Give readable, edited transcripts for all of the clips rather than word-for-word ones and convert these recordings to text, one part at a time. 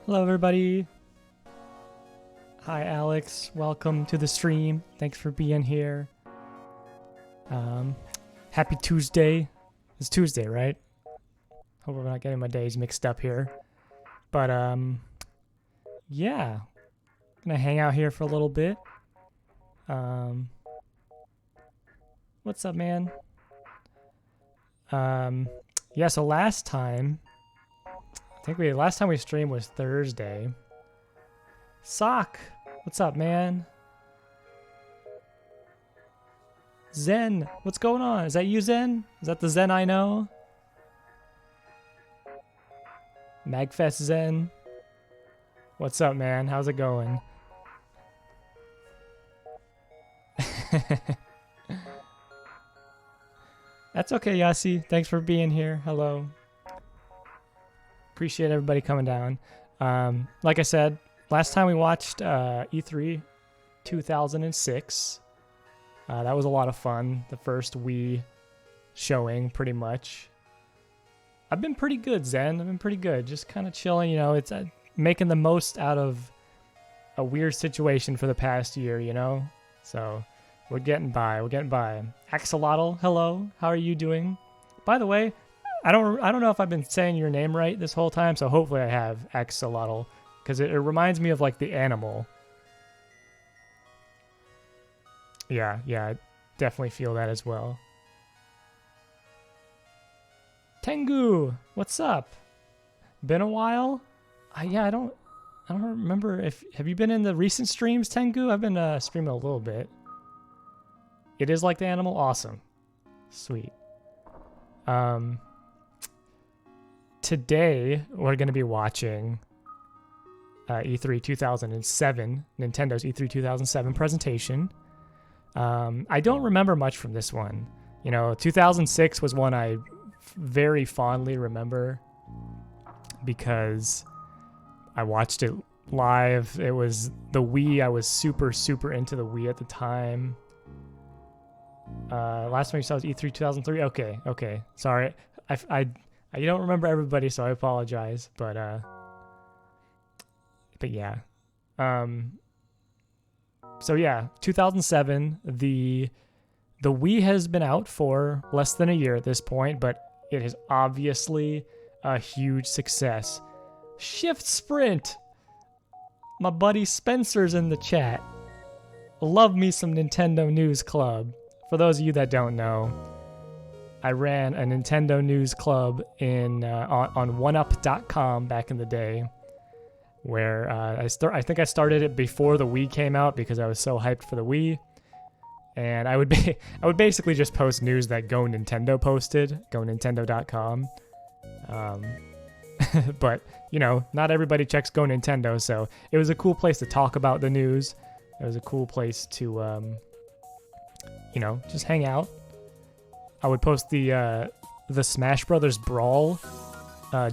Hello, everybody. Hi, Alex. Welcome to the stream. Thanks for being here. Um, Happy Tuesday. It's Tuesday, right? Hope I'm not getting my days mixed up here. But, yeah. Gonna hang out here for a little bit. What's up, man? Yeah, so last time we streamed was Thursday. Sock, what's up, man? Zen, what's going on? Is that you, Zen? Is that the Zen I know? Magfest Zen, what's up, man? How's it going? That's okay, Yasi. Thanks for being here. Hello. Appreciate everybody coming down. Like I said, last time we watched E3 2006. That was a lot of fun. The first Wii showing, pretty much. I've been pretty good, Zen. I've been pretty good. Just kind of chilling, you know. It's making the most out of a weird situation for the past year, you know? So we're getting by. We're getting by. Axolotl, hello. How are you doing? By the way, I don't know if I've been saying your name right this whole time, so hopefully I have, Axolotl, because it reminds me of like the animal. Yeah, I definitely feel that as well. Tengu, what's up? Been a while? Yeah, I don't remember if have you been in the recent streams, Tengu? I've been streaming a little bit. It is like the animal, awesome, sweet. Today we're gonna be watching E3 2007, Nintendo's E3 2007 presentation. I don't remember much from this one. You know, 2006 was one I very fondly remember because I watched it live. It was the Wii. I was super into the Wii at the time. Last time you saw was E3 2003. Okay. Sorry. I don't remember everybody, so I apologize. But yeah. So yeah, 2007. The Wii has been out for less than a year at this point, but it is obviously a huge success. Shift Sprint. My buddy Spencer's in the chat. Love me some Nintendo News Club. For those of you that don't know, I ran a Nintendo News Club on OneUp.com back in the day, where I think I started it before the Wii came out because I was so hyped for the Wii, and I would basically just post news that Go Nintendo posted, GoNintendo.com. But you know, not everybody checks Go Nintendo, so it was a cool place to talk about the news. It was a cool place to you know, just hang out. I would post the Smash Brothers Brawl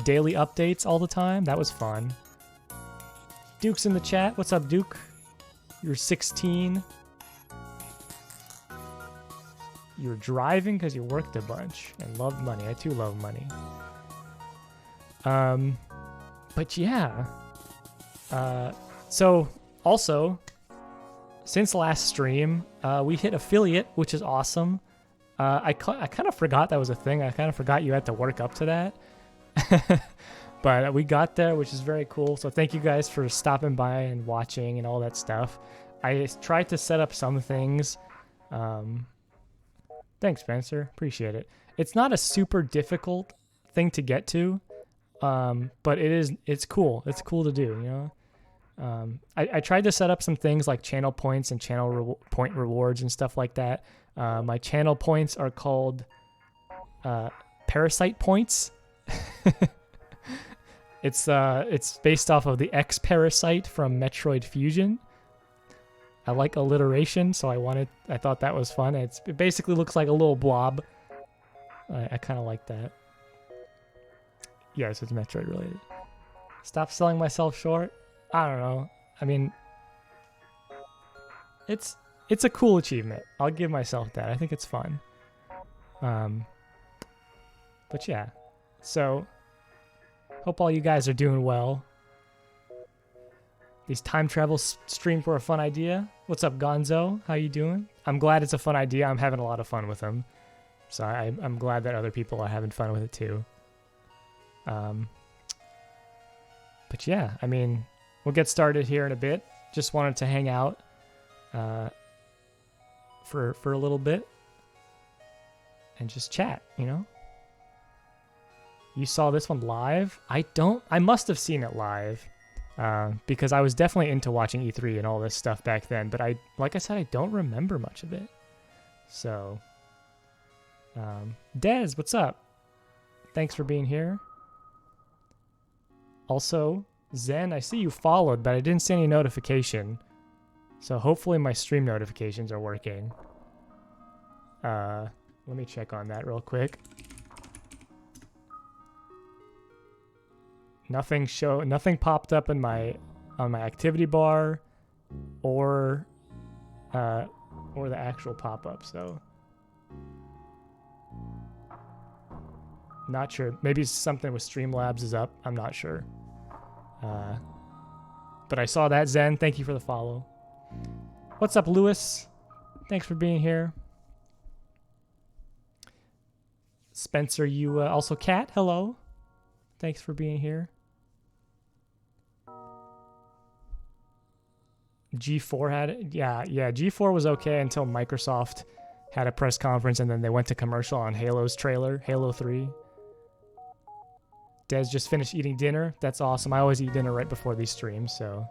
daily updates all the time. That was fun. Duke's in the chat. What's up, Duke? You're 16. You're driving because you worked a bunch and loved money. I too love money. But yeah. So also, since last stream, we hit affiliate, which is awesome. I kind of forgot that was a thing. I kind of forgot you had to work up to that. But we got there, which is very cool. So thank you guys for stopping by and watching and all that stuff. I tried to set up some things. Thanks, Spencer. Appreciate it. It's not a super difficult thing to get to, but it's cool. It's cool to do, you know? I tried to set up some things like channel points and channel point rewards and stuff like that. My channel points are called Parasite points. It's based off of the X Parasite from Metroid Fusion. I like alliteration, so I thought that was fun. It basically looks like a little blob. I kind of like that. Yes, it's Metroid related. Stop selling myself short. I don't know. I mean, it's a cool achievement. I'll give myself that. I think it's fun. But yeah. So, hope all you guys are doing well. These time travel streams were a fun idea. What's up, Gonzo? How you doing? I'm glad it's a fun idea. I'm having a lot of fun with them. So I'm glad that other people are having fun with it too. But yeah, I mean, we'll get started here in a bit. Just wanted to hang out for a little bit and just chat, you know? You saw this one live? I must have seen it live because I was definitely into watching E3 and all this stuff back then, but like I said, I don't remember much of it. So, Dez, what's up? Thanks for being here. Also, Zen, I see you followed, but I didn't see any notification. So hopefully my stream notifications are working. Let me check on that real quick. Nothing popped up in on my activity bar or the actual pop-up, so not sure. Maybe something with Streamlabs is up. I'm not sure. But I saw that, Zen. Thank you for the follow. What's up, Lewis? Thanks for being here. Spencer, you also Cat. Hello. Thanks for being here. G4 had it. Yeah. G4 was okay until Microsoft had a press conference and then they went to commercial on Halo's trailer, Halo 3. Des just finished eating dinner. That's awesome. I always eat dinner right before these streams, so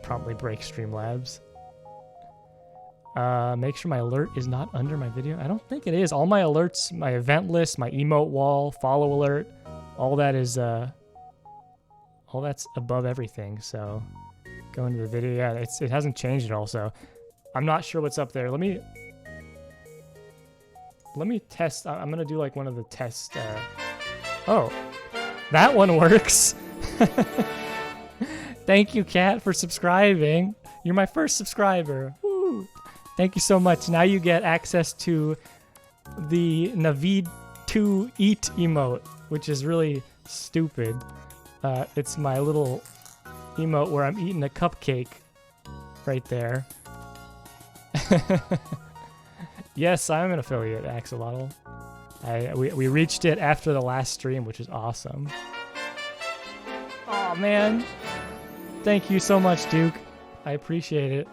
probably break Streamlabs. Make sure my alert is not under my video. I don't think it is. All my alerts, my event list, my emote wall, follow alert, all that is all that's above everything. So go into the video. Yeah, it hasn't changed at all. So I'm not sure what's up there. Let me test. I'm gonna do like one of the tests. Oh, that one works. Thank you, Kat, for subscribing. You're my first subscriber. Woo. Thank you so much. Now you get access to the Naveed 2 Eat emote, which is really stupid. It's my little emote where I'm eating a cupcake right there. Yes, I'm an affiliate, Axolotl. We reached it after the last stream, which is awesome. Oh man, thank you so much, Duke. I appreciate it.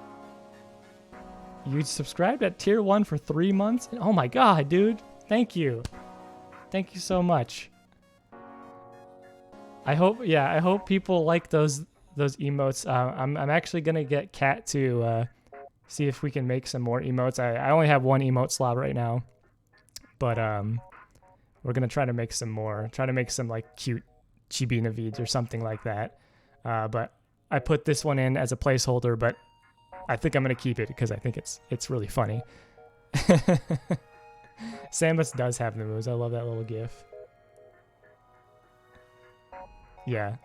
You subscribed at tier 1 for 3 months? Oh my god, dude. Thank you. Thank you so much. I hope people like those emotes. I'm actually gonna get Kat to see if we can make some more emotes. I only have one emote slot right now, but we're gonna try to make some more. Try to make some like cute chibi Naveeds or something like that. But I put this one in as a placeholder, but I think I'm gonna keep it because I think it's really funny. Samus does have the moves. I love that little gif. Yeah.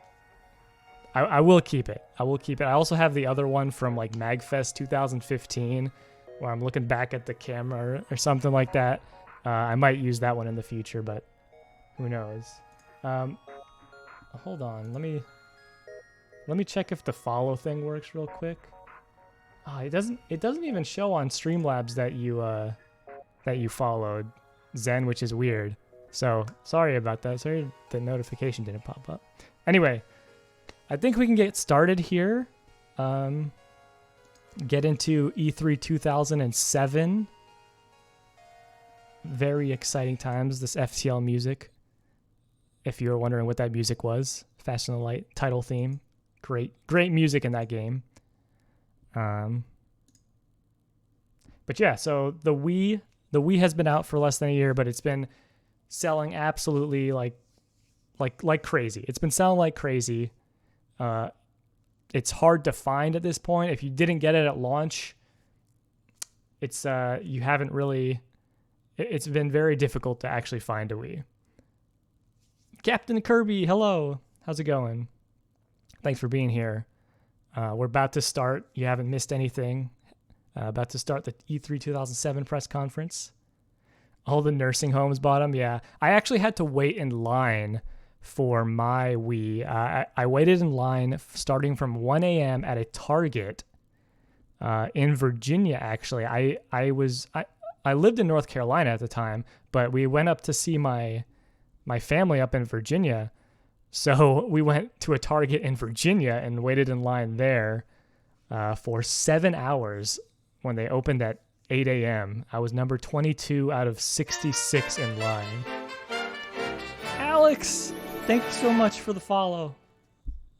I will keep it. I will keep it. I also have the other one from like MagFest 2015 where I'm looking back at the camera or something like that. I might use that one in the future, but who knows? Hold on. Let me check if the follow thing works real quick. Oh, it doesn't even show on Streamlabs that you followed Zen, which is weird. So sorry about that. Sorry the notification didn't pop up. Anyway, I think we can get started here. Get into E3 2007. Very exciting times. This FTL music. If you were wondering what that music was, Faster Than Light title theme. Great music in that game. But yeah, so the Wii has been out for less than a year, but it's been selling absolutely like crazy. It's been selling like crazy. It's hard to find at this point. If you didn't get it at launch, it's you haven't really. It's been very difficult to actually find a Wii. Captain Kirby, hello. How's it going? Thanks for being here. We're about to start. You haven't missed anything. About to start the E3 2007 press conference. All the nursing homes bought them. Yeah, I actually had to wait in line for my Wii. I waited in line starting from 1 a.m. at a Target in Virginia. Actually, I lived in North Carolina at the time, but we went up to see my family up in Virginia. So we went to a Target in Virginia and waited in line there for 7 hours when they opened at 8 a.m. I was number 22 out of 66 in line. Alex, thank you so much for the follow.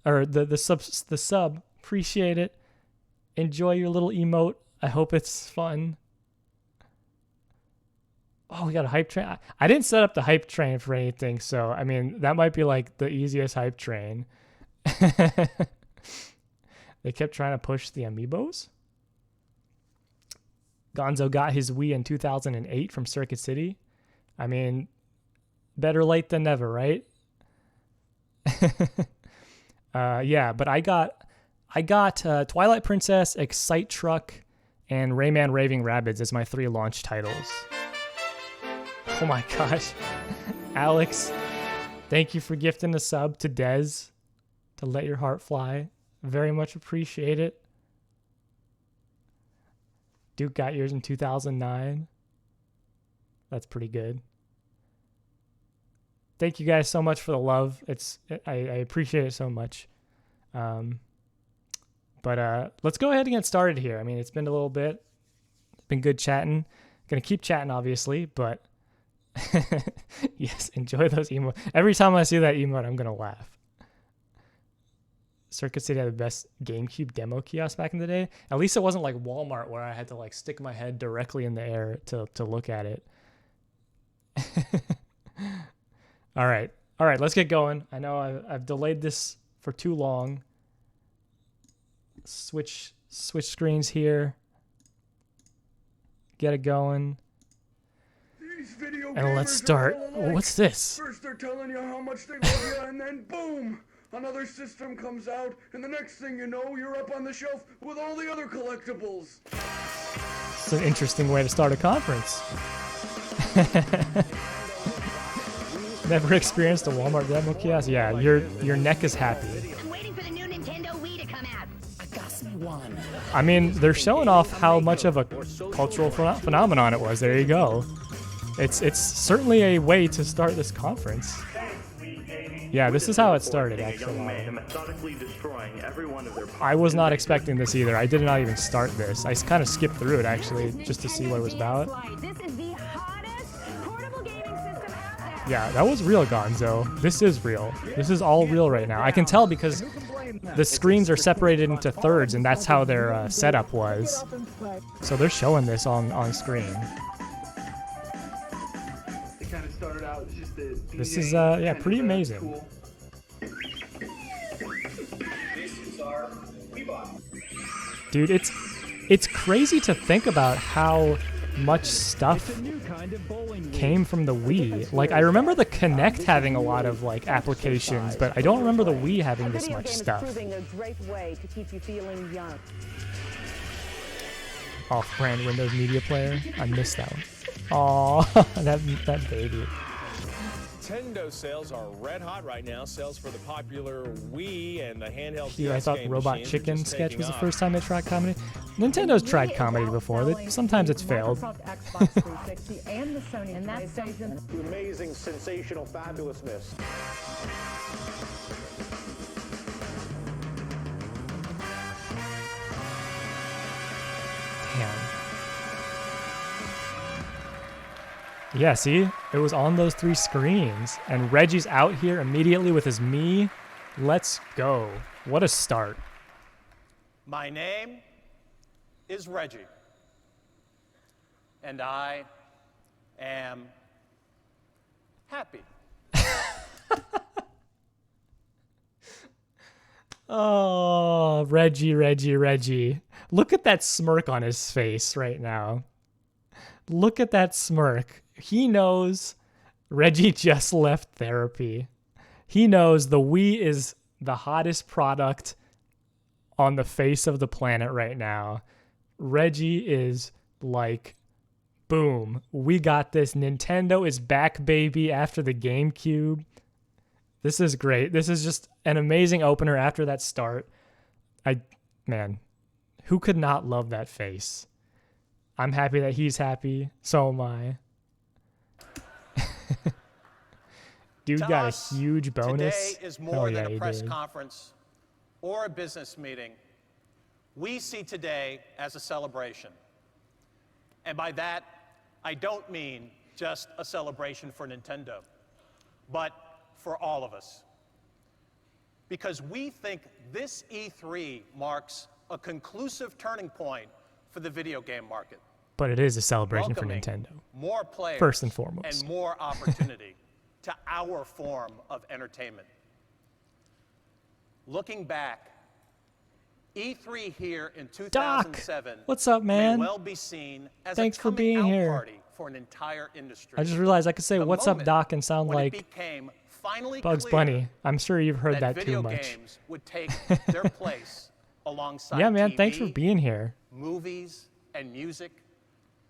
Or the sub. Appreciate it. Enjoy your little emote. I hope it's fun. Oh, we got a hype train. I didn't set up the hype train for anything, so I mean that might be like the easiest hype train. They kept trying to push the amiibos. Gonzo got his Wii in 2008 from Circuit City. I mean, better late than never, right? Yeah, but I got Twilight Princess, Excite Truck, and Rayman Raving Rabbids as my 3 launch titles. Oh my gosh. Alex, thank you for gifting a sub to Dez to Let Your Heart Fly. Very much appreciate it. Duke got yours in 2009. That's pretty good. Thank you guys so much for the love. I appreciate it so much. But let's go ahead and get started here. I mean, it's been a little bit. It's been good chatting. Gonna keep chatting, obviously, but yes, enjoy those emotes. Every time I see that emote, I'm gonna laugh. Circuit City had the best GameCube demo kiosk back in the day. At least it wasn't like Walmart where I had to like stick my head directly in the air to look at it. All right, let's get going. I know I've delayed this for too long. Switch screens here. Get it going. And let's start. What's this? First they're telling you how much they love you, and then boom! Another system comes out, and the next thing you know, you're up on the shelf with all the other collectibles. It's an interesting way to start a conference. Never experienced a Walmart demo kiosk? Yeah, your neck is happy. I'm waiting for the new Nintendo Wii to come out. I got me one. I mean, they're showing off how much of a cultural phenomenon it was. There you go. It's certainly a way to start this conference. Yeah, this is how it started, actually. I was not expecting this either. I did not even start this. I kind of skipped through it, actually, just to see what it was about. This is the hottest portable gaming system out there. Yeah, that was real, Gonzo. This is real. This is all real right now. I can tell because the screens are separated into thirds, and that's how their setup was. So they're showing this on screen. This is, yeah, pretty amazing. Dude, it's crazy to think about how much stuff came from the Wii. Like, I remember the Kinect having a lot of, like, applications, but I don't remember the Wii having this much stuff. Oh, friend, Windows Media Player. I missed that one. Aw, that baby. Nintendo sales are red hot right now. Sales for the popular Wii and the handheld. Dude, I thought Robot Chicken sketch was the first time they tried comedy. Nintendo's tried comedy before. Sometimes it's failed. The amazing, sensational fabulousness. Damn. Yeah, see? It was on those 3 screens. And Reggie's out here immediately with his Mii. Let's go. What a start. My name is Reggie. And I am happy. Oh, Reggie. Look at that smirk on his face right now. Look at that smirk. He knows Reggie just left therapy. He knows the Wii is the hottest product on the face of the planet right now. Reggie is like, boom, we got this. Nintendo is back, baby, after the GameCube. This is great. This is just an amazing opener after that start. Man, who could not love that face? I'm happy that he's happy. So am I. Dude got a huge bonus. Today is more than a press conference or a business meeting. We see today as a celebration. And by that, I don't mean just a celebration for Nintendo, but for all of us. Because we think this E3 marks a conclusive turning point for the video game market. But it is a celebration for Welcoming Nintendo. more players First and foremost. and more opportunity to our form of entertainment. Looking back, E3 here in 2007 what's up, man? may well be seen as Thanks a for coming being out here. party for an entire industry. I just realized I could say The "What's up, moment Doc" and sound when like it became finally Bugs clear Bunny. I'm sure you've heard that video too much. games would take their place alongside Yeah, man. TV, Thanks for being here. movies, and music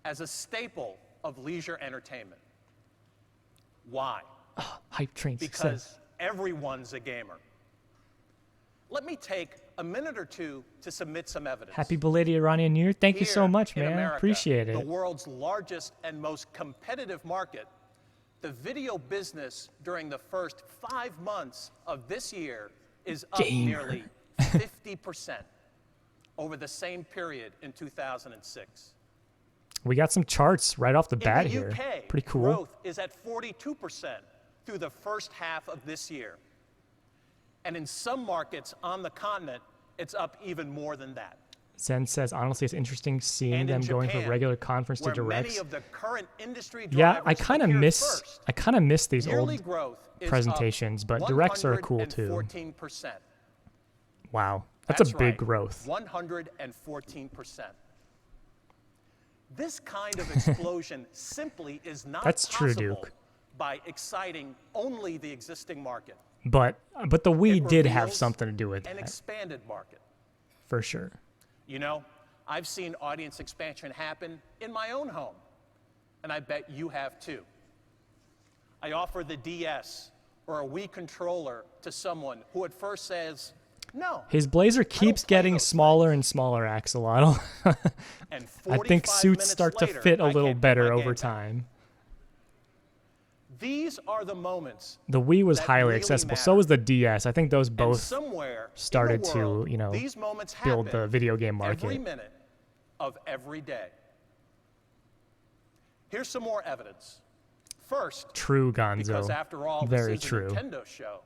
as a staple of leisure entertainment. Why? Hype train Because success. everyone's a gamer. Let me take a minute or two to submit some evidence. Happy belated Iranian New Year. Thank you so Here much, in man. America, Appreciate the it. world's largest and most competitive market, the video business during the first 5 months of this year is up nearly 50% over the same period in 2006. We got some charts right off the bat in the here. UK, Pretty cool. growth is at 42% through the first half of this year. And in some markets on the continent, it's up even more than that. Zen says, honestly, it's interesting seeing And them in going from Japan, regular conference to where directs. many of the current industry Yeah, I drivers kind of appeared miss first. I kind of miss these Yearly old growth is presentations, up but directs are cool too. 114%. Wow, that's a big right, growth. 114%. This kind of explosion simply is not That's true, possible Duke. by exciting only the existing market. But the Wii It did have reveals something to do with an that, expanded market. for sure. You know, I've seen audience expansion happen in my own home, and I bet you have too. I offer the DS or a Wii controller to someone who at first says, no. His blazer keeps play getting those smaller and smaller, Axolotl. And I think 45 suits minutes start to later, fit a I little can't get better my over game back. time. These are the moments The Wii was that highly really accessible. So matter. was the DS. I think those and both somewhere in the started to, world, you know, these moments build happen the video game every market. minute of every day. Here's some more evidence. First, True, because Gonzo. after all, Very this is true. a Nintendo show,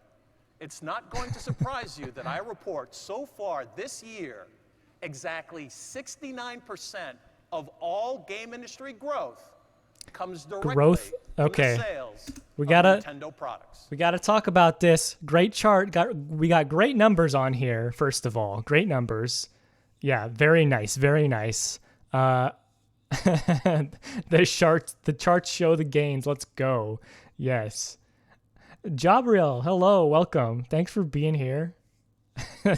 it's not going to surprise you that I report so far this year, exactly 69% of all game industry growth comes directly Growth? from Okay. the sales We of gotta- Nintendo products. We got to talk about this. Great chart. We got great numbers on here, first of all. Great numbers. Yeah, very nice. Very nice. The charts show the gains. Let's go. Yes. Jabriel, hello. Welcome. Thanks for being here.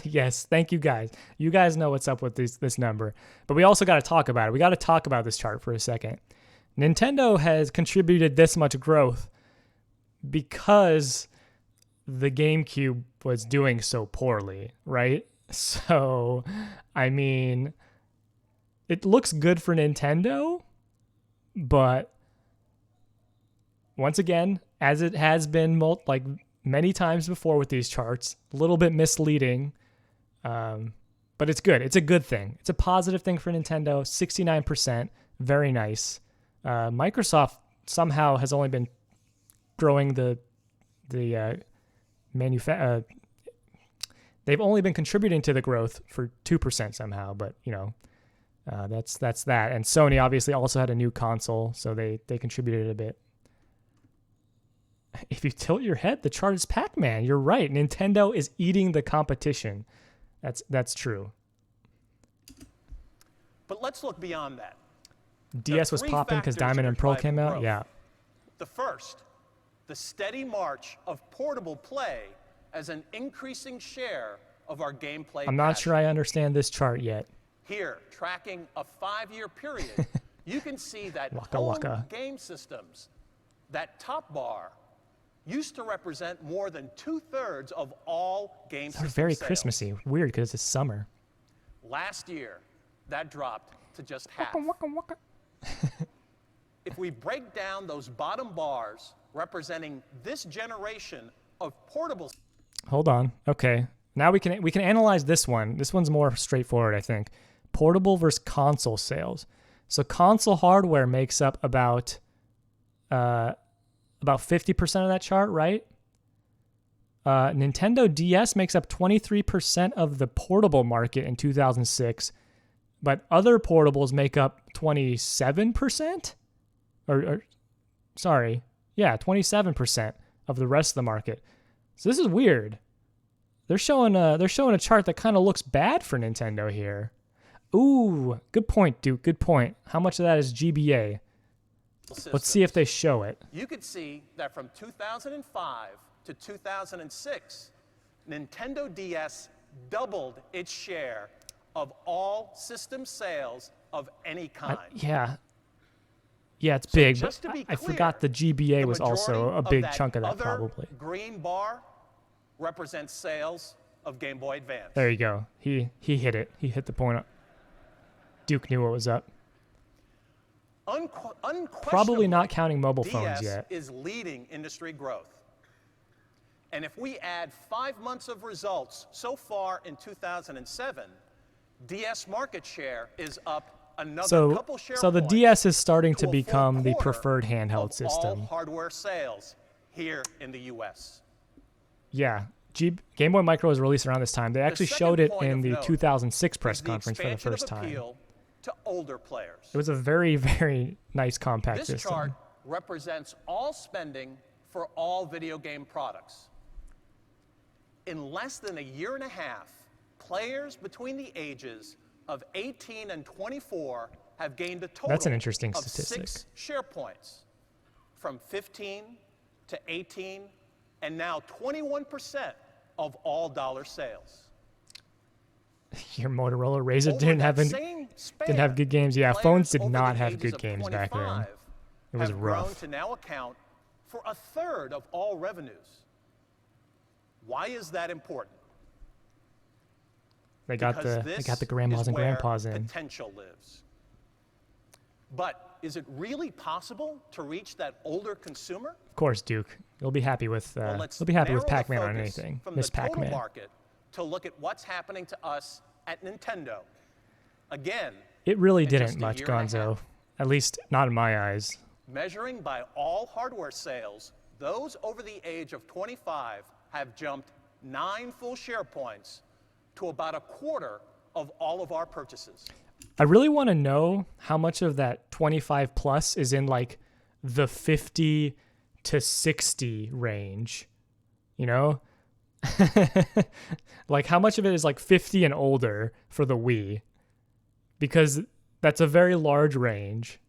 Yes, thank you guys. You guys know what's up with this number. But we also got to talk about it. We got to talk about this chart for a second. Nintendo has contributed this much growth because the GameCube was doing so poorly, right? So, I mean, it looks good for Nintendo, but once again, as it has been like many times before with these charts, a little bit misleading, but it's good. It's a good thing. It's a positive thing for Nintendo. 69%, very nice. Microsoft somehow has only been growing they've only been contributing to the growth for 2% somehow, but you know, that's that. And Sony obviously also had a new console, so they contributed a bit. If you tilt your head, the chart is Pac-Man. You're right. Nintendo is eating the competition. That's true. But let's look beyond that. DS was three popping because factors Diamond that and are Pearl driving came out. growth. Yeah. The first, the steady march of portable play as an increasing share of our gameplay. I'm not sure I understand this chart yet. Here, tracking a 5-year period, you can see that Waka home waka. game systems, that top bar, used to represent more than 2/3 of all game They're system very sales. Christmassy. Weird because it's summer. Last year, that dropped to just half. If we break down those bottom bars representing this generation of portable Hold on. Okay. Now we can analyze this one. This one's more straightforward, I think. Portable versus console sales. So console hardware makes up about 50% of that chart, right? Nintendo DS makes up 23% of the portable market in 2006, but other portables make up 27%? Or sorry, yeah, 27% of the rest of the market. So this is weird. They're showing a chart that kind of looks bad for Nintendo here. Ooh, good point, Duke. Good point. How much of that is GBA? systems. Let's see if they show it. You could see that from 2005 to 2006, Nintendo DS doubled its share of all system sales of any kind. Yeah, it's big, just but to be I clear, forgot the GBA was also majority a big that chunk of that, other probably. green bar represents sales of Game Boy Advance. There you go. He hit it. He hit the point. Duke knew what was up. Unquestionably, Probably not counting mobile DS phones yet. is leading industry growth. And if we add 5 months of results so far in 2007, DS market share is up another couple share So the points DS is starting to to a full become the quarter preferred handheld of system. all hardware sales here in the U.S. Yeah. Game Boy Micro was released around this time. They actually second showed it point in of the note 2006 press is the conference for the expansion first of time. appeal to older players. It was a very, very nice compact This system. chart represents all spending for all video game products. In less than a year and a half, players between the ages of 18 and 24 have gained a total That's an interesting of statistic. 6 share points, from 15 to 18, and now 21% of all dollar sales. Your Motorola Razr Over didn't that have same span, didn't have good games. Yeah, players phones did over not the have ages good of games back then. 25 It was have grown rough. to now account for a third of all revenues. Why is that important? They got Because the grandmas this and is where grandpas in. potential lives. But is it really possible to reach that older consumer? Of course, Duke. You'll be happy with Well, let's you'll be happy with narrow the Pac-Man on focus anything. from Miss the total Pac-Man. market to look at what's happening to us at Nintendo. Again, It really in just didn't a much, year and a Gonzo. half. At least not in my eyes. Measuring by all hardware sales, those over the age of 25 have jumped 9 full share points to about a quarter of all of our purchases. I really want to know how much of that 25 plus is in like the 50 to 60 range. You know? Like how much of it is like 50 and older for the Wii? Because that's a very large range.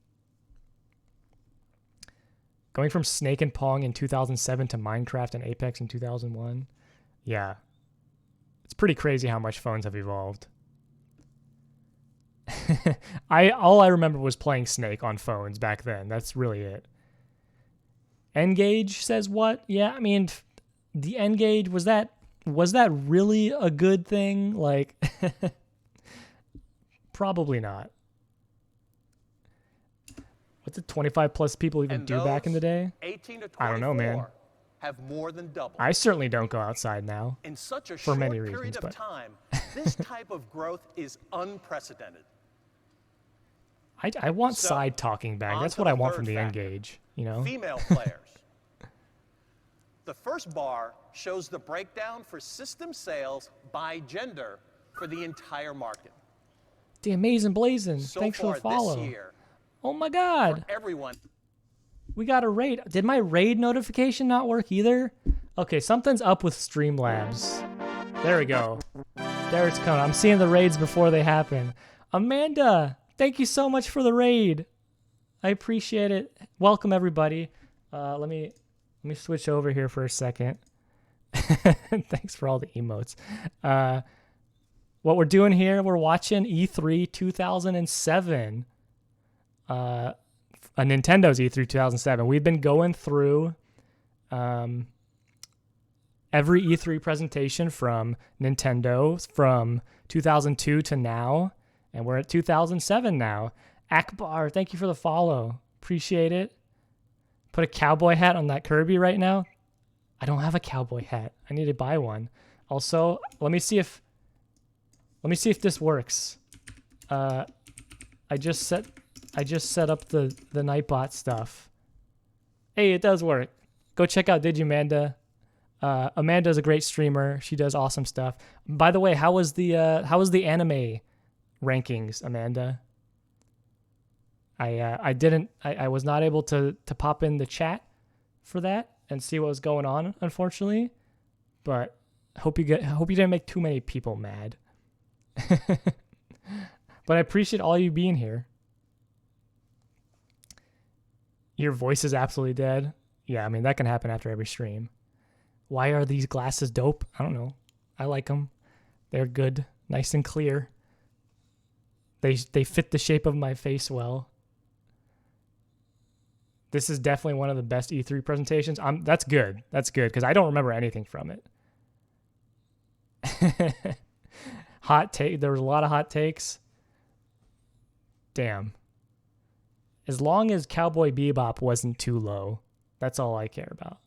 Going from Snake and Pong in 2007 to Minecraft and Apex in 2001. Yeah. It's pretty crazy how much phones have evolved. All I remember was playing Snake on phones back then. That's really it. N-Gage says what? Yeah, I mean, the N-Gage, was that really a good thing? Like, probably not. What did 25 plus people even And do back in the those day? 18 to 24 I don't know, man. have more than doubled. I certainly don't go outside now. In such a for short many period reasons, of but- time, this type of growth is unprecedented. I want So, side talking back. on That's to what the I want third from the factor. N-Gage, you know? Female players. The first bar shows the breakdown for system sales by gender for the entire market. The Amazing Blazin'. So Thanks far for the follow. this year, Oh my god. everyone We got a raid. Did my raid notification not work either? Okay, something's up with Streamlabs. There we go. There it's coming. I'm seeing the raids before they happen. Amanda, thank you so much for the raid. I appreciate it. Welcome everybody. Let me switch over here for a second. Thanks for all the emotes. What we're doing here, we're watching E3 2007. A Nintendo's E3 2007. We've been going through every E3 presentation from Nintendo from 2002 to now, and we're at 2007 now. Akbar, thank you for the follow. Appreciate it. Put a cowboy hat on that Kirby right now. I don't have a cowboy hat. I need to buy one. Also, let me see if this works. I just set up the Nightbot stuff. Hey, it does work. Go check out Digimanda. Amanda's a great streamer. She does awesome stuff. By the way, how was the anime rankings, Amanda? I was not able to pop in the chat for that and see what was going on, unfortunately. But hope you didn't make too many people mad. But I appreciate all you being here. Your voice is absolutely dead. Yeah, I mean that can happen after every stream. Why are these glasses dope? I don't know. I like them. They're good, nice and clear. They fit the shape of my face well. This is definitely one of the best E3 presentations. That's good. That's good because I don't remember anything from it. Hot take. There was a lot of hot takes. Damn. As long as Cowboy Bebop wasn't too low, that's all I care about.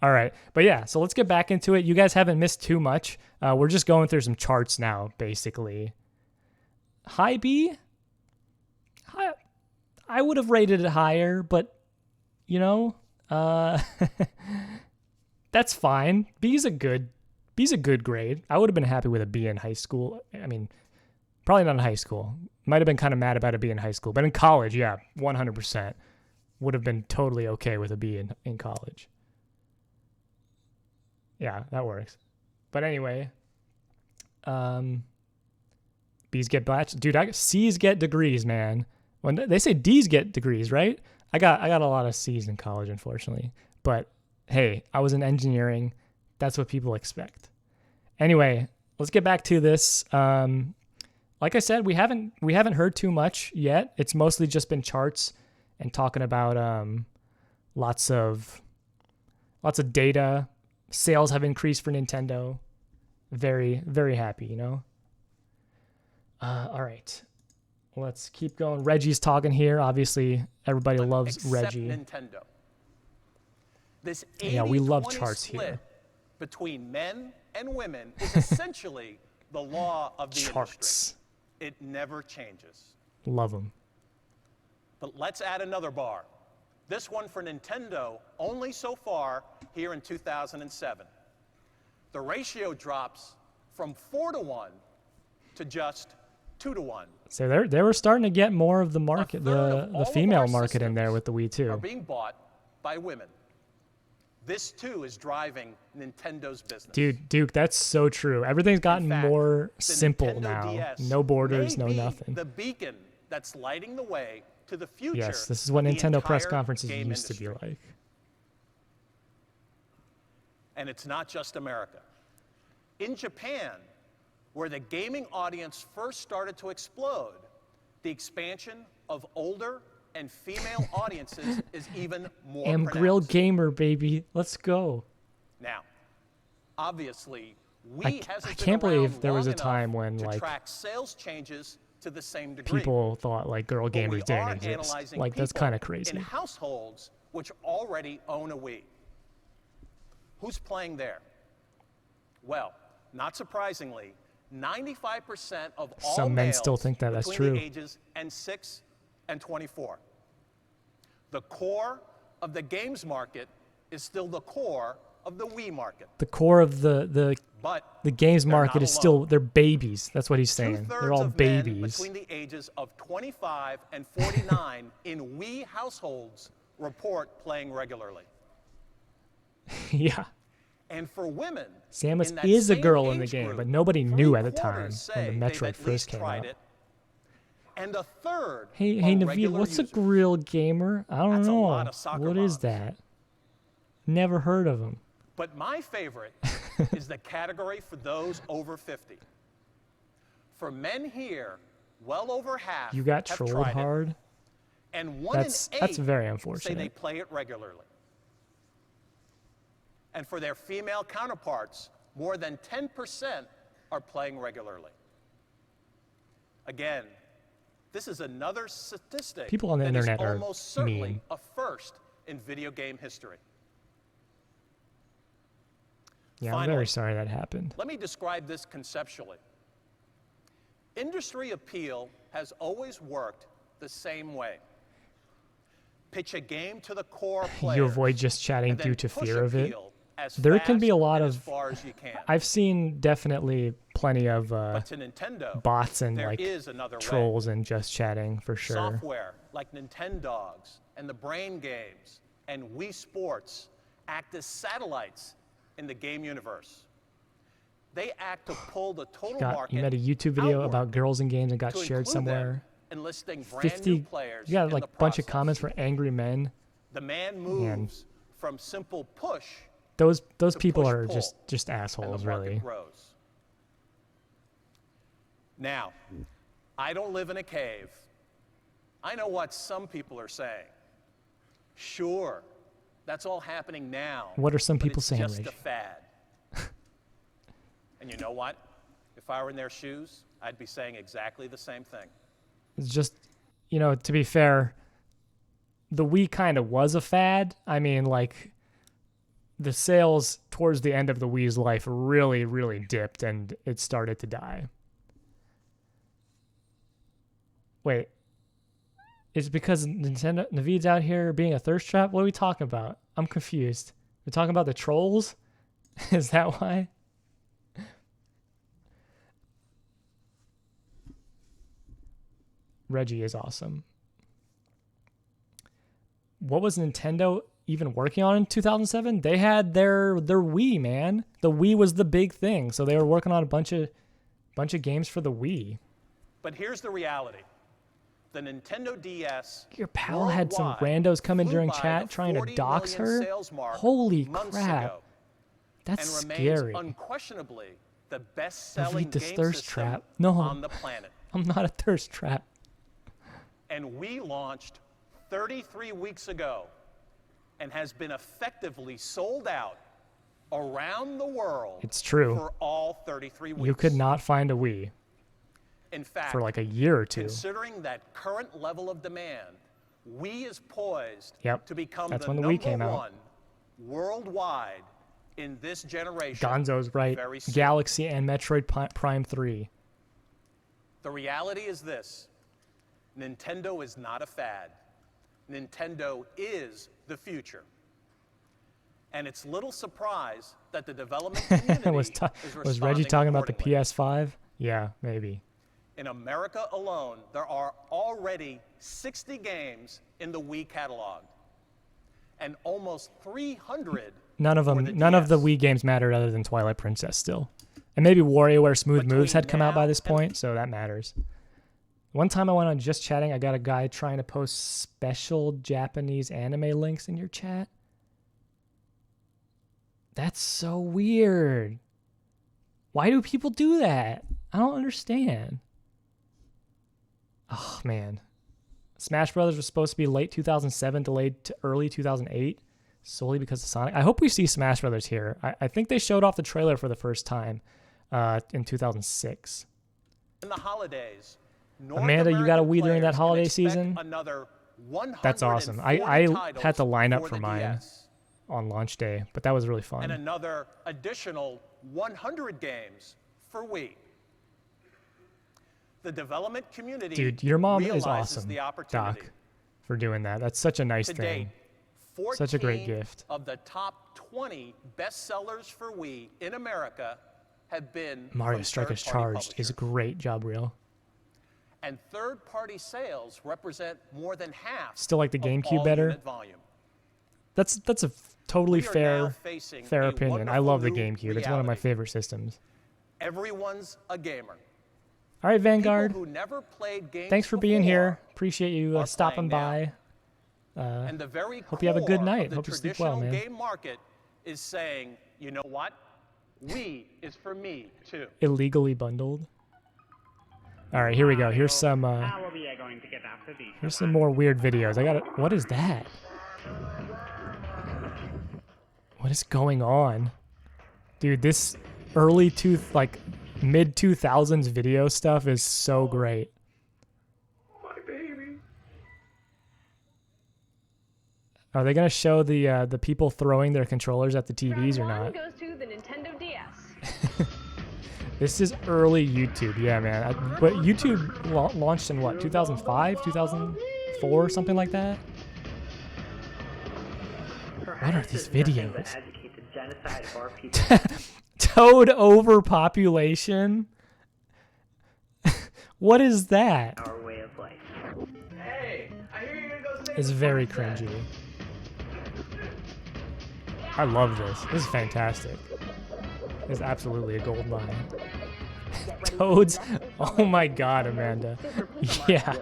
All right. But yeah, so let's get back into it. You guys haven't missed too much. We're just going through some charts now, basically. High B? I would have rated it higher, but, you know, that's fine. B's a good grade. I would have been happy with a B in high school. I mean, probably not in high school. Might have been kind of mad about a B in high school. But in college, yeah, 100%. Would have been totally okay with a B in college. Yeah, that works. But anyway, B's get batch. Dude, C's get degrees, man. When they say D's get degrees, right? I got a lot of C's in college, unfortunately. But hey, I was in engineering. That's what people expect. Anyway, let's get back to this. Like I said, we haven't heard too much yet. It's mostly just been charts and talking about lots of data. Sales have increased for Nintendo. Very, very happy, you know. All right, let's keep going. Reggie's talking here. Obviously, everybody loves Reggie. Nintendo. This Yeah, we love 80-20 charts split here. between men and women is essentially the law of the Charts. industry. It never changes. Love them. But let's add another bar. This one for Nintendo only so far here in 2007. The ratio drops from 4-1 to just 2-1. So they were starting to get more of the market, A third of all the of female our market in there systems with the Wii are too. being bought by women. This too is driving Nintendo's business. Dude, Duke, that's so true. Everything's gotten In fact, more the simple Nintendo now. DS No borders, may no be nothing. The beacon that's lighting the way to the future. Yes, this is what of the Nintendo press entire conferences game used to be industry. like. And it's not just America. In Japan, where the gaming audience first started to explode, the expansion of older and female audiences is even more Am pronounced. Grill Gamer, baby. Let's go. Now, obviously, I Wii hasn't can't been around believe there was long a time enough when, to like, track sales changes to the same degree. People thought like girl But we gamers didn't are exist. analyzing Like that's people kind of crazy. in households which already own a Wii. Who's playing there? Well, not surprisingly, 95% of all Some men males still think that that's between true. the ages and 6 and 24. The core of the games market is still the core of the Wii market. The core of the But games they're market not is still alone. they're babies. That's what he's saying. Two-thirds They're all of men babies. between the ages of 25 and 49 in Wii households report playing regularly. Yeah. And for women, Samus in that is a same girl in the age game, group, but nobody knew at the time three-quarters when the say they've Metroid at first least came tried out. it, and a third Hey, are Naveed, regular what's users. a grill gamer? I don't That's a know. lot of soccer What is moms. that? Never heard of him. But my favorite is the category for those over 50. For men here, well over half You got have trolled tried it, hard. And one That's in 8 very say they unfortunate. play it regularly. And for their female counterparts, more than 10% are playing regularly. Again, this is another statistic People on the that is internet are almost certainly mean. a first in video game history. Yeah, I'm Finally, very sorry that happened. let me describe this conceptually. Industry appeal has always worked the same way. Pitch a game to the core players. You avoid just chatting and then due to push fear of it. appeal as There can be a fast lot and as of. far as you can. I've seen definitely plenty of But to Nintendo, bots and there like is another way. trolls and just chatting for sure. Software like Nintendogs and the Brain Games and Wii Sports act as satellites in the game universe. They act to pull the total market You made a YouTube video outward about girls and games and got to shared include them, somewhere. enlisting brand 50. new players You got in like the a bunch of process. comments for angry men. The man moves from simple push Those to people push are pull, just and assholes, the market really. grows. Now, I don't live in a cave. I know what some people are saying. Sure, that's all happening now. What are some but people it's saying, just Rage? a fad. And you know what? If I were in their shoes, I'd be saying exactly the same thing. It's just, to be fair, the Wii kind of was a fad. I mean, like, the sales towards the end of the Wii's life really, really dipped and it started to die. Wait, is it because Naveed's out here being a thirst trap? What are we talking about? I'm confused. We're talking about the trolls? Is that why? Reggie is awesome. What was Nintendo even working on in 2007? They had their Wii, man. The Wii was the big thing, so they were working on a bunch of games for the Wii. But here's the reality. The Nintendo DS Your pal had some worldwide randos come in flew during by chat the trying to 40 dox million her. sales mark Holy months crap. ago, That's and remains scary. unquestionably the best-selling Naveed, this game thirst system trap. No. on the planet. I'm not a thirst trap. And we launched 33 weeks ago and has been effectively sold out around the world It's true. for all 33 weeks. You could not find a Wii In fact, for like a year or two. considering that current level of demand, Wii is poised Yep, to become that's the when the Wii number came out. one worldwide in this generation. Gonzo's right. very soon. Galaxy and Metroid Prime 3. The reality is this. Nintendo is not a fad. Nintendo is the future. And it's little surprise that the development community was is Reggie responding talking about the accordingly. PS5? Yeah, maybe. In America alone, there are already 60 games in the Wii catalog, and almost 300. None of for them. the None of the DS. Wii games mattered other than Twilight Princess still, and maybe WarioWare Smooth Moves Between had come out by now this and- point, so that matters. One time I went on Just Chatting, I got a guy trying to post special Japanese anime links in your chat. That's so weird. Why do people do that? I don't understand. Oh, man. Smash Brothers was supposed to be late 2007, delayed to early 2008, solely because of Sonic. I hope we see Smash Brothers here. I think they showed off the trailer for the first time in 2006. In the holidays, North Amanda, you got a American Wii during that players can holiday expect season? Another That's awesome. I 140 had to line up titles for the mine DS, on launch day, but that was really and fun. another additional 100 games for Wii. The development community Dude, your mom is realizes awesome, the opportunity. Doc, for doing that. That's such a nice To thing. date, 14 Such a great gift. of the top 20 bestsellers for Wii in America have been Mario from Strikers third-party Charged is publishers. great, Jabril. And third-party sales represent more than half. Still like the of GameCube all better? unit volume. That's a totally We are now fair facing a opinion. I wonderful love the new GameCube. It's one of my reality. favorite systems. Everyone's a gamer. All right, Vanguard. People who never played games Thanks for being before here. Appreciate you are stopping playing by. and the very hope you have a good core night. of the Hope you sleep well, traditional man. game market is saying, you know what? Wii is for me too. Illegally bundled. All right, here we go. Here's some more weird videos. I got it. What is that? What is going on? Dude, this mid 2000s video stuff is so great. My baby. Are they gonna show the people throwing their controllers at the TVs or not? Goes to the Nintendo DS. This is early YouTube, yeah, man. But YouTube launched in what, 2005, 2004, something like that? What are these videos? Toad overpopulation? What is that? Our way of life. Hey, I hear you're gonna go say It's very cringy. I love this. This is fantastic. This is absolutely a gold mine. Toads? Oh my god, Amanda. Yeah.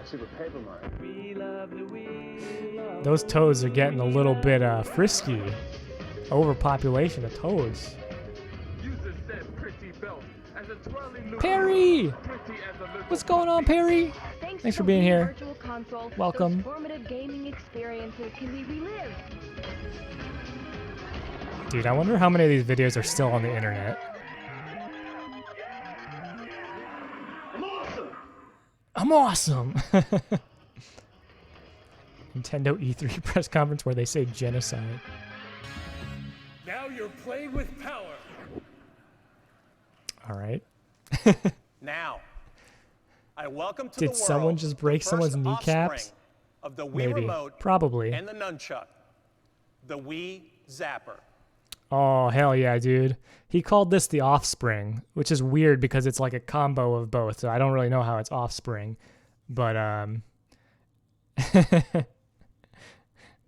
Those toads are getting a little bit frisky. Overpopulation of toads. Perry! What's going on, Perry? Thanks for being here. Welcome. Formative gaming experiences can be relived. Dude, I wonder how many of these videos are still on the internet. I'm awesome! Nintendo E3 press conference where they say genocide. Now you're playing with power. All right. Now, I welcome to Did the world someone just break the someone's first kneecaps? offspring of the Wii Maybe. Remote Probably. and the Nunchuck, the Wii Zapper. Oh, hell yeah, dude. He called this the offspring, which is weird because it's like a combo of both, so I don't really know how it's offspring. But,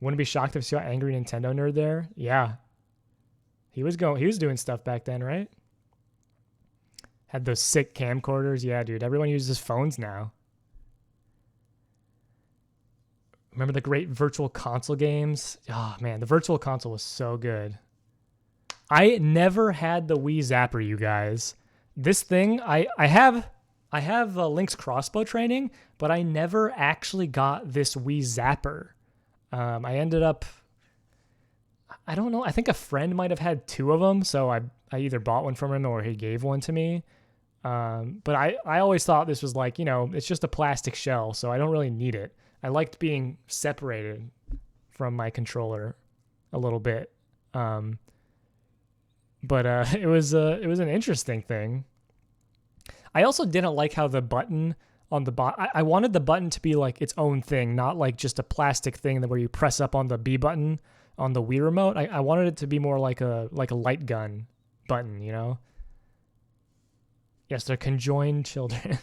wouldn't be shocked if you saw Angry Nintendo Nerd there. Yeah. He was doing stuff back then, right? Had those sick camcorders. Yeah, dude. Everyone uses phones now. Remember the great Virtual Console games? Oh, man. The Virtual Console was so good. I never had the Wii Zapper, you guys. This thing, I have Link's crossbow training, but I never actually got this Wii Zapper. I ended up, I don't know, I think a friend might have had two of them, so I either bought one from him or he gave one to me. But I always thought this was like, it's just a plastic shell, so I don't really need it. I liked being separated from my controller a little bit. But it was an interesting thing. I also didn't like how the button on the bottom. I wanted the button to be like its own thing, not like just a plastic thing where you press up on the B button on the Wii remote. I wanted it to be more like a light gun button, Yes, they're conjoined children.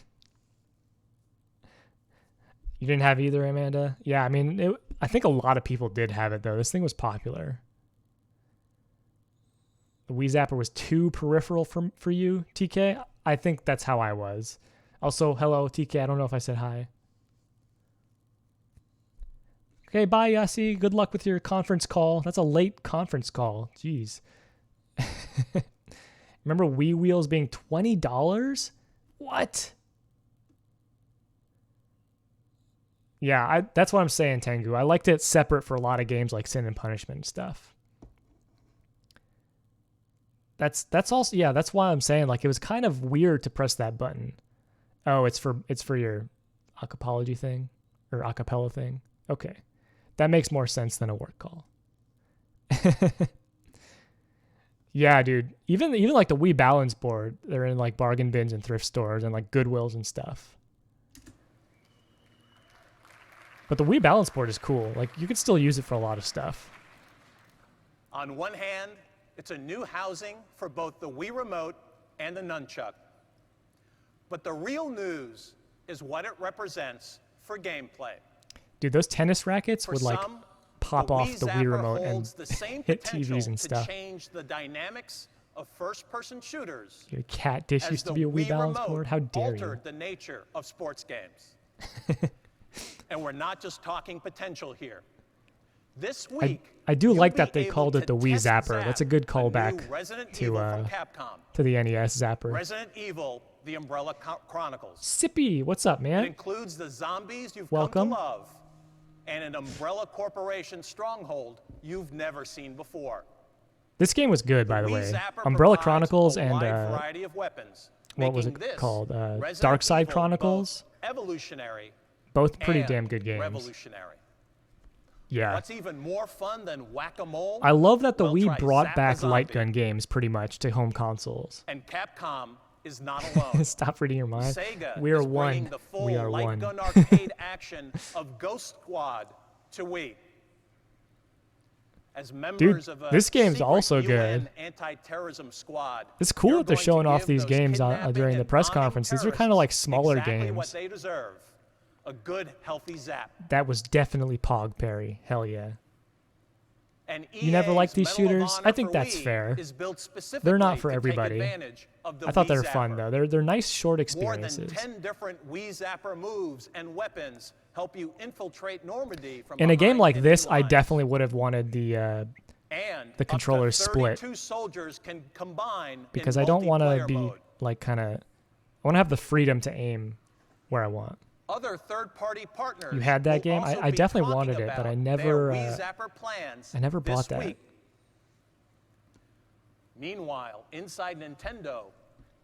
You didn't have either, Amanda? Yeah, I mean, I think a lot of people did have it though. This thing was popular. The Wii Zapper was too peripheral for you, TK? I think that's how I was. Also, hello, TK. I don't know if I said hi. Okay, bye, Yassi. Good luck with your conference call. That's a late conference call. Jeez. Remember Wii Wheels being $20? What? Yeah, that's what I'm saying, Tengu. I liked it separate for a lot of games like Sin and Punishment and stuff. That's also, yeah, that's why I'm saying like it was kind of weird to press that button. Oh, it's for your acapology thing or acapella thing. Okay. That makes more sense than a work call. Yeah, dude. Even like the Wii Balance board, they're in like bargain bins and thrift stores and like Goodwills and stuff. But the Wii Balance board is cool. Like you can still use it for a lot of stuff. On one hand, it's a new housing for both the Wii Remote and the Nunchuck. But the real news is what it represents for gameplay. Dude, those tennis rackets would like pop off the Wii Remote and the same hit TVs and stuff. To change the dynamics of first-person shooters. Your cat dish used to be a Wii Balance board. How dare you? Altered the nature of sports games. And we're not just talking potential here. This week, I do you'll like be that they able called it to the Wii test Zapper. Zap, That's a good the new callback Resident to, Evil from Capcom. to the NES Zapper. Resident Evil: The Umbrella Chronicles. Sippy, what's up, It man? includes the zombies you've Welcome. come to love and an Umbrella Corporation stronghold you've never seen before. This game was good, by the Wii way. Zapper Umbrella provides Chronicles a and wide variety of weapons, what was making it this called? Resident Dark Side Evil Chronicles. both evolutionary Both pretty and damn good games. revolutionary. Yeah. What's even more fun than whack-a-mole? I love that the Well, Wii try brought Zap back the light Zombie. gun games pretty much to home consoles. And Capcom is not alone. Stop reading your mind. Sega We are is bringing one. the full We are light one. gun arcade action of Ghost Squad to Wii. As members of a this game's secret also UN good. anti-terrorist squad, It's cool you're that they're going to showing off give these those games kidnapping during the and press bombing conference. These are kind of like terrorists smaller exactly what games. they deserve. A good, healthy zap. That was definitely Pog Perry. Hell yeah. And You never EA's liked these Medal of shooters? Honor I think for that's Wii fair. is built specifically They're not for to take everybody. advantage of the I thought they Wii were fun Zapper. though. They're nice short More than experiences. 10 different Wii Zapper moves and weapons help you infiltrate Normandy from In a game behind like enemy this, I lines. definitely would have wanted the And the up to controller split. 32 soldiers can combine because in I don't want to multiplayer be mode. like kind of. I want to have the freedom to aim where I want. Other third-party partners You had that will game? also I be definitely talking wanted it, but about I their never, Wii Zapper plans I never this bought that. week. Meanwhile, inside Nintendo,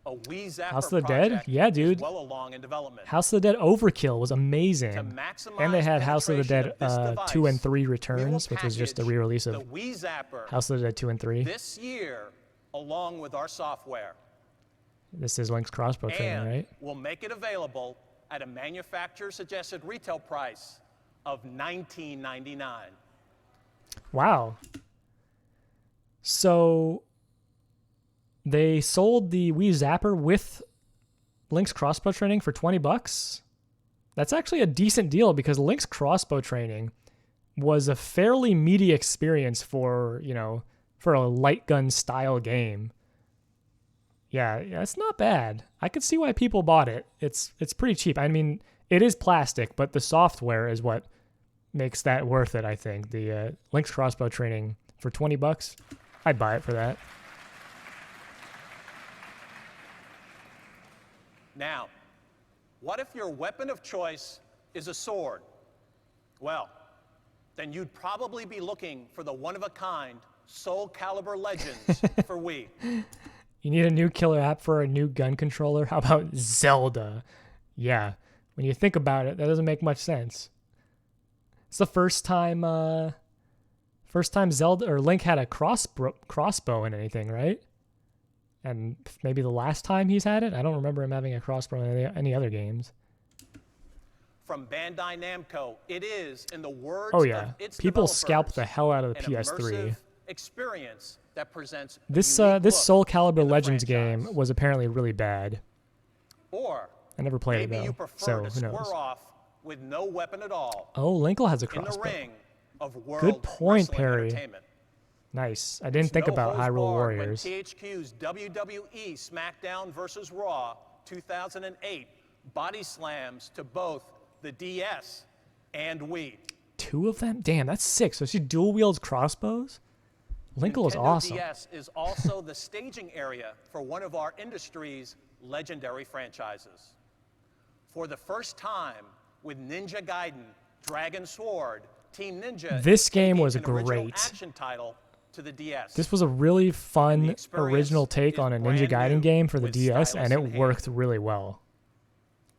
a Wii Zapper House of the Dead? project Yeah, is dude. well along in development. House of the Dead Overkill was amazing. To maximize And they had House of the penetration Dead of this 2 and device, 3 we will Returns, which was just a package re-release the of Wii Zapper House of the Dead 2 and 3. this year along with our software. This is Link's Crossbow training, And right? we'll make it available at a manufacturer-suggested retail price of $19.99. Wow. So they sold the Wii Zapper with Link's Crossbow Training for $20. That's actually a decent deal because Link's Crossbow Training was a fairly meaty experience for, for a light gun style game. Yeah, it's not bad. I could see why people bought it. It's pretty cheap. I mean, it is plastic, but the software is what makes that worth it, I think. The Link's Crossbow Training for $20, I'd buy it for that. Now, what if your weapon of choice is a sword? Well, then you'd probably be looking for the one-of-a-kind Soul Calibur Legends for Wii. You need a new killer app for a new gun controller? How about Zelda? Yeah, when you think about it, that doesn't make much sense. It's the first time Zelda or Link had a crossbow in anything, right? And maybe the last time he's had it? I don't remember him having a crossbow in any other games. From Bandai Namco, it is, in the words Oh yeah, of its people developers, scalped the hell out of the an PS3. immersive experience that presents a This unique this look Soul Calibur in the Legends franchise. game was apparently really bad. Or I never played it maybe you though, prefer so to who square knows? off with no weapon at all Oh, Linkle has a in the crossbow. ring of world Good point, wrestling Perry. entertainment. Nice. I didn't think No about holds Hyrule barred Warriors. When THQ's WWE SmackDown vs. Raw 2008 body slams to both the DS and Wii. 2 of them? Damn, that's 6. So she dual wields crossbows? Linkle is Nintendo awesome. DS is also the staging area for one of our industry's legendary franchises. For the first time with Ninja Gaiden, Dragon Sword, Team Ninja This is game taking was an original great. action title to the DS. This was a really The fun experience original take is on a Ninja brand Gaiden new game for the with DS, stylus and it in hand. worked really well.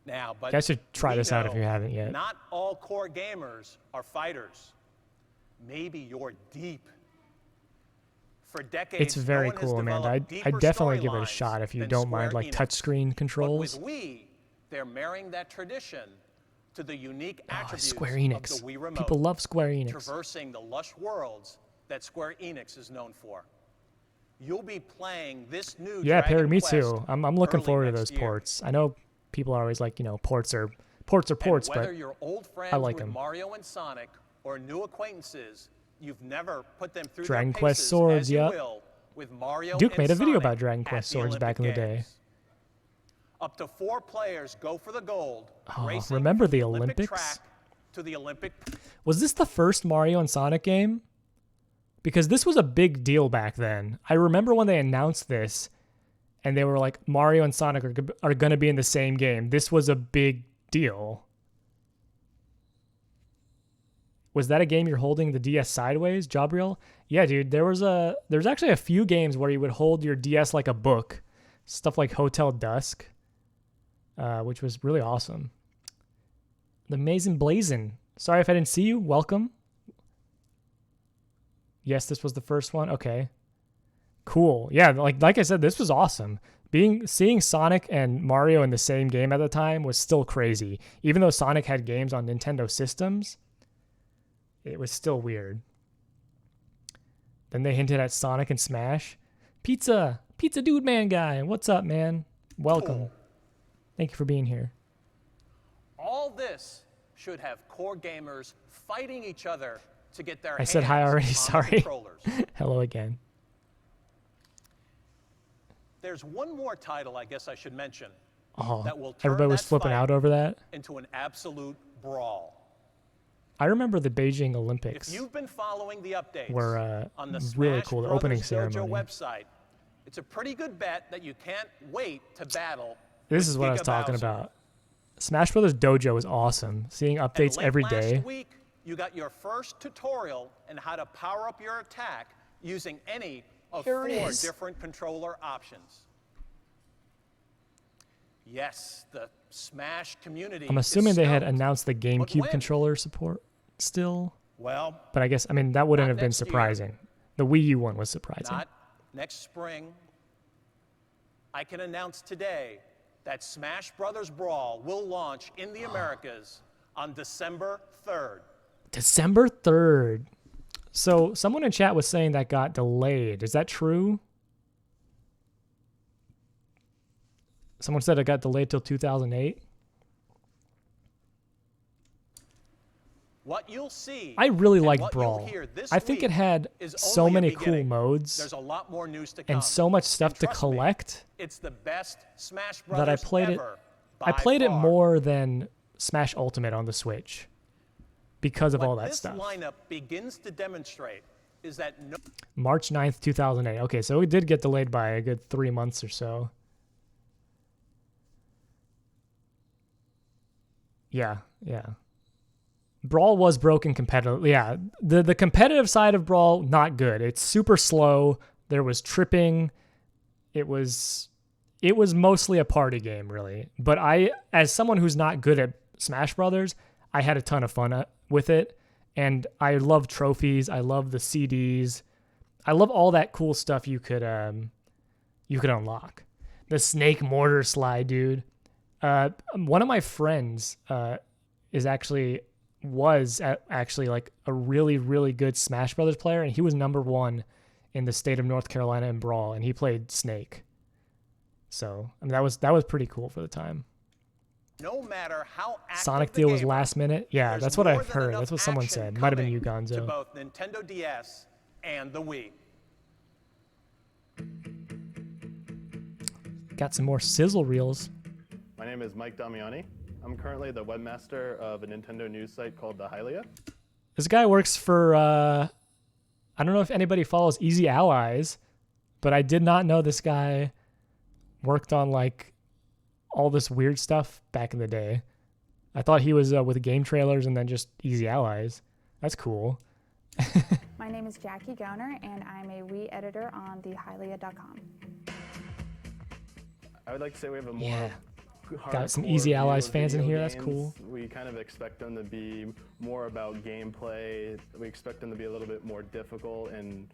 Now, but You guys should try we this out if know you haven't yet. Not all core gamers are fighters. Maybe you're deep. For decades, It's very no one has cool, Amanda. developed I'd deeper definitely give it a storylines shot if you than don't mind Square like Enix. touchscreen controls. But with Wii, they're marrying that tradition to the unique Oh, attributes Square of Enix. the Wii Remote, People love Square Enix. traversing the lush worlds that Square Enix is known for. You'll be playing this new Yeah, Dragon Perry, me Quest too. I'm looking early forward to next those year. ports. I know people are always like, ports are ports, And but whether you're old friends I like with 'em. Mario and Sonic or new acquaintances, you've never put them through Dragon their Quest paces swords, as you yep. will with Mario Duke and made a video Sonic about Dragon at Quest the swords back in the Olympic day. Games. Up to 4 players go for the gold, Oh, racing remember from the Olympic Olympics? track to the Olympic. Was this the first Mario and Sonic game? Because this was a big deal back then. I remember when they announced this and they were like, Mario and Sonic are going to be in the same game. This was a big deal. Was that a game you're holding the DS sideways, Jabriel? Yeah, dude. There's actually a few games where you would hold your DS like a book. Stuff like Hotel Dusk, which was really awesome. The Amazing Blazin'. Sorry if I didn't see you. Welcome. Yes, this was the first one. Okay. Cool. Yeah, like I said, this was awesome. Seeing Sonic and Mario in the same game at the time was still crazy. Even though Sonic had games on Nintendo systems, it was still weird. Then they hinted at Sonic and Smash. Pizza Dude Man Guy. What's up, man? Welcome. Thank you for being here. All this should have core gamers fighting each other to get their I said hi already, hands on sorry. controllers. Hello again. There's one more title I guess I should mention Oh, that will turn everybody was that flipping fight out over that. into an absolute brawl. I remember the Beijing Olympics. If you've been following the updates were on the really Smash cool, the Brothers opening Dojo ceremony. website, it's a pretty good bet that you can't wait to battle. This with is what I was Giga talking Bowser. about. Smash Brothers Dojo is awesome. Seeing And updates late every last day. week, you got your first tutorial on how to power up your attack using any of Here it 4 is. different controller options. Yes, the Smash community. I'm is assuming they had stoked. announced the GameCube when? controller support still. Well, But I guess, that wouldn't Not have been next year. surprising. The Wii U one was surprising. not next spring. I can announce today that Smash Brothers Brawl will launch in the Americas on December 3rd. December 3rd. So someone in chat was saying that got delayed. Is that true? Someone said it got delayed till 2008. What you'll see. I really and like what you'll Brawl. hear this I think it week had is so only a many cool beginning. modes There's a lot more news to come. and so much stuff to trust me, collect it's the best Smash that I Brothers played it. ever. I by played it far. more than Smash Ultimate on the Switch because of What all that this stuff. lineup begins to demonstrate is that no March 9th, 2008. Okay, so it did get delayed by a good 3 months or so. Yeah. Brawl was broken competitively. Yeah, the competitive side of Brawl, not good. It's super slow. There was tripping. It was mostly a party game, really. But I, as someone who's not good at Smash Brothers, I had a ton of fun with it. And I love trophies. I love the CDs. I love all that cool stuff you could unlock. The snake mortar slide, dude. One of my friends was actually like a really, really good Smash Brothers player, and he was number 1 in the state of North Carolina in Brawl, and he played Snake. So that was pretty cool for the time. no matter how active Sonic the deal was gamer, last minute. Yeah, there's that's what more I've than heard. enough That's what someone action said. Might have been you, coming to Gonzo. both Nintendo DS and the Wii. Got some more sizzle reels. My name is Mike Damiani. I'm currently the webmaster of a Nintendo news site called The Hylia. This guy works for, I don't know if anybody follows Easy Allies, but I did not know this guy worked on like all this weird stuff back in the day. I thought he was with Game Trailers and then just Easy Allies. That's cool. My name is Jackie Gowner, and I'm a Wii editor on thehylia.com. I would like to say we have a more Yeah. hardcore some Easy view Allies of fans in video here, that's games. cool. We kind of expect them to be more about gameplay. We expect them to be a little bit more difficult and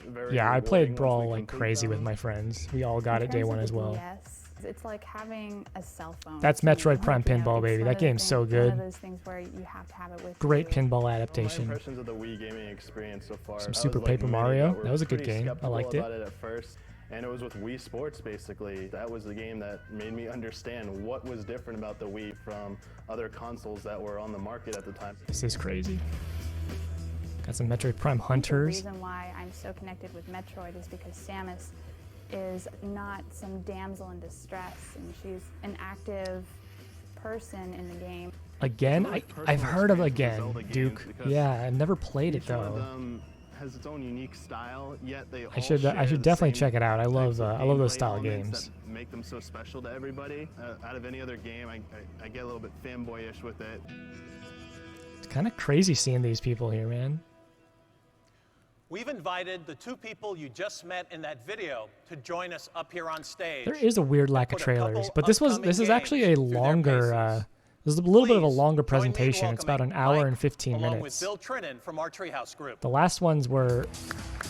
very Yeah, I rewarding played once Brawl we like complete crazy with them. my friends. We all got In it day terms one of as the well. DS, it's like having a cell phone. That's to me. Metroid Prime You know, Pinball, it's baby. one That of the game's so things- One good. of those things where you have to have it with Great you. pinball My adaptation. impressions of the Wii gaming experience so far. Some I was Super like Paper many Mario. were That was a good pretty game. I skeptical liked it. about it at first. And it was with Wii Sports, basically. That was the game that made me understand what was different about the Wii from other consoles that were on the market at the time. This is crazy. Got some Metroid Prime The Hunters. reason why I'm so connected with Metroid is because Samus is not some damsel in distress, and she's an active person in the game. Again? It's a really I've personal heard of experience for Again, Zelda games Duke. because Yeah, I've never played it each one of though. them has its own unique style, yet they all I should share the definitely same check it out. I love types of those gameplay style elements games. that make them so special to everybody. Out of any other game, I get a little bit fanboyish with it. It's kind of crazy seeing these people here, man. We've invited the two people you just met in that video to join us up here on stage. There is a weird lack of Put a trailers, couple but this upcoming is actually a games through their longer. paces. This is a little bit of a Please longer join me in presentation. It's about an welcoming hour Mike, and 15 along minutes. with Bill Trinan from our Treehouse Group. The last ones were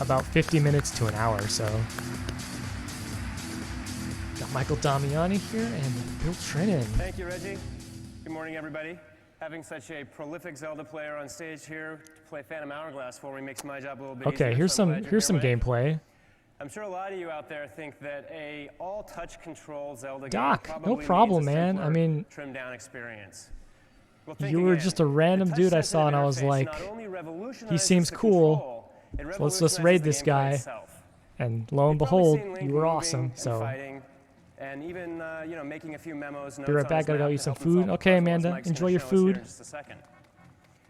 about 50 minutes to an hour, so. Got Michael Damiani here and Bill Trinan. Thank you, Reggie. Good morning, everybody. Having such a prolific Zelda player on stage here to play Phantom Hourglass for me makes my job a little bit easier. Okay, here's so I'm some glad you're here's some here, Ray. gameplay. I'm sure a lot of you out there think that a all-touch control Zelda Doc, game no probably problem, means a man. simpler, I mean, trimmed-down experience. Well, think you were again. just a random The dude I touch-sensitive saw, and I was interface like, not only he revolutionizes seems the cool. control, it So let's just revolutionizes raid the this gameplay guy. itself. And lo and You've probably behold, seen Link you were moving awesome. and So fighting, and even making a few memos. be right back. Gotta go eat some food. Okay, Amanda, enjoy your food. In just a second.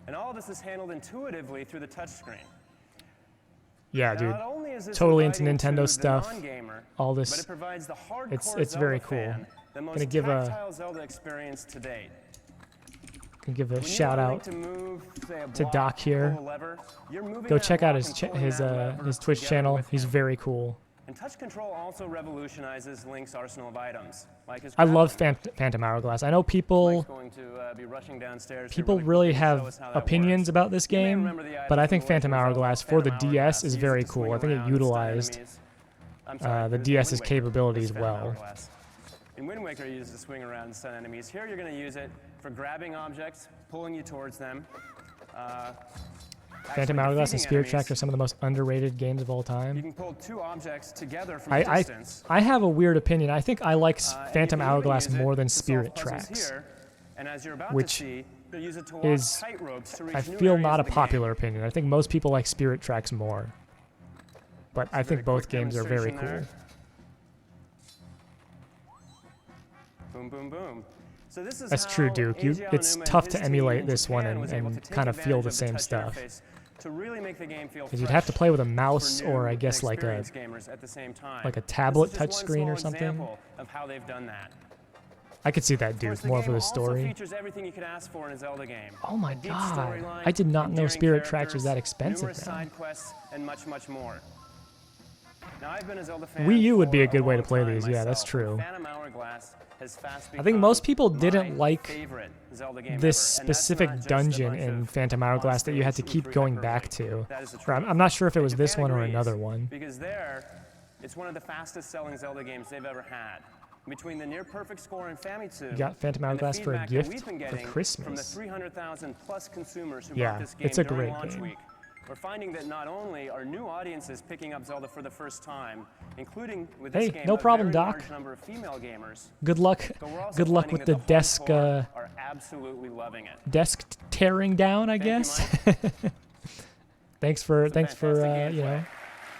And all of this is handled intuitively through the touchscreen. Yeah, Now, dude. not only is this Totally into inviting Nintendo to the stuff. non-gamer, All but this. it provides the hardcore It's very Zelda cool. fan the most Gonna give a- tactile Zelda experience to date. Can give a When you shout want out to move, say, a to block, Doc here. pull a lever, you're moving Go that check out block his and pulling that lever his Twitch together channel. with He's him. very cool. And touch control also revolutionizes Link's arsenal of items, like his I love grappling. Phantom Hourglass. I know people Link's going to be rushing downstairs here people really quickly to show have us how that opinions works. about this You may game, remember the but I items think from The Phantom Legend of Zelda Hourglass for the Phantom DS Hourglass. is You very use to cool. swing I think it around and stun utilized enemies. I'm sorry, the this is DS's Wind Waker. capabilities This is Phantom well. Hourglass. In Wind Waker, you use to swing around and stun enemies. Here, you're going to use it for grabbing objects, pulling you towards them. Phantom Hourglass and Spirit Tracks are some of the most underrated games of all You time. can pull two objects together from a I distance. have a weird opinion. I think I like and you Phantom can even Hourglass use it more than to solve Spirit puzzles Tracks, here, and as you're about which to see, you'll use it to walk is, tightropes to reach I new feel, areas not a of the game. popular opinion. I think most people like Spirit Tracks more. But I think both quick games are very cool. demonstration Boom, boom, boom. So this is That's how true, Duke. Eiji It's Aonuma tough and to his emulate team in this one Japan was able to and take kind of feel advantage the of same touch stuff. interface to really make the game feel Because you'd have to play with a fresh mouse for or I new guess and like a experienced gamers at the same time. like a This tablet is just one touchscreen or small something. example of how they've done that. I could see that, Of course, Duke, more for game the also story. features everything you could ask for in a Zelda game. Oh my A deep god. storyline, I did not know endearing Spirit Tracks was that characters, expensive numerous now. side quests, and much, much more. Now, I've been a Zelda fan Wii U would be for a good way to long play time these, yeah, that's myself, true. and Phantom Hourglass has fast I think become most people my didn't like favorite Zelda game this ever, and that's specific not just a dungeon bunch in of Phantom Hourglass that you had to on-stage keep improvement going per back week. to. That is the Or I'm truth. not sure if it was And this Japan one or agrees, another one. Because there, it's one of the fastest selling Zelda games they've ever had. Between the near perfect score in Famitsu You got Phantom and the Hourglass for a feedback that gift we've been for getting Christmas. from the 300,000 plus consumers who Yeah, bought this game it's a during great launch game. week, we're finding that not only are new audiences picking up Zelda for the first time, including with this Hey, game no a problem, very Doc. large number of female gamers, Good luck. but we're also Good luck finding with that the desk hardcore are absolutely loving it. desk tearing down, I Thank you, guess. Mike. thanks for fantastic gameplay.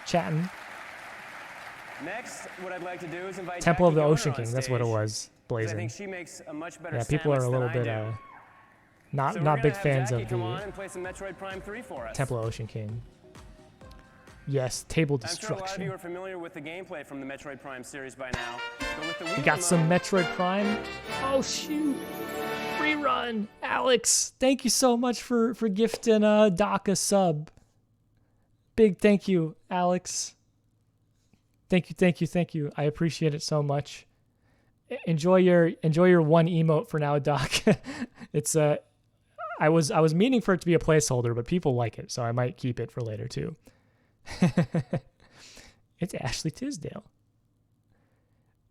chatting. Next, what I'd like to do is invite Temple of Jackie the Goner Ocean on King, that's what it stage, was, 'cause I Blazing. think she makes a much better Yeah, people are a sandwich little than bit I do. not So we're not gonna big have fans Jackie of come on the and play some Metroid Prime 3 for us. Temple of Ocean King. Yes, table I'm sure a lot of you destruction. are familiar with the gameplay from the Metroid Prime series by now. But with the Wii We got some remote, Metroid Prime. Oh shoot! Rerun, Alex. Thank you so much for gifting Doc a sub. Big thank you, Alex. Thank you. I appreciate it so much. Enjoy your one emote for now, Doc. It's I was meaning for it to be a placeholder, but people like it, so I might keep it for later too. It's Ashley Tisdale.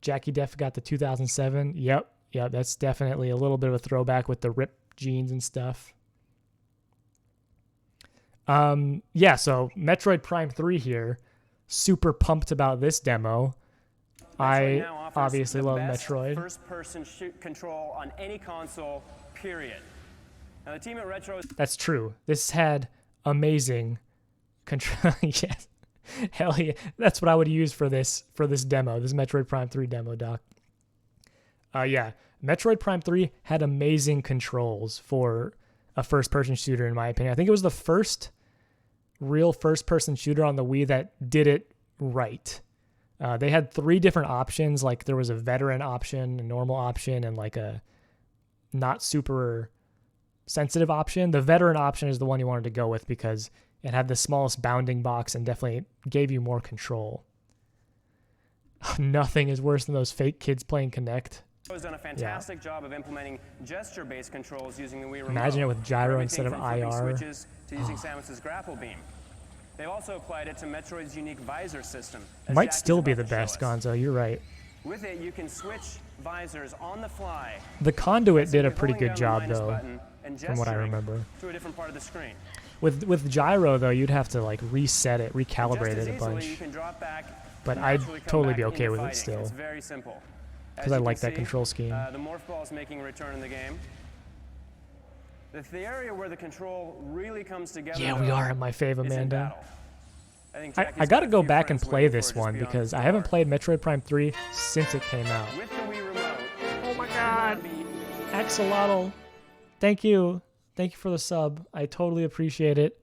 Jackie Def got the 2007. Yep, that's definitely a little bit of a throwback with the ripped jeans and stuff. Yeah, so Metroid Prime 3 here. Super pumped about this demo. Metroid I now offers obviously the love best Metroid. first-person shoot control on any console, period. Now the team at Retro That's true. This had amazing control. Yes. Hell yeah. That's what I would use for this demo, this Metroid Prime 3 demo, Doc. Yeah. Metroid Prime 3 had amazing controls for a first-person shooter, in my opinion. I think it was the first real first-person shooter on the Wii that did it right. They had 3 different options. Like there was a veteran option, a normal option, and like a not super sensitive option. The veteran option is the one you wanted to go with because it had the smallest bounding box and definitely gave you more control. Nothing is worse than those fake kids playing Kinect. Has done a fantastic job of implementing gesture-based controls using the Wii remote. Imagine it with gyro for instead of everything from flipping IR. switches to using Samus's grapple beam. They've also applied it to Metroid's unique visor system. as Might Jackie's still be about the to show best, us. Gonzo. You're right. With it, you can switch visors on the fly. The Conduit did a Simply pretty holding good down job, the minus though, button and from what I gesturing remember. to a different part of the screen. With gyro, though, you'd have to like reset it, recalibrate Just as it a easily, bunch. you can drop back But and I'd naturally come totally back be okay into with it fighting. still. It's very simple. As Because I you like can that see, control scheme. The morph ball is making a return in the game. The area where the control really comes together. Yeah, we though, are at my fave, is in Amanda. battle. I think I Jackie's got to got a go few back and friends play waiting this for her just one beyond because the I haven't door. played Metroid Prime 3 since it came out. With the Wii remote. Oh my god. Axolotl. Thank you. Thank you for the sub. I totally appreciate it.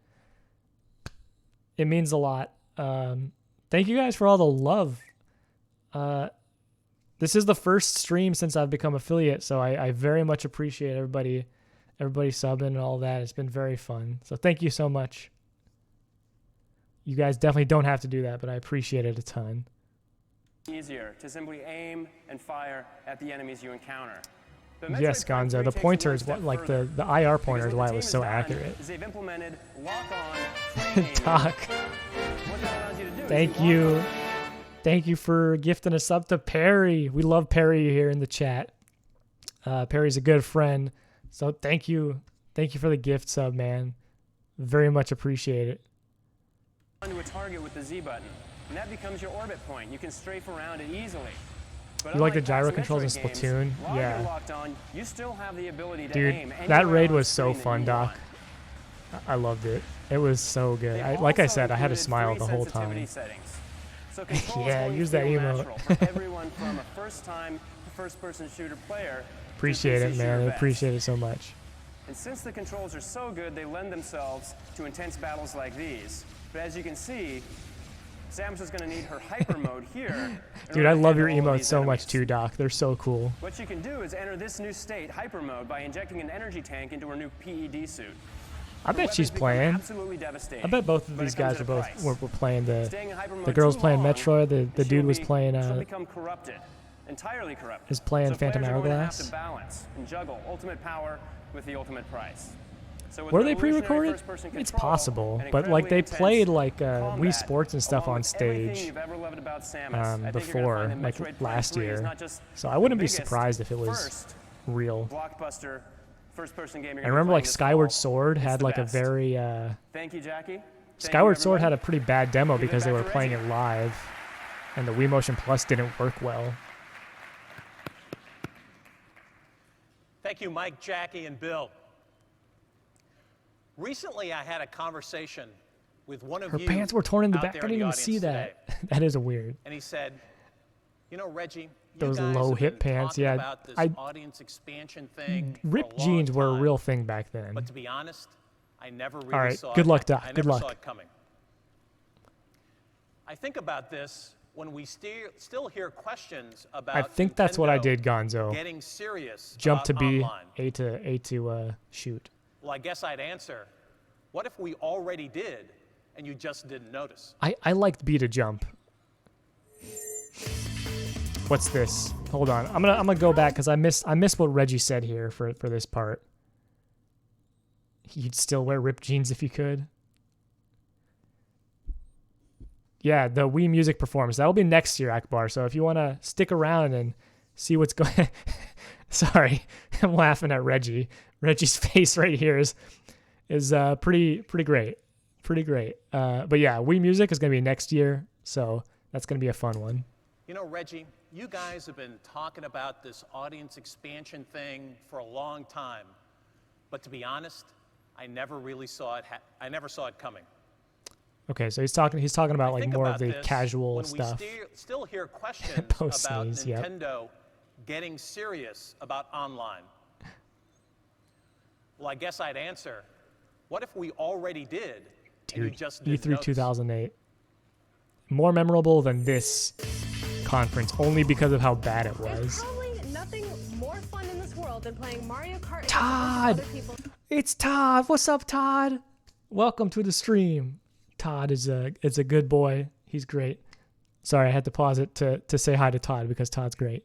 It means a lot. Thank you guys for all the love. This is the first stream since I've become affiliate, so I very much appreciate everybody subbing and all that. It's been very fun. So thank you so much. You guys definitely don't have to do that, but I appreciate it a ton. Easier to simply aim and fire at the enemies you encounter. Yes, Gonzo. The pointer is what, like the IR pointer is why it was so accurate. They've implemented lock-on Doc. What that allows you to do is Thank lock you. on. Thank you for gifting us up to Perry. We love Perry here in the chat. Perry's a good friend. So thank you. Thank you for the gift sub, man. Very much appreciate it. Onto a target with the Z button, and that becomes your orbit point. You can strafe around it easily. But You like the unlike gyro past controls in Metroid games, Splatoon? while you're Yeah. locked on, you still have the ability to Dude, aim that anywhere raid on was the so screen that fun, you Doc. want. I loved it. It was so good. They've Like I also said, I had to included smile 3 the whole sensitivity time. settings. So controls Yeah, only use that feel emote. natural for everyone from a first-time first-person shooter player to Appreciate it, PC man. shooter I vets. appreciate it so much. And since the controls are so good, they lend themselves to intense battles like these. But as you can see, Samus is going to need her hyper mode here. in Dude, order I to love your handle all of emotes these so much enemies. too, Doc. They're so cool. What you can do is enter this new state, hyper mode, by injecting an energy tank into her new PED suit. I Her bet she's weapons become playing. absolutely devastating, I bet both of but these it comes guys at are a both price. were playing the Staying in hyper mode the girl's too playing long, Metroid. The and dude she'll was be- playing she'll become corrupted, entirely corrupted. is playing so Phantom players are going to have Hourglass. to balance and juggle ultimate power with the ultimate price. So with Were they revolutionary pre-recorded? first-person It's control possible, and but like they incredibly played intense like Wii combat, Sports and stuff along on with everything stage you've ever loved about Samus, I think you're before, gonna find that like Metroid Prime last 3 is year. not just So I the wouldn't be biggest, surprised if it was first real. blockbuster first-person game. you're I gonna remember play like this Skyward fall. Sword It's had the like a best. very Thank you, Jackie. Thank Skyward you, Sword had a everybody. pretty bad demo Give it because they back were to playing Reggie. it live, and the Wii Motion Plus didn't work well. Thank you, Mike, Jackie, and Bill. Recently, I had a conversation with one of Her you pants were torn in the out back. there I in didn't the even see audience that. today. That is weird. And he said, you know, Reggie, you Those guys low have hip been pants, talking yeah, about this audience expansion thing for a Ripped long jeans were a time, real thing back then. But to be honest, I never really All right, saw good it. luck, Doc. I Good never saw luck. it coming. I think about this when we still hear questions about I think that's what I Nintendo did, Gonzo. getting serious Jump about to B, online. A to shoot. Well, I guess I'd answer, what if we already did and you just didn't notice? I liked B to jump. What's this? Hold on. I'm gonna go back because I missed what Reggie said here for this part. You'd still wear ripped jeans if you could. Yeah, the Wii Music performance. That'll be next year, Akbar. So if you want to stick around and see what's going Sorry, I'm laughing at Reggie. Reggie's face right here is pretty great. Pretty great. But yeah, Wii Music is going to be next year, so that's going to be a fun one. You know, Reggie, you guys have been talking about this audience expansion thing for a long time. But to be honest, I never really saw it. I never saw it coming. Okay, so he's talking about like Think more about of the this casual when stuff. we still hear questions Post about sneeze, yep. Nintendo getting serious about online? Well, I guess I'd answer, what if we already did? And you Dude, just didn't E3 notice? 2008. More memorable than this conference, only because of how bad it There's was. probably nothing more fun in this world than playing Mario Kart against Todd! other people. It's Todd. What's up, Todd? Welcome to the stream. Todd is a good boy. He's great. Sorry, I had to pause it to say hi to Todd because Todd's great.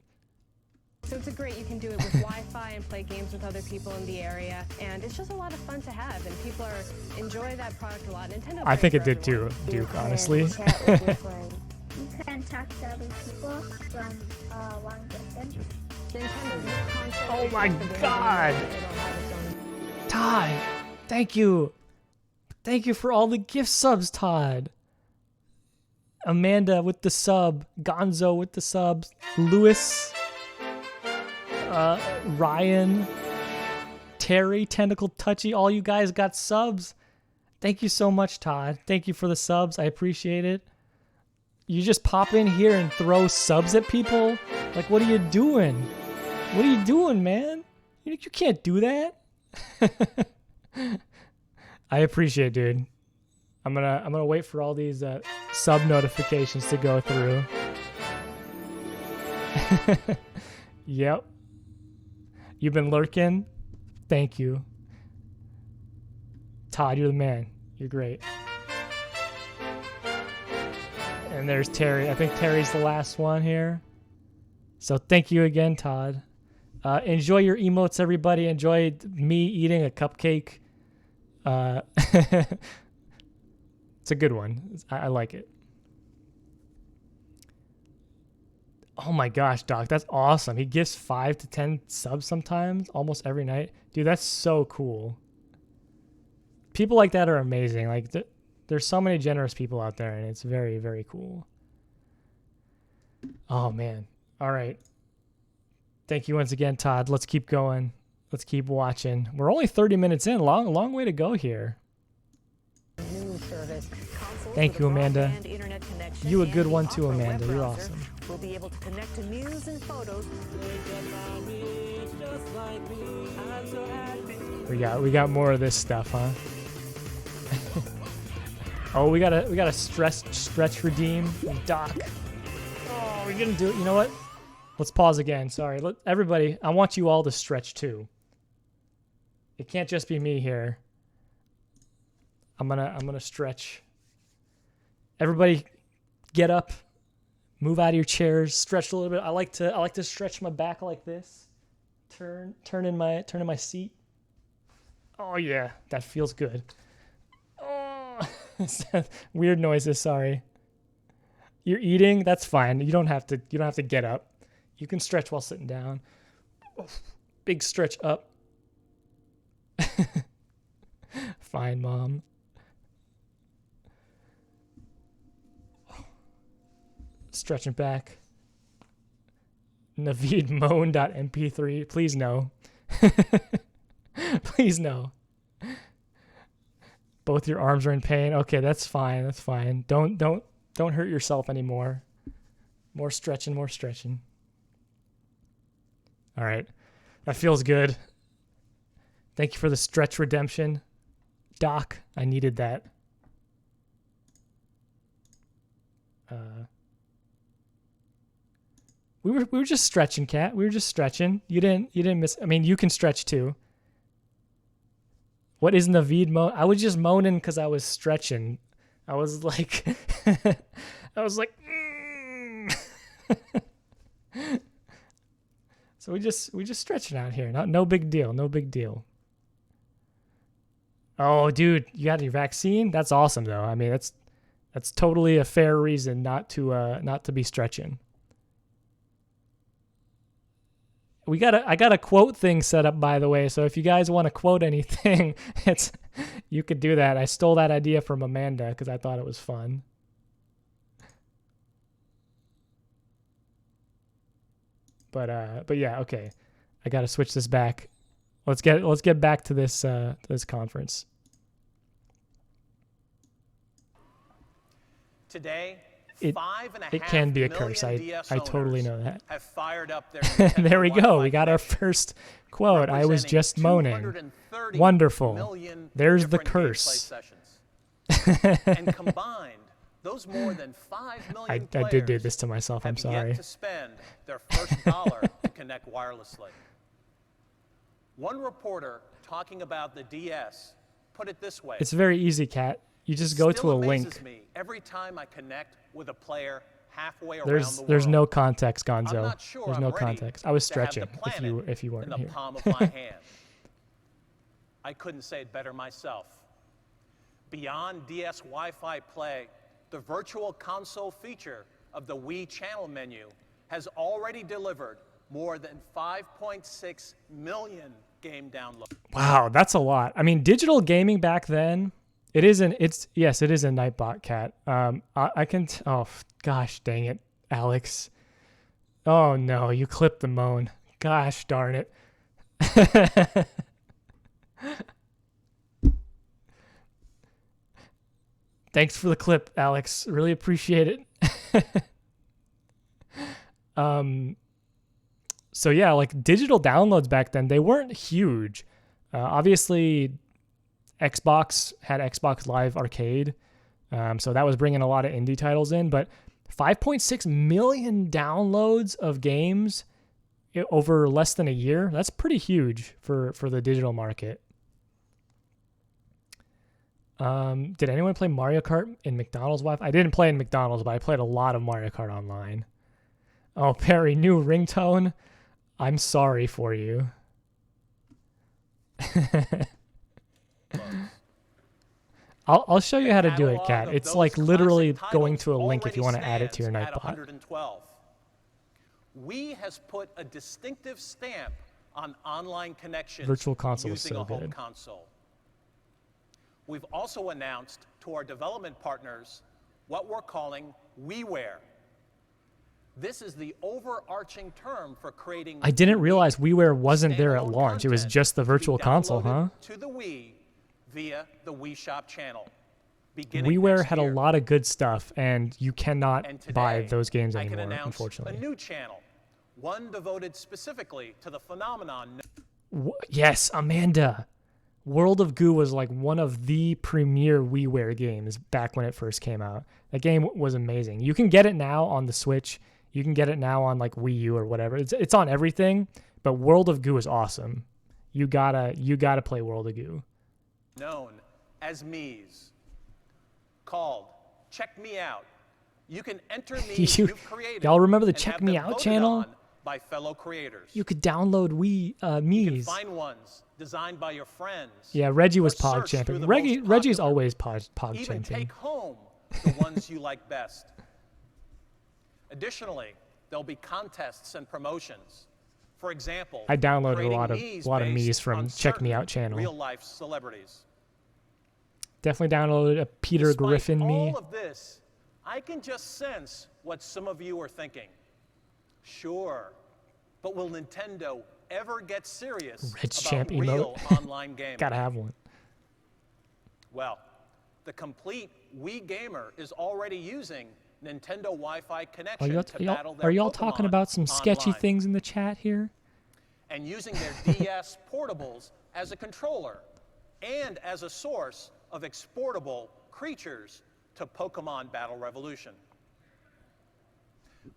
So it's great. You can do it with Wi-Fi and play games with other people in the area, and it's just a lot of fun to have. And people enjoy that product a lot. Nintendo. I think great it for did everyone. too, Duke, honestly. Chat with your friend. You can talk to other people from long distance. Nintendo's new console Oh is my just for God. gaming. It'll have its own- Todd, thank you. Thank you for all the gift subs, Todd. Amanda with the sub. Gonzo with the subs. Lewis. Ryan. Terry, Tentacle Touchy. All you guys got subs. Thank you so much, Todd. Thank you for the subs. I appreciate it. You just pop in here and throw subs at people? Like, what are you doing? What are you doing, man? You can't do that. I appreciate it, dude. I'm gonna wait for all these sub notifications to go through. Yep. You've been lurking. Thank you. Todd, you're the man. You're great. And there's Terry. I think Terry's the last one here. So thank you again, Todd. Enjoy your emotes, everybody. Enjoy me eating a cupcake. It's a good one. I like it. Oh my gosh, Doc, that's awesome. He gives 5 to 10 subs sometimes, almost every night. Dude, that's so cool. People like that are amazing. Like, there's so many generous people out there, and it's very, very cool. Oh, man. All right. Thank you once again, Todd. Let's keep going. Let's keep watching. We're only 30 minutes in. Long way to go here. News service. Consoles Thank with you, a Amanda. broadband internet connection You a and good the one too, Opera web Amanda. You're browser awesome. will be able to connect to news and photos. We got more of this stuff, huh? Oh, we gotta stretch redeem Doc. Oh, we're gonna do it. You know what? Let's pause again. Sorry. Everybody, I want you all to stretch too. It can't just be me here. I'm gonna stretch. Everybody, get up, move out of your chairs, stretch a little bit. I like to stretch my back like this. Turn in my seat. Oh yeah, that feels good. Oh, weird noises. Sorry. You're eating. That's fine. You don't have to get up. You can stretch while sitting down. Oh, big stretch up. Fine, Mom. Stretching back. Naveed moan.mp3. Please no. Please no. Both your arms are in pain. Okay, that's fine. That's fine. Don't hurt yourself anymore. More stretching, more stretching. All right. That feels good. Thank you for the stretch redemption. Doc, I needed that. We were just stretching, Kat. We were just stretching. You didn't miss. I mean, you can stretch too. What is Naveed moan? I was just moaning because I was stretching. I was like, So we just stretching out here. No big deal. No big deal. Oh, dude, you got your vaccine? That's awesome, though. I mean, that's totally a fair reason not to be stretching. I got a quote thing set up, by the way. So if you guys want to quote anything, you could do that. I stole that idea from Amanda because I thought it was fun. But yeah, okay. I got to switch this back. Let's get back to this Today, it 5.5 can be a curse. million I DS totally owners know that. have fired up their Nintendo There we go. Wi-Fi We got our connection, first quote. I was representing just moaning. 230 Wonderful. million There's the different gameplay curse. sessions. And combined, those more than 5 million I players did do this to myself. I'm have sorry. yet to spend their first dollar to connect wirelessly. One reporter talking about the DS put it this way. It's very easy, Kat. You just go to Still a amazes link. me every time I connect with a player halfway around the world. There's no context, I'm Gonzo. not sure There's I'm no ready context. I was to have the stretching planet if you weren't in the here. palm of my hand. I couldn't say it better myself. Beyond DS Wi-Fi Play, the virtual console feature of the Wii channel menu has already delivered more than 5.6 million game downloads. Wow, that's a lot. I mean, digital gaming back then, it is a Nightbot, Cat. I can, gosh dang it, Alex. Oh no, you clipped the moan. Gosh darn it. Thanks for the clip, Alex. Really appreciate it. So yeah, like digital downloads back then, they weren't huge. Obviously, Xbox had Xbox Live Arcade, so that was bringing a lot of indie titles in. But 5.6 million downloads of games over less than a year—that's pretty huge for the digital market. Did anyone play Mario Kart in McDonald's Wi-Fi? I didn't play in McDonald's, but I played a lot of Mario Kart online. Oh, Perry, new ringtone. I'm sorry for you. I'll show you how to do it, Kat. It's like literally going to a link if you want to add it to your Nightbot. Wii has put a distinctive stamp on online connections Virtual console is using so a home good. console. We've also announced to our development partners what we're calling WiiWare. This is the overarching term for creating. I didn't realize WiiWare wasn't there at launch. It was just the virtual console, huh? To the Wii via the Wii Shop channel. Beginning WiiWare next had year. a lot of good stuff, and you cannot And today, buy those games I can anymore, announce unfortunately. a new channel, one devoted specifically to the phenomenon. Yes, Amanda. World of Goo was like one of the premier WiiWare games back when it first came out. That game was amazing. You can get it now on the Switch. You can get it now on like Wii U or whatever. It's on everything, but World of Goo is awesome. You gotta play World of Goo. Known as Mies, called Check Me Out. You can enter Mies you've created. Y'all remember the and Check have Me them Out voted channel? on by fellow creators. You could download You can Mies. find ones designed by your friends. Yeah, Reggie was or Pog search through champion. the Reggie's most popular. always Pog Even champion. take home the ones you like best. Additionally, there'll be contests and promotions. For example, I downloaded a creating lot of based Mies from on Check Me certain Out channel. Real-life celebrities. Definitely downloaded a Peter Despite Griffin all me. of this, I can just sense what some of you are thinking. Sure, but will Nintendo ever get serious Reg about Champ real emote. online gaming? Gotta have one. Well, the complete Wii gamer is already using Nintendo Wi-Fi connection to battle their Are y'all Pokemon talking about some sketchy online, things in the chat here? and using their DS portables as a controller and as a source of exportable creatures to Pokemon Battle Revolution.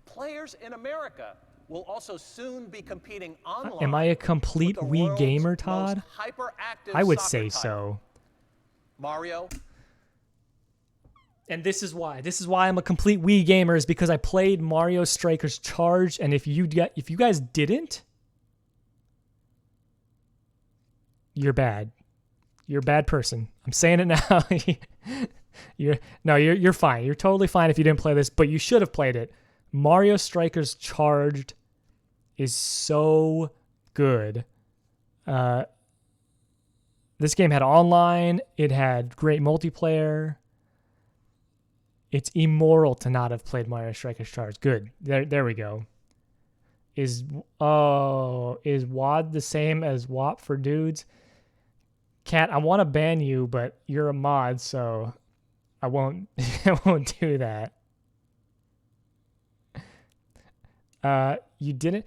Players in America will also soon be competing online. Am I a complete with the Wii world's gamer, most Todd? hyperactive I would soccer say title. so. Mario. And this is why. This is why I'm a complete Wii gamer, is because I played Mario Strikers Charge, and if you guys didn't, you're bad. You're a bad person. I'm saying it now. You're fine. You're totally fine if you didn't play this, but you should have played it. Mario Strikers Charged is so good. This game had online. It had great multiplayer. It's immoral to not have played Mario Strikers Charged. Good. There we go. Is WAD the same as WAP for dudes? Kat, I want to ban you, but you're a mod, so I won't I won't do that. You didn't.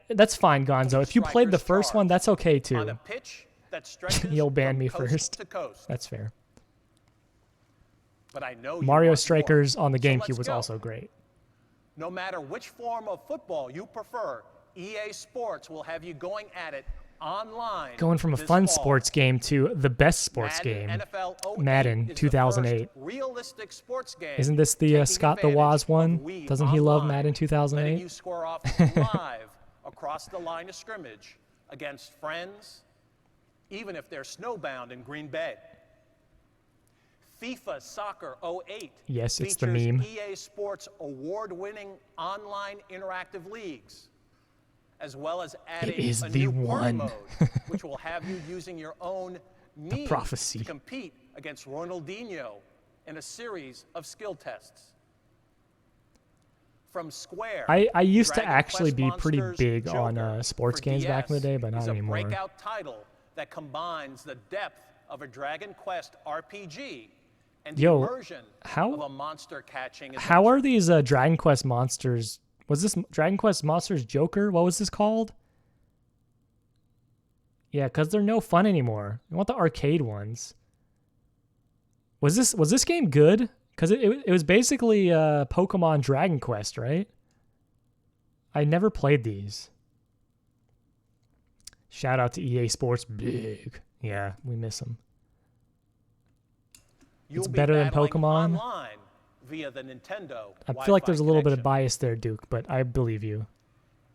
That's fine, Gonzo. If you played the first one, that's okay too. On a pitch that stretches You'll ban from me coast first. to coast. That's fair. But I know Mario you want Strikers more. on the So GameCube let's was go. also great. No matter which form of football you prefer, EA Sports will have you going at it online. Going from a this fun fall. sports game to the best sports Madden game, NFL 08 Madden is 2008. the first realistic sports game Isn't this the taking Scott the advantage Woz of one? Wii Doesn't he love Online, Madden letting 2008? you square off live across the line of scrimmage against friends, even if they're snowbound in Green Bay. FIFA Soccer 08 Yes, it's the features meme. EA Sports award-winning online interactive leagues, as well as adding is a the new party one. mode, which will have you using your own means prophecy. to compete against Ronaldinho in a series of skill tests. From Square, I used to Dragon actually Quest be pretty Monsters big on Joker sports for games back in the DS day, but not is a anymore. breakout title that combines the depth of a Dragon Quest RPG and the Yo, immersion how- of a monster catching How are these Dragon Quest monsters? Was this Dragon Quest Monsters Joker? What was this called? Yeah, because they're no fun anymore. I want the arcade ones. Was this game good? Because it was basically Pokemon Dragon Quest, right? I never played these. Shout out to EA Sports. Big. Yeah, we miss them. You'll It's be better than battling Pokemon. online via the Nintendo I feel like Wi-Fi there's a little bit of connection. bias there, Duke, but I believe you.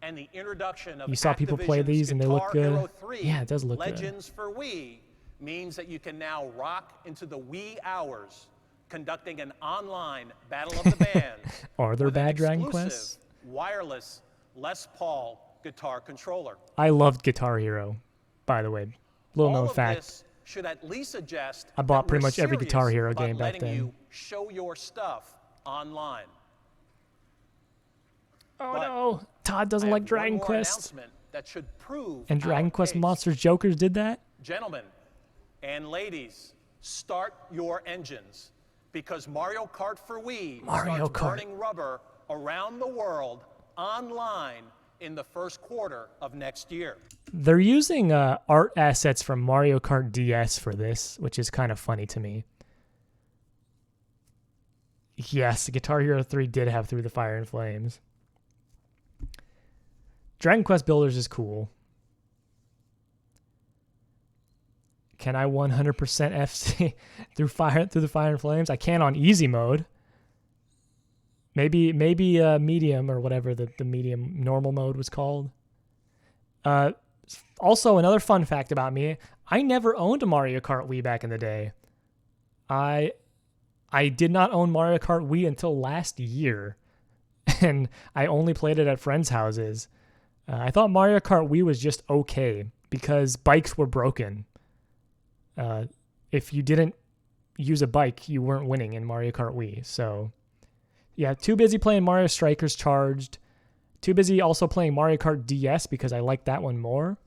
And the introduction of You saw people play Activision's these and they look Guitar good. Hero 3 Yeah, it does look good. Legends for Wii means that you can now rock into the Wii hours conducting an online battle of the bands. Are there with an bad Dragon exclusive Quests? wireless Les Paul guitar controller. I loved Guitar Hero, by the way. Little All known of fact. this should at least suggest I bought that pretty we're much every Guitar serious Hero about game back letting then. you show your stuff online. Oh But no, Todd doesn't I like have Dragon one more Quest. announcement that should prove And Dragon our Quest case. Monsters Jokers did that? Gentlemen and ladies, start your engines because Mario Kart for Wii Mario starts Kart. burning rubber around the world online in the first quarter of next year. They're using art assets from Mario Kart DS for this, which is kind of funny to me. Yes, Guitar Hero 3 did have Through the Fire and Flames. Dragon Quest Builders is cool. Can I 100% FC through the Fire and Flames? I can on easy mode. Maybe medium or whatever the medium normal mode was called. Also, another fun fact about me, I never owned a Mario Kart Wii back in the day. I did not own Mario Kart Wii until last year, and I only played it at friends' houses. I thought Mario Kart Wii was just okay because bikes were broken. If you didn't use a bike, you weren't winning in Mario Kart Wii. So, yeah, too busy playing Mario Strikers Charged. Too busy also playing Mario Kart DS because I like that one more.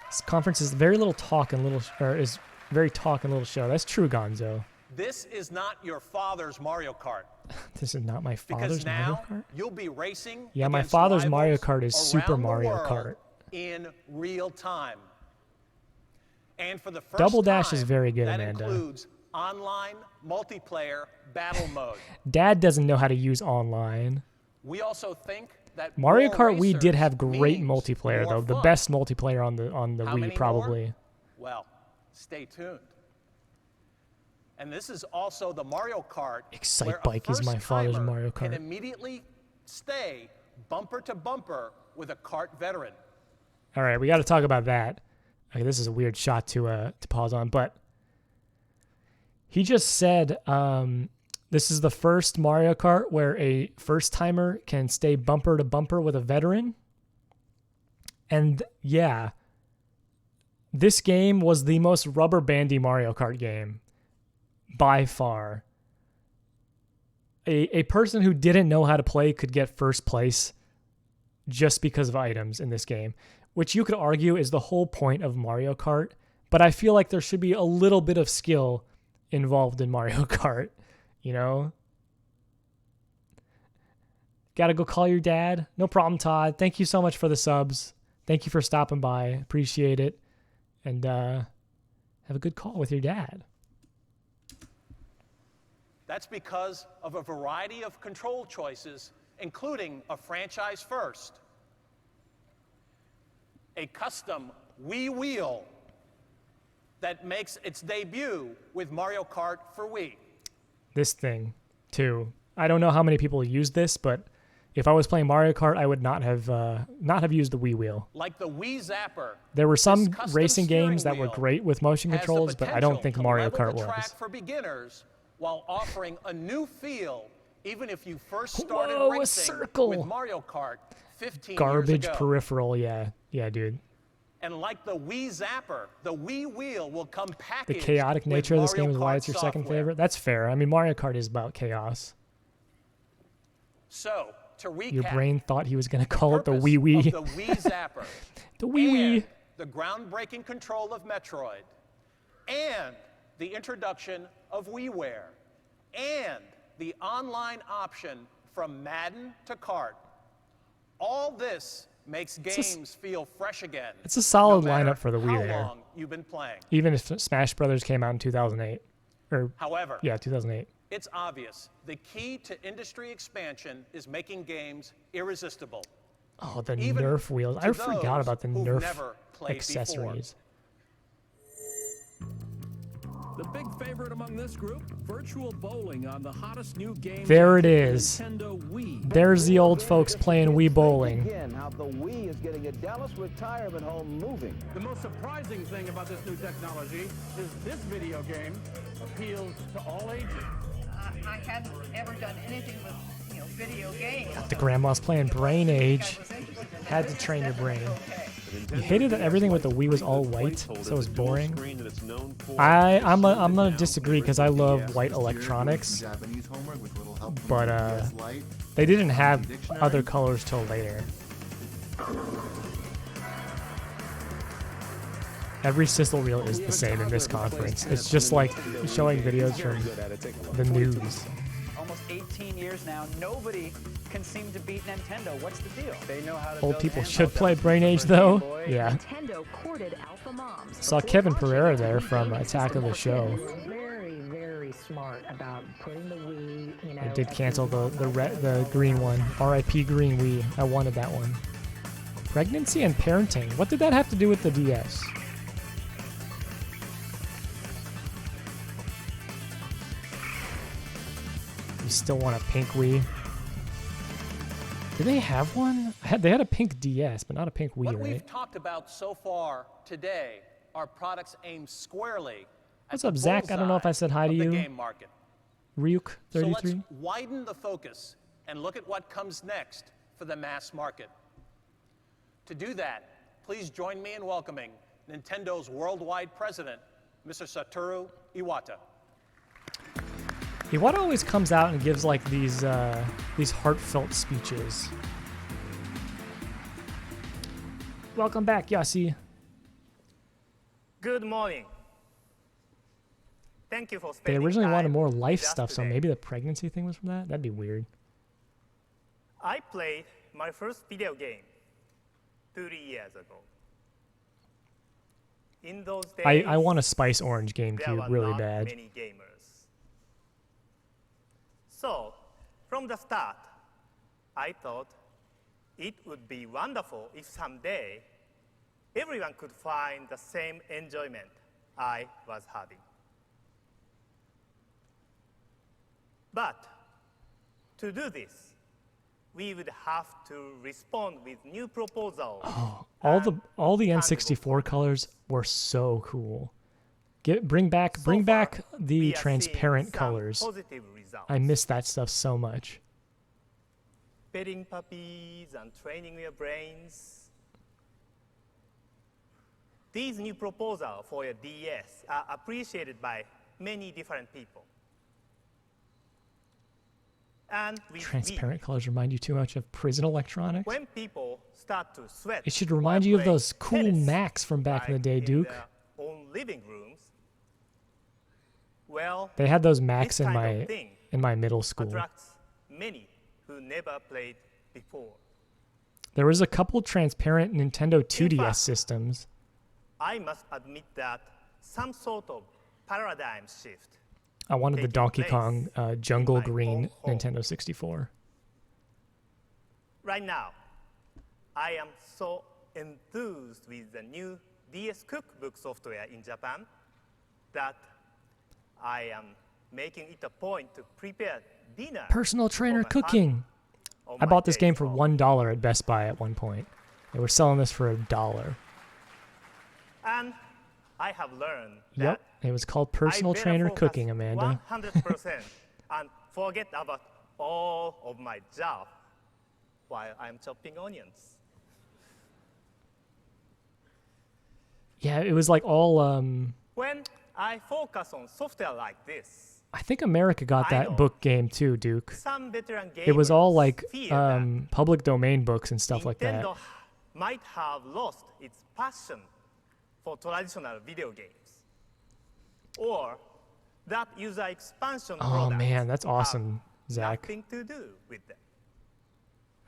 This conference is very little talk and little, or is very talk and little show. That's true, Gonzo. This is not your father's Mario Kart. This is not my Because father's Mario now Kart. you'll be racing. Yeah, my against father's Mario rivals Kart is Super around the Mario world Kart. in real time. And for the first Double Dash time, is very good, that Amanda. includes online multiplayer battle mode. Dad doesn't know how to use online. We also think that Mario more Kart Wii did racers have great means multiplayer more though. The fun. best multiplayer on the How many Wii probably. more? Well, stay tuned. And this is also the Mario Kart. Excite where a Bike is my father's first-timer Mario Can Kart. immediately stay bumper to bumper with a kart veteran. All right, we got to talk about that. Okay, this is a weird shot to pause on, but he just said this is the first Mario Kart where a first timer can stay bumper to bumper with a veteran. And yeah, this game was the most rubber bandy Mario Kart game by far. A person who didn't know how to play could get first place just because of items in this game, which you could argue is the whole point of Mario Kart, but I feel like there should be a little bit of skill involved in Mario Kart, you know? Gotta go call your dad. No problem, Todd. Thank you so much for the subs. Thank you for stopping by. Appreciate it. And have a good call with your dad. That's because of a variety of control choices, including a franchise first, a custom Wii wheel that makes its debut with Mario Kart for Wii. This thing, too. I don't know how many people use this, but if I was playing Mario Kart, I would not have used the Wii wheel. Like the Wii Zapper, There were some this custom racing games steering that were wheel great with motion has the controls, but I don't think potential to Mario level Kart the track was. for beginners while offering a new feel, even if you first started Whoa, a racing circle. with Mario Kart 15 Garbage years ago. peripheral, yeah, dude. And like the Wii Zapper, the Wii wheel will come The packaged chaotic with nature of this Mario game is why Kart it's your second software. favorite. That's fair. I mean, Mario Kart is about chaos. So, to recap, Your brain thought he was going to the call it the purpose Wii Wii. of the Wii Zapper, The Wii Wii. and the groundbreaking control of Metroid, and the introduction of WiiWare, and the online option from Madden to Kart. All this makes games feel fresh again. It's a solid no matter lineup for the Wii how there. long you've been playing. Even if Smash Brothers came out in 2008. Or, However, yeah, 2008. it's obvious the key to industry expansion is making games irresistible. Oh, the Even Nerf wheels. to I forgot those about the who've Nerf never played accessories. The big favorite among this group, virtual bowling on the hottest new game. There it is. Nintendo Wii. There's the old folks playing Wii bowling. Again, how the Wii is getting a Dallas retirement home moving. The most surprising thing about this new technology is this video game appeals to all ages. I hadn't ever done anything with, video games. The grandma's playing Brain Age. Had to train your brain. You hated that everything with the Wii was all white, so it was boring. I'm gonna disagree because I love white electronics, but they didn't have other colors till later. Every sizzle reel is the same in this conference. It's just like showing videos from the news. Almost 18 years now, nobody can seem to beat Nintendo. What's the deal? They know how to Old build people handhelds should that play was Brain made Age for though. Game Boy. Yeah. Nintendo courted Alpha Moms. Saw Kevin Pereira there from Attack of the Show. Very, very smart about putting the Wii, I did cancel the green one. R.I.P. Green Wii. I wanted that one. Pregnancy and parenting. What did that have to do with the DS? You still want a pink Wii? Do they have one? They had a pink DS, but not a pink Wii, What right? we've talked about so far today are products aimed squarely What's at up, the Zach? I don't know if I said hi to bullseye of you. the game market. Ryuk, So 33. let's widen the focus and look at what comes next for the mass market. To do that, please join me in welcoming Nintendo's worldwide president, Mr. Satoru Iwata. Iwata always comes out and gives like these heartfelt speeches. Welcome back, Yasi. Good morning. Thank you for They spending originally wanted time more with life us stuff, so today. maybe the pregnancy thing was from that? That'd be weird. I played my first video game 30 years ago. In those days, I want a Spice Orange there GameCube were really not bad. many gamers. So, from the start, I thought it would be wonderful if someday everyone could find the same enjoyment I was having. But to do this, we would have to respond with new proposals. All the N64 colors were so cool. Bring back the transparent colors. Positive results. I miss that stuff so much. Petting puppies and training your brains. These new proposals for your DS are appreciated by many different people. And with Transparent colors remind you too much of Prison Electronics. when people start to sweat, It should remind while you of playing those cool tennis, Macs from back in the day, right Duke. their own living rooms. Well, They had those Macs this in kind of my thing middle school. attracts many who never played before. There was a couple transparent Nintendo 2DS fact, systems. I must admit that some sort of paradigm shift. I wanted the taking Donkey place Kong Jungle in my Green own home. Nintendo 64. Right now, I am so enthused with the new DS cookbook software in Japan that I am making it a point to prepare dinner. Personal trainer for my cooking. family on I my bought this days game for off. $1 at Best Buy at one point. They were selling this for $1. And I have learned Yep, that it was called I Personal better Trainer focus Cooking, Amanda. 100% and forget about all of my job while I'm chopping onions. Yeah, it was like all. When I focus on software like this, I think America got I that know book game too, Duke. some veteran gamers It was all like fear that public domain books and stuff like that. Nintendo might have lost its passion for traditional video games, or that user expansion Oh products man, that's have awesome, Zach. nothing to do with them.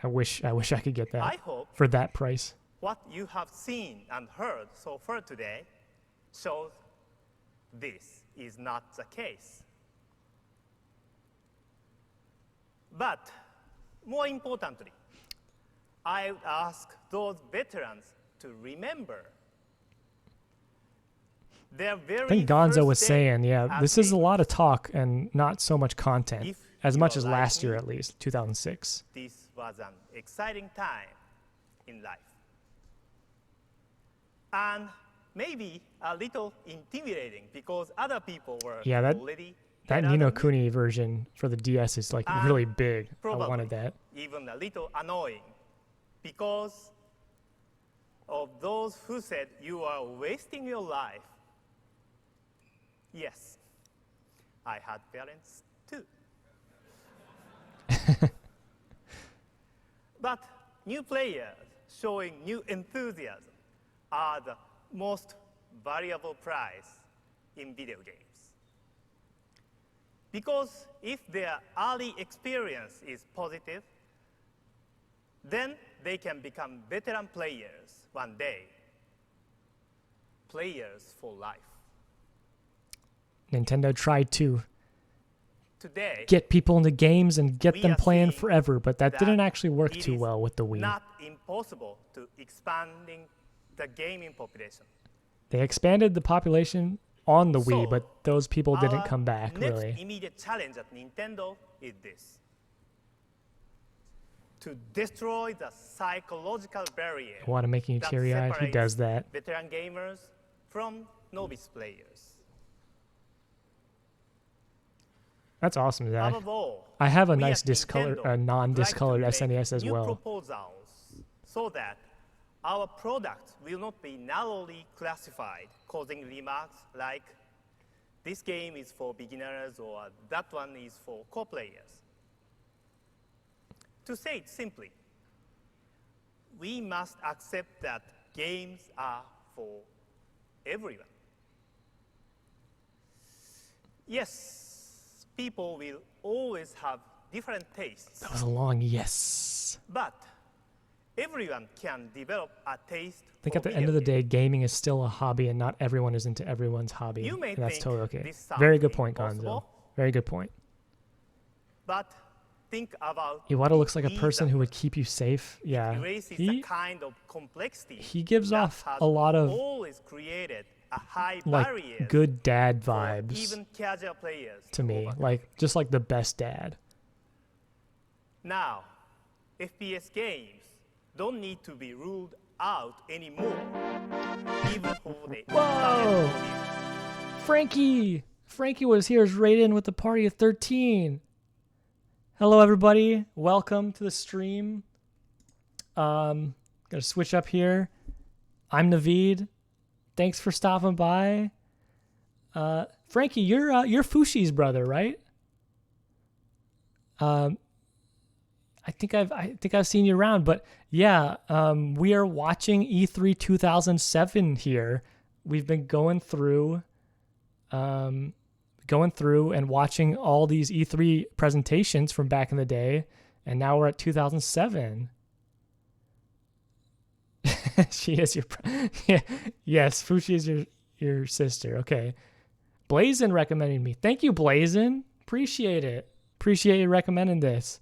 I wish I could get that I hope for that price. what you have seen and heard so far today shows this is not the case. But more importantly, I would ask those veterans to remember their very I think Gonzo first was day saying, yeah, as this is a gamers. lot of talk and not so much content, If as much you're as like last year me, at least, 2006. This was an exciting time in life. And maybe a little intimidating because other people were Yeah, already that better Ni no than me. Kuni version for the DS is like And really big. I probably wanted that. even a little annoying because of those who said you are wasting your life. Yes, I had parents too. But new players showing new enthusiasm are the most valuable prize in video games. Because if their early experience is positive, then they can become veteran players one day. Players for life. Nintendo tried to Today, get people into games and get we them are playing seeing forever, but that that didn't actually work it too is well with the Wii. not impossible to expanding the gaming population. They expanded the population on the Wii, So, but those people didn't Our come back next really. immediate challenge at Nintendo is this: to destroy the psychological barrier I want to make you that teary-eyed. Who separates does that? veteran gamers from novice players. That's awesome, Zach. Above all, I have a we nice at discolor, Nintendo non-discolored like to make SNES as new well. proposals so that our product will not be narrowly classified, causing remarks like, this game is for beginners or that one is for co-players. To say it simply, we must accept that games are for everyone. Yes, people will always have different tastes. That was a long yes. But everyone can develop a taste. I think at the end of the day, gaming is still a hobby, and not everyone is into everyone's hobby. You may And that's think totally okay. this sounds Very good point, impossible. Gonzo. Very good point. But think about Iwata looks like a the person ease who would keep you safe. Yeah. erases He the kind of complexity he gives that off has a lot of always created a high barrier like good dad for vibes even casual players to me. Like just like the best dad. Now, FPS games don't need to be ruled out anymore, even for the Whoa! Frankie! Frankie was here, is right in with the party of 13. Hello, everybody. Welcome to the stream. Gonna switch up here. I'm Naveed. Thanks for stopping by. Frankie, you're Fushi's brother, right? I think I've seen you around, but yeah, we are watching E3 2007 here. We've been going through and watching all these E3 presentations from back in the day, And now we're at 2007. She is your... Yes, Fushi is your sister. Okay. Blazin recommended me. Thank you, Blazin. Appreciate it. Appreciate you recommending this.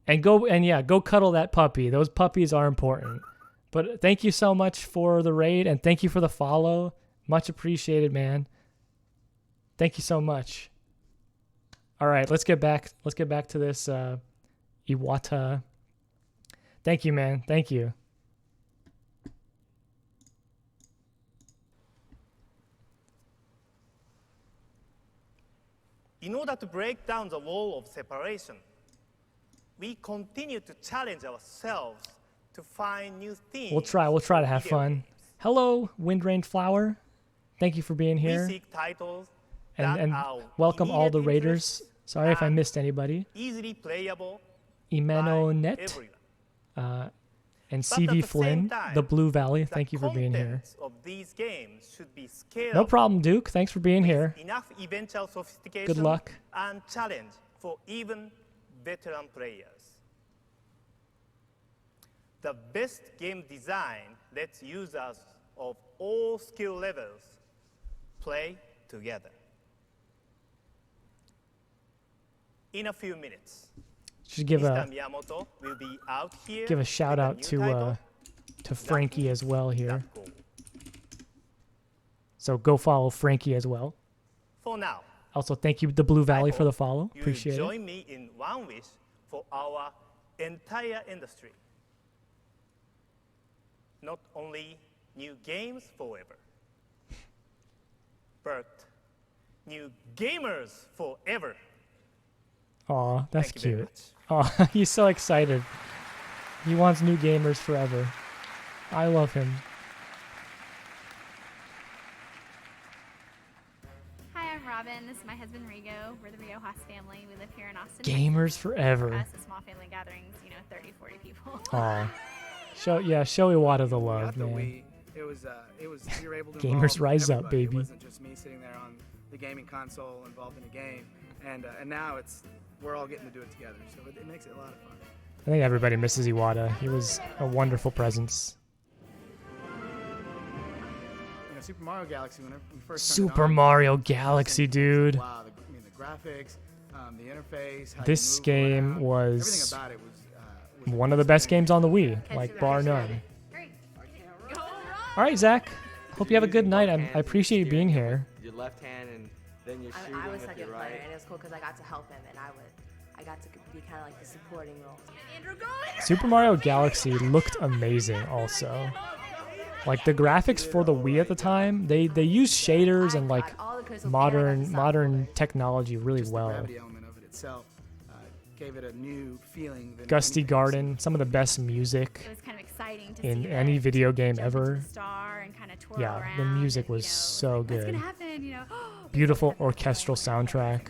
And go cuddle that puppy. Those puppies are important. But thank you so much for the raid, and thank you for the follow. Much appreciated, man. Thank you so much. All right, let's get back to this Iwata. Thank you, man. Thank you. In order to break down the wall of separation, we continue to challenge ourselves to find new themes. We'll try to have fun. Hello, Wind Rain Flower. Thank you for being here. We seek titles and welcome all the raiders. Sorry if I missed anybody. Easily playable. Imeno Net. And CV Flynn, the Blue Valley. Thank you for being here. Of these games should be scaled No problem, Duke. Thanks for being here. Enough eventual sophistication Good luck. And challenge for even veteran players. The best game design lets users of all skill levels play together. In a few minutes, should give Mr. Miyamoto will be out here a shout out to Frankie as well here. So go follow Frankie as well. For now. Also, thank you, the Blue Valley, for the follow. Appreciate it. Join me in one wish for our entire industry. Not only new games forever, but new gamers forever. Aw, that's cute. Aw, he's so excited. He wants new gamers forever. I love him. Hi, I'm Robin. This is my husband Rigo. We're the Rio Haas family. We live here in Austin. Gamers forever. For us, a small family gatherings, 30, 40 people. Aw. Show Iwata the love, man. It was we were able to Gamers rise up, baby. It wasn't just me sitting there on the gaming console involved in a game, and now we're all getting to do it together, so it makes it a lot of fun. I think everybody misses Iwata. He was a wonderful presence. Super Mario Galaxy, when we first Super Mario Galaxy, dude. Wow, the graphics, the interface. How this game was one of the best games on the Wii, like bar none. All right, Zach. Hope you have a good night. I appreciate you being here. Your left hand and then you're shooting I was with second your player, right. and it was cool because I got to help him, and I got to be kind of like the supporting role. Super Mario Galaxy looked amazing also. Like the graphics for the Wii at the time, they used shaders and like modern technology really well. The gravity element of it itself gave it a new feeling. Gusty Garden, some of the best music It was kind of exciting to in see any the video game jump ever. into the star and kind of twirl Yeah, around the music and, was so what's good. gonna happen, Beautiful orchestral soundtrack.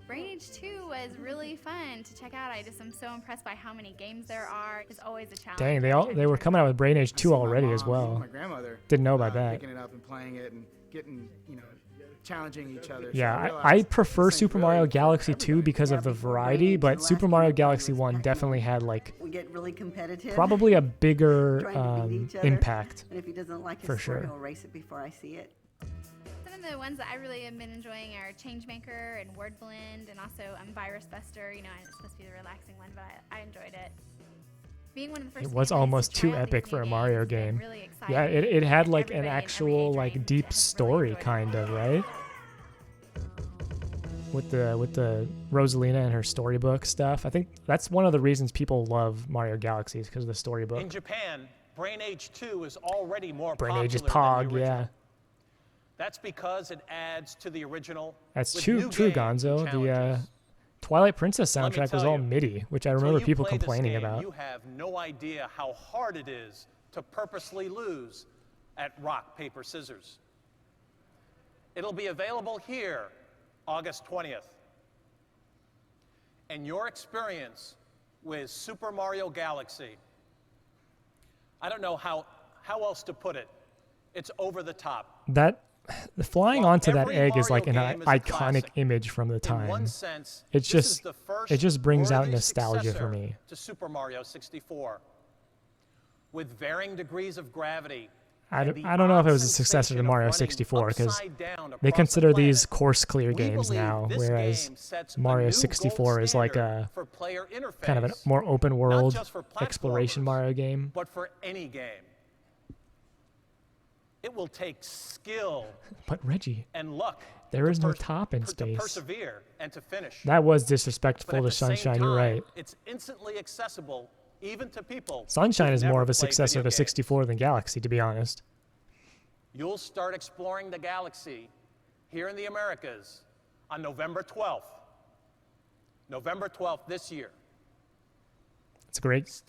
Brain Age 2 was really fun to check out. I just am so impressed by how many games there are. It's always a challenge. Dang, they were coming out with Brain Age 2 already as well. My grandmother Didn't know about that. picking it up and playing it and getting, challenging each other. Yeah, So I prefer Super Mario Galaxy 2 because of the variety, but Super Mario Galaxy 1 definitely had like We get really competitive. probably a bigger trying to beat each other. impact. And if he doesn't like his for score, sure. he'll erase it before I see it. Some of the ones that I really have been enjoying are Changemaker and Word Blend, and also Virus Buster. It's supposed to be the relaxing one, but I enjoyed it. Being one of the first It was families almost to too try out epic these for a new Mario games, game. really excited. Yeah, it had like an Everybody in every actual like deep story kind of, right? With the Rosalina and her storybook stuff. I think that's one of the reasons people love Mario Galaxy is because of the storybook. In Japan, Brain Age 2 is already more Brain popular Age is than the Pog, original. yeah. That's because it adds to the original. That's with true, new true, games and Gonzo. The challenges. Twilight Princess Let me soundtrack was tell all you, MIDI, which I till remember you people play this complaining game, about. You have no idea how hard it is to purposely lose at rock, paper, scissors. It'll be available here August 20th. And your experience with Super Mario Galaxy, I don't know how else to put it. It's over the top. That The flying onto that every egg is like an Mario game is a iconic classic, image from the in time. one sense, It's this just is the first it just brings out worthy nostalgia for successor me. to Super Mario 64. With varying degrees of gravity, I and don't, the I don't know if it was a odd successor to sensation of Mario running 64 because upside down they across the consider these planet. course clear We games believe now, this whereas game sets a Mario new 64 gold is like standard a for player interface, kind of a more open world just for exploration platformers, Mario game. but for any game. It will take skill But Reggie, and luck there is no top in to space. persevere and to finish. That was But disrespectful at to the same Sunshine. time, You're right. It's instantly accessible even to people. Sunshine who've is more never of a played successor video to games. 64 than Galaxy, to be honest. You'll start exploring the galaxy here in the Americas on November 12th. November 12th this year. It's a great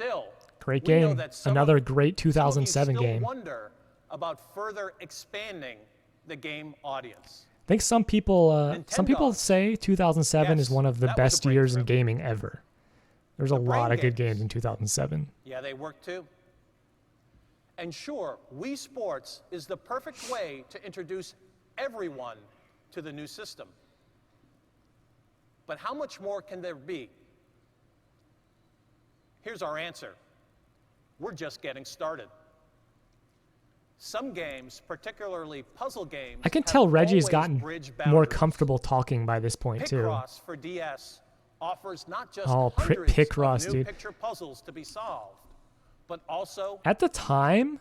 Great game. we know that Another great some of you 2007 still game. wonder about further expanding the game audience. I think some people say 2007 is Yes, one of the that was a best years in gaming ever. There's a lot of good games in 2007. Yeah, they work too. And sure, Wii Sports is the perfect way to introduce everyone to the new system. But how much more can there be? Here's our answer. We're just getting started. Some games, particularly puzzle games, I can have tell Reggie's always gotten bridged more boundaries. comfortable talking by this point too. Picross for DS offers not just Oh, hundreds Picross, of new dude. picture puzzles to be solved, but also At the time,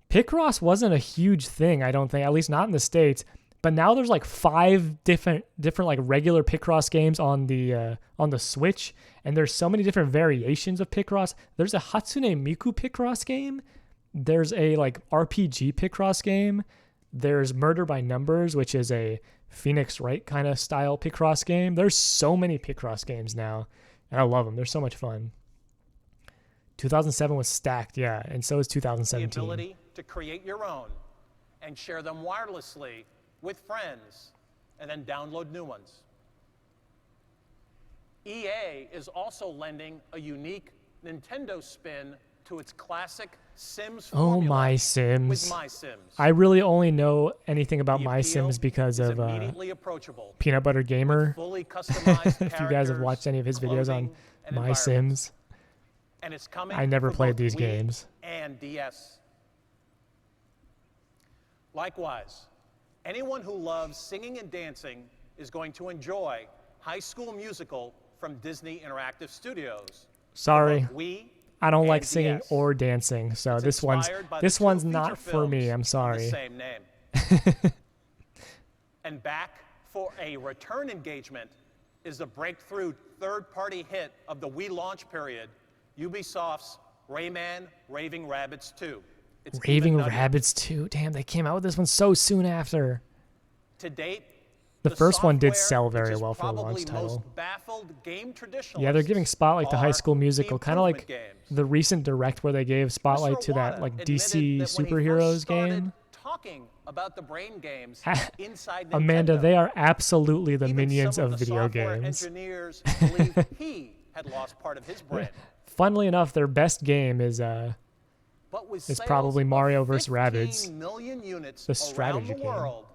Picross wasn't a huge thing, I don't think, at least not in the States. But now there's like 5 different like regular Picross games on the Switch, and there's so many different variations of Picross. There's a Hatsune Miku Picross game. There's a like RPG Picross game. There's Murder by Numbers, which is a Phoenix Wright kind of style Picross game. There's so many Picross games now, and I love them. They're so much fun. 2007 was stacked, yeah, and so is the 2017. ability to create your own and share them wirelessly with friends and then download new ones. EA is also lending a unique Nintendo spin to its classic Sims Oh, formula My Sims. with My Sims. I really only know anything about The My appeal Sims because is of immediately approachable, Peanut Butter Gamer. fully customized If you guys have watched any of his videos on clothing, and My environments. Sims. And it's coming I never for played both these Wii games. and DS. Likewise, anyone who loves singing and dancing is going to enjoy High School Musical from Disney Interactive Studios. Sorry, For both Wii I don't like and singing DS. or dancing, so this one's Inspired by the two not feature for me. films I'm of sorry. The same name. And back for a return engagement is the breakthrough third-party hit of the Wii launch period, Ubisoft's Rayman Raving Rabbids 2. It's Raving even nuttier. Rabbids 2. Damn, they came out with this one so soon after. To date, The first one did software, sell which very is well for a probably launch most title. baffled game Yeah, they're giving Spotlight to High are School Musical, the kind of like improvement games. the recent Direct where they gave Spotlight to that Iwata like admitted DC that when he superheroes first started game. talking about the brain games inside Amanda, Nintendo, they are absolutely the even minions some of the video software games. engineers believe he had lost part of his brain. Funnily enough, their best game is But with it's sales probably of Mario vs. 15 Rabbids, million units the around strategy the game. world,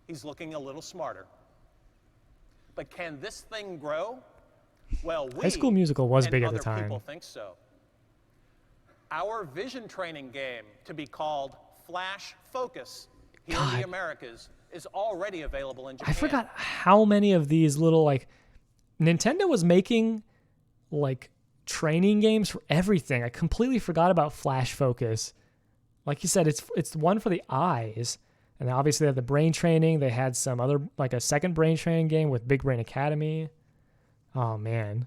he's looking a little smarter. But can this thing grow? Well, we High School Musical was and big at the other time. people think so. Our vision training game, to be called Flash Focus, here in God. the Americas, is already available in Japan. I forgot how many of these little like Nintendo was making like training games for everything. I completely forgot about Flash Focus. Like you said, it's one for the eyes. And then obviously they had the brain training. They had some other like a second brain training game with Big Brain Academy. Oh man.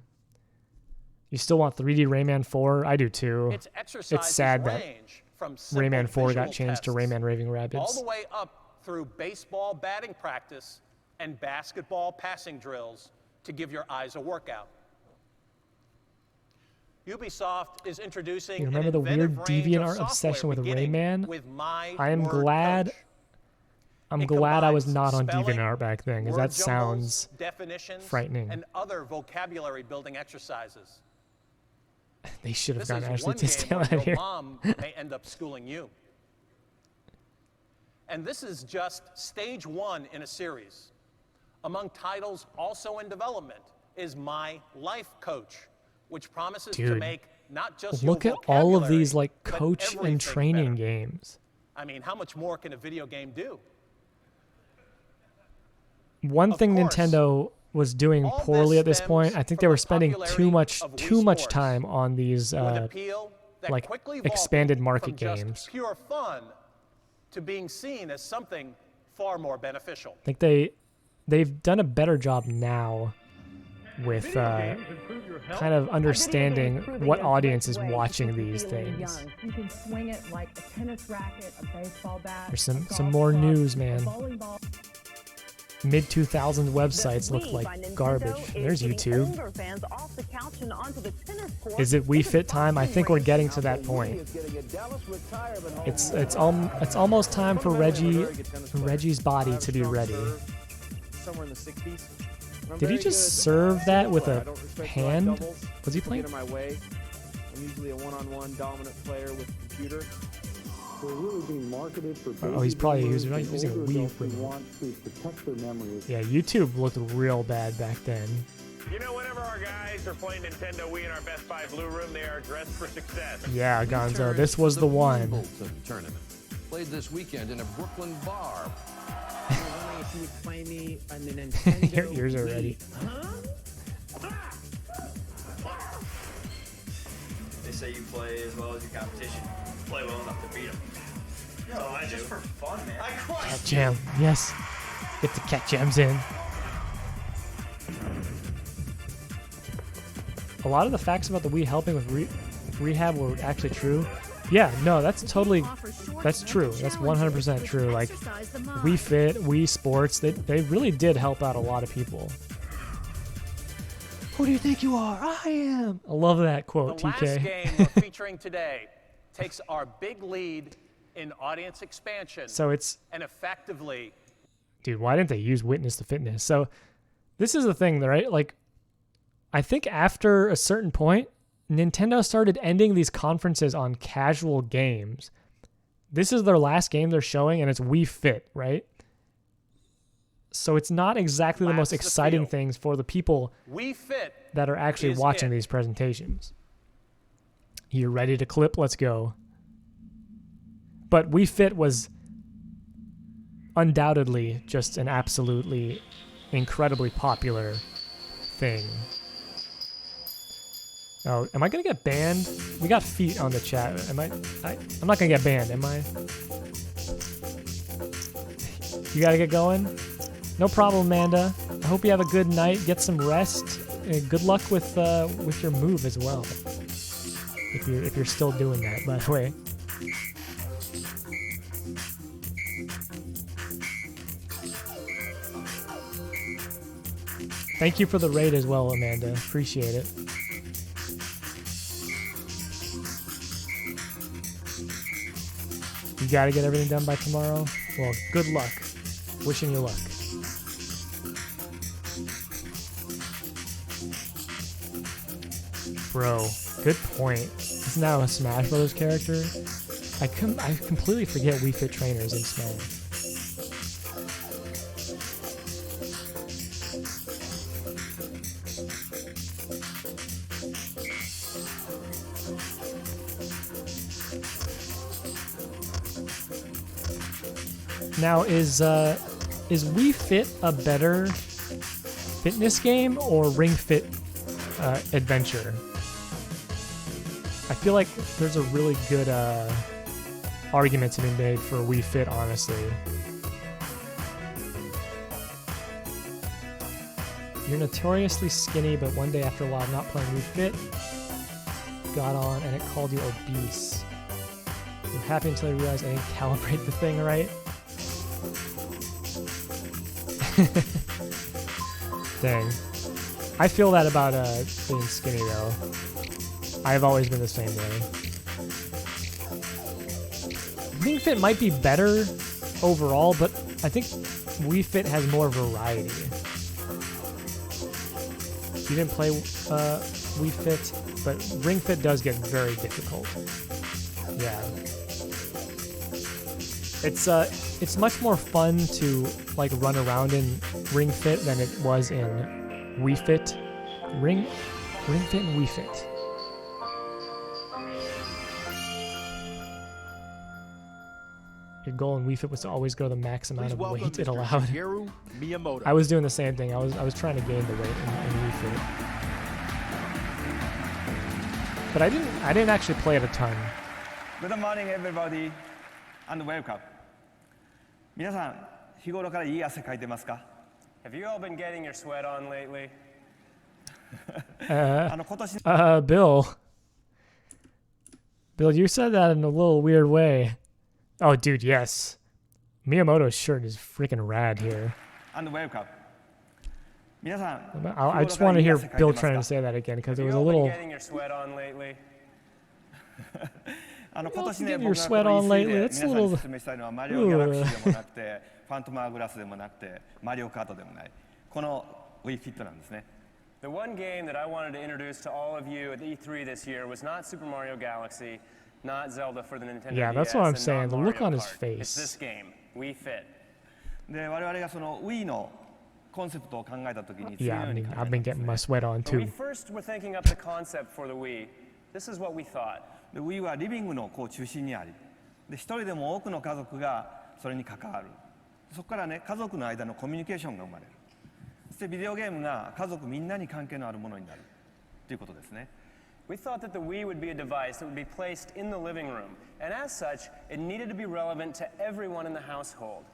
You still want 3D Rayman 4? I do too. Its exercises It's sad that range from simple Rayman 4 got visual changed to tests Rayman Raving all Rabbids. the way up through baseball batting practice and basketball passing drills to give your eyes a workout. Ubisoft is introducing You remember an the inventive weird range DeviantArt of software obsession with beginning Rayman? with My I am Word glad Coach. I'm It glad I was combines not on spelling, DeviantArt back then, because word that jumbles, sounds definitions, frightening. and other vocabulary building exercises. They should have This gotten is Ashley one game Tisdale where out your here. mom may end up schooling you. And this is just stage 1 in a series. Among titles also in development is My Life Coach, which promises to Dude, make not just look your at all of vocabulary, these like but coach everything and training better. games. I mean, how much more can a video game do? One thing Nintendo was doing poorly at this point, I think they were spending too much time on these like expanded market games. Pure fun to being seen as something far more beneficial. I think they've done a better job now with kind of understanding what audience is watching these things. You can swing it like a tennis racket, a baseball bat. There's some more news, man. Mid-2000s websites look like garbage. There's YouTube. Is it Wii Fit time? I think we're getting to that point. It's almost time for Reggie's body to be ready. Somewhere in the 60s. Did he just serve that with a hand? Was he playing? My way. I'm usually a one-on-one dominant player with a computer. They're really being marketed for Oh, he's probably using a Wii remote. Yeah, YouTube looked real bad back then. You know, whenever our guys are playing Nintendo Wii in our Best Buy Blue Room, they are dressed for success. Yeah, Gonzo, this was the one. Tournament played this weekend in a Brooklyn bar. If you would play me on the Nintendo Your ears are ready. They say you play as well as your competition. Play well enough to beat them. No, I just for fun, man. I crushed. Cat Jam, yes. Get the Cat Jams in. A lot of the facts about the Wii helping with rehab were actually true. Yeah, no, that's true. That's 100% true. Like, Wii Fit, Wii Sports, they really did help out a lot of people. Who do you think you are? I am. I love that quote, The TK. last game we're featuring today takes our big lead in audience expansion. So it's... And effectively... Dude, why didn't they use Witness to Fitness? So this is the thing, right? Like, I think after a certain point, Nintendo started ending these conferences on casual games. This is their last game they're showing, and it's Wii Fit, right? So it's not exactly the most exciting things for the people Wii Fit that are actually watching these presentations. You're ready to clip? Let's go. But Wii Fit was undoubtedly just an absolutely incredibly popular thing. Oh, am I gonna get banned? We got feet on the chat. I'm not gonna get banned, am I? You gotta get going? No problem, Amanda. I hope you have a good night. Get some rest. Good luck with your move as well. If you're still doing that, by the way. Thank you for the raid as well, Amanda. Appreciate it. You gotta get everything done by tomorrow? Well, good luck. Wishing you luck. Bro, good point. He's now a Smash Brothers character. I completely forget Wii Fit trainers in Smash. Now, is Wii Fit a better fitness game or Ring Fit Adventure? I feel like there's a really good argument to be made for Wii Fit, honestly. You're notoriously skinny, but one day after a while of not playing Wii Fit, got on and it called you obese. You're happy until you realize I didn't calibrate the thing right. Dang. I feel that about being skinny though. I've always been the same way. Ring Fit might be better overall, but I think Wii Fit has more variety. You didn't play Wii Fit, but Ring Fit does get very difficult. Yeah. It's much more fun to like run around in Ring Fit than it was in Wii Fit. Ring Fit and Wii Fit. Your goal in Wii Fit was to always go the max amount of weight it allowed. I was doing the same thing. I was trying to gain the weight in Wii Fit. But I didn't actually play it a ton. Good morning, everybody, and welcome. 皆さん、日頃からいい汗かいてますか? Have you all been getting your sweat on lately? Bill, you said that in a little weird way. Oh, dude, yes. Miyamoto's shirt is freaking rad here. And welcome. I just want to hear Bill trying to say that again because it was a little. Getting your sweat on lately? Getting your sweat on lately? That's a little. The one game that I wanted to introduce to all of you at E3 this year was not Super Mario Galaxy, not Zelda for the Nintendo Yeah, that's DS, what I'm and saying. not The Mario look on his Kart. face. It's this game, Wii Fit. Yeah, I mean, I've been getting my sweat on When we too. first were thinking up the concept for the Wii, this is what we thought. The Wii はリビングの中心にあり、で一人でも多くの家族がそれに関わる。そこからね、家族の間のコミュニケーションが生まれる。そしてビデオゲームが家族みんなに関係のあるものになるということですね。We thought that the Wii would be a device that would be placed in the living room, and as such, it needed to be relevant to everyone in the household.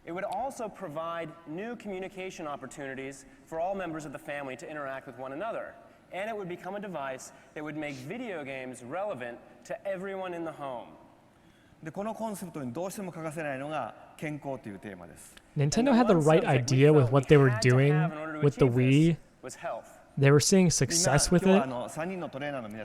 It would also provide new communication opportunities for all members of the family to interact with one another. And it would become a device that would make video games relevant to everyone in the home. でこのコンセプトにどうしても欠かせないのが健康というテーマです。Nintendo had the right idea with what they were doing with the Wii. They were seeing success with it,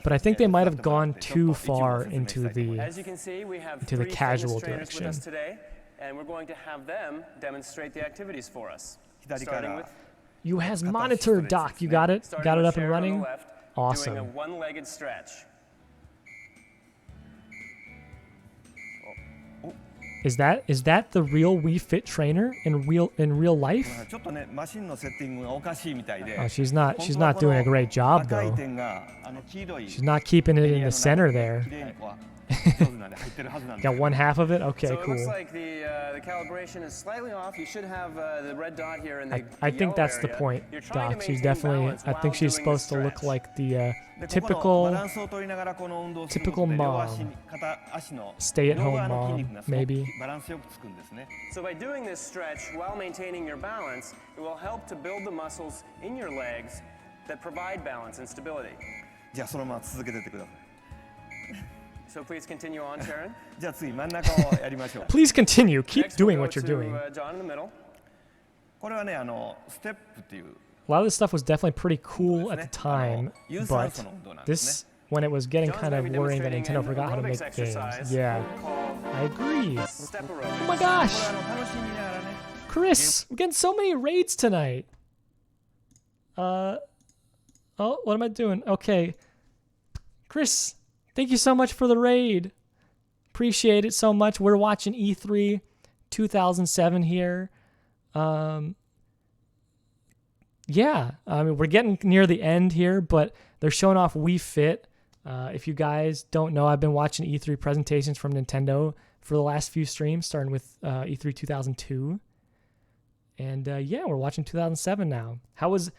but I think they might have gone too far into As you can see, we have the three casual fitness trainers with direction. us today, and we're going to have them demonstrate the activities for us. Starting with You has monitor, Doc. You got it? Got it up and running? doing a Awesome. one-legged stretch. Is that the real Wii Fit trainer in real life? ちょっとね、マシンのセッティングがおかしいみたいで。 Oh, she's not doing a great job 赤い though. 点が黄色い She's not keeping it in the center there. 綺麗にこう上手なんで入ってるはずなんです Got one half of it? Okay, So it looks cool. like the calibration is slightly off. You should have the red dot here in the I think that's the yellow point, area. You're trying Doc. to She's maintain definitely. balance I think while she's doing supposed the to look stretch. like the でここの typical バランスを取りながらこの運動をすること typical で両 mom, 足片足の stay-at-home 両側の筋 mom, 肉がすごく maybe. バランスよくつくんですね。 So by doing this stretch while maintaining your balance, it will help to build the muscles in your legs that provide balance and stability. じゃあそのまま続けてってください。 So please continue on, Sharon. じゃあ次真ん中をやりましょう。 Please continue. Keep Next, we'll doing go what you're to, doing. John in the middle. これはねステップっていう A lot of this stuff was definitely pretty cool at the time, but this, when it was getting kind of worrying that Nintendo forgot how to make games. Yeah, I agree. Oh my gosh! Chris, we're getting so many raids tonight. Oh, what am I doing? Okay. Chris, thank you so much for the raid. Appreciate it so much. We're watching E3 2007 here. Yeah, I mean, we're getting near the end here, but they're showing off Wii Fit. If you guys don't know, I've been watching E3 presentations from Nintendo for the last few streams, starting with E3 2002. And yeah, we're watching 2007 now. How was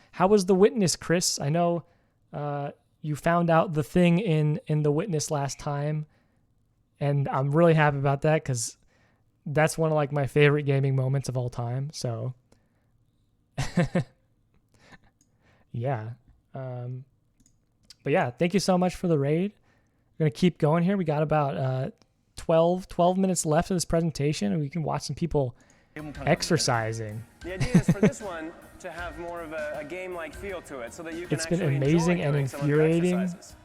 The Witness, Chris? I know you found out the thing in The Witness last time, and I'm really happy about that because that's one of like my favorite gaming moments of all time. So yeah. But yeah, thank you so much for the raid. We're going to keep going here. We got about 12 minutes left of this presentation, and we can watch some people exercising. The idea is for this one to have more of a game-like feel to it so that you can It's been actually amazing enjoy and doing some of your infuriating. exercises.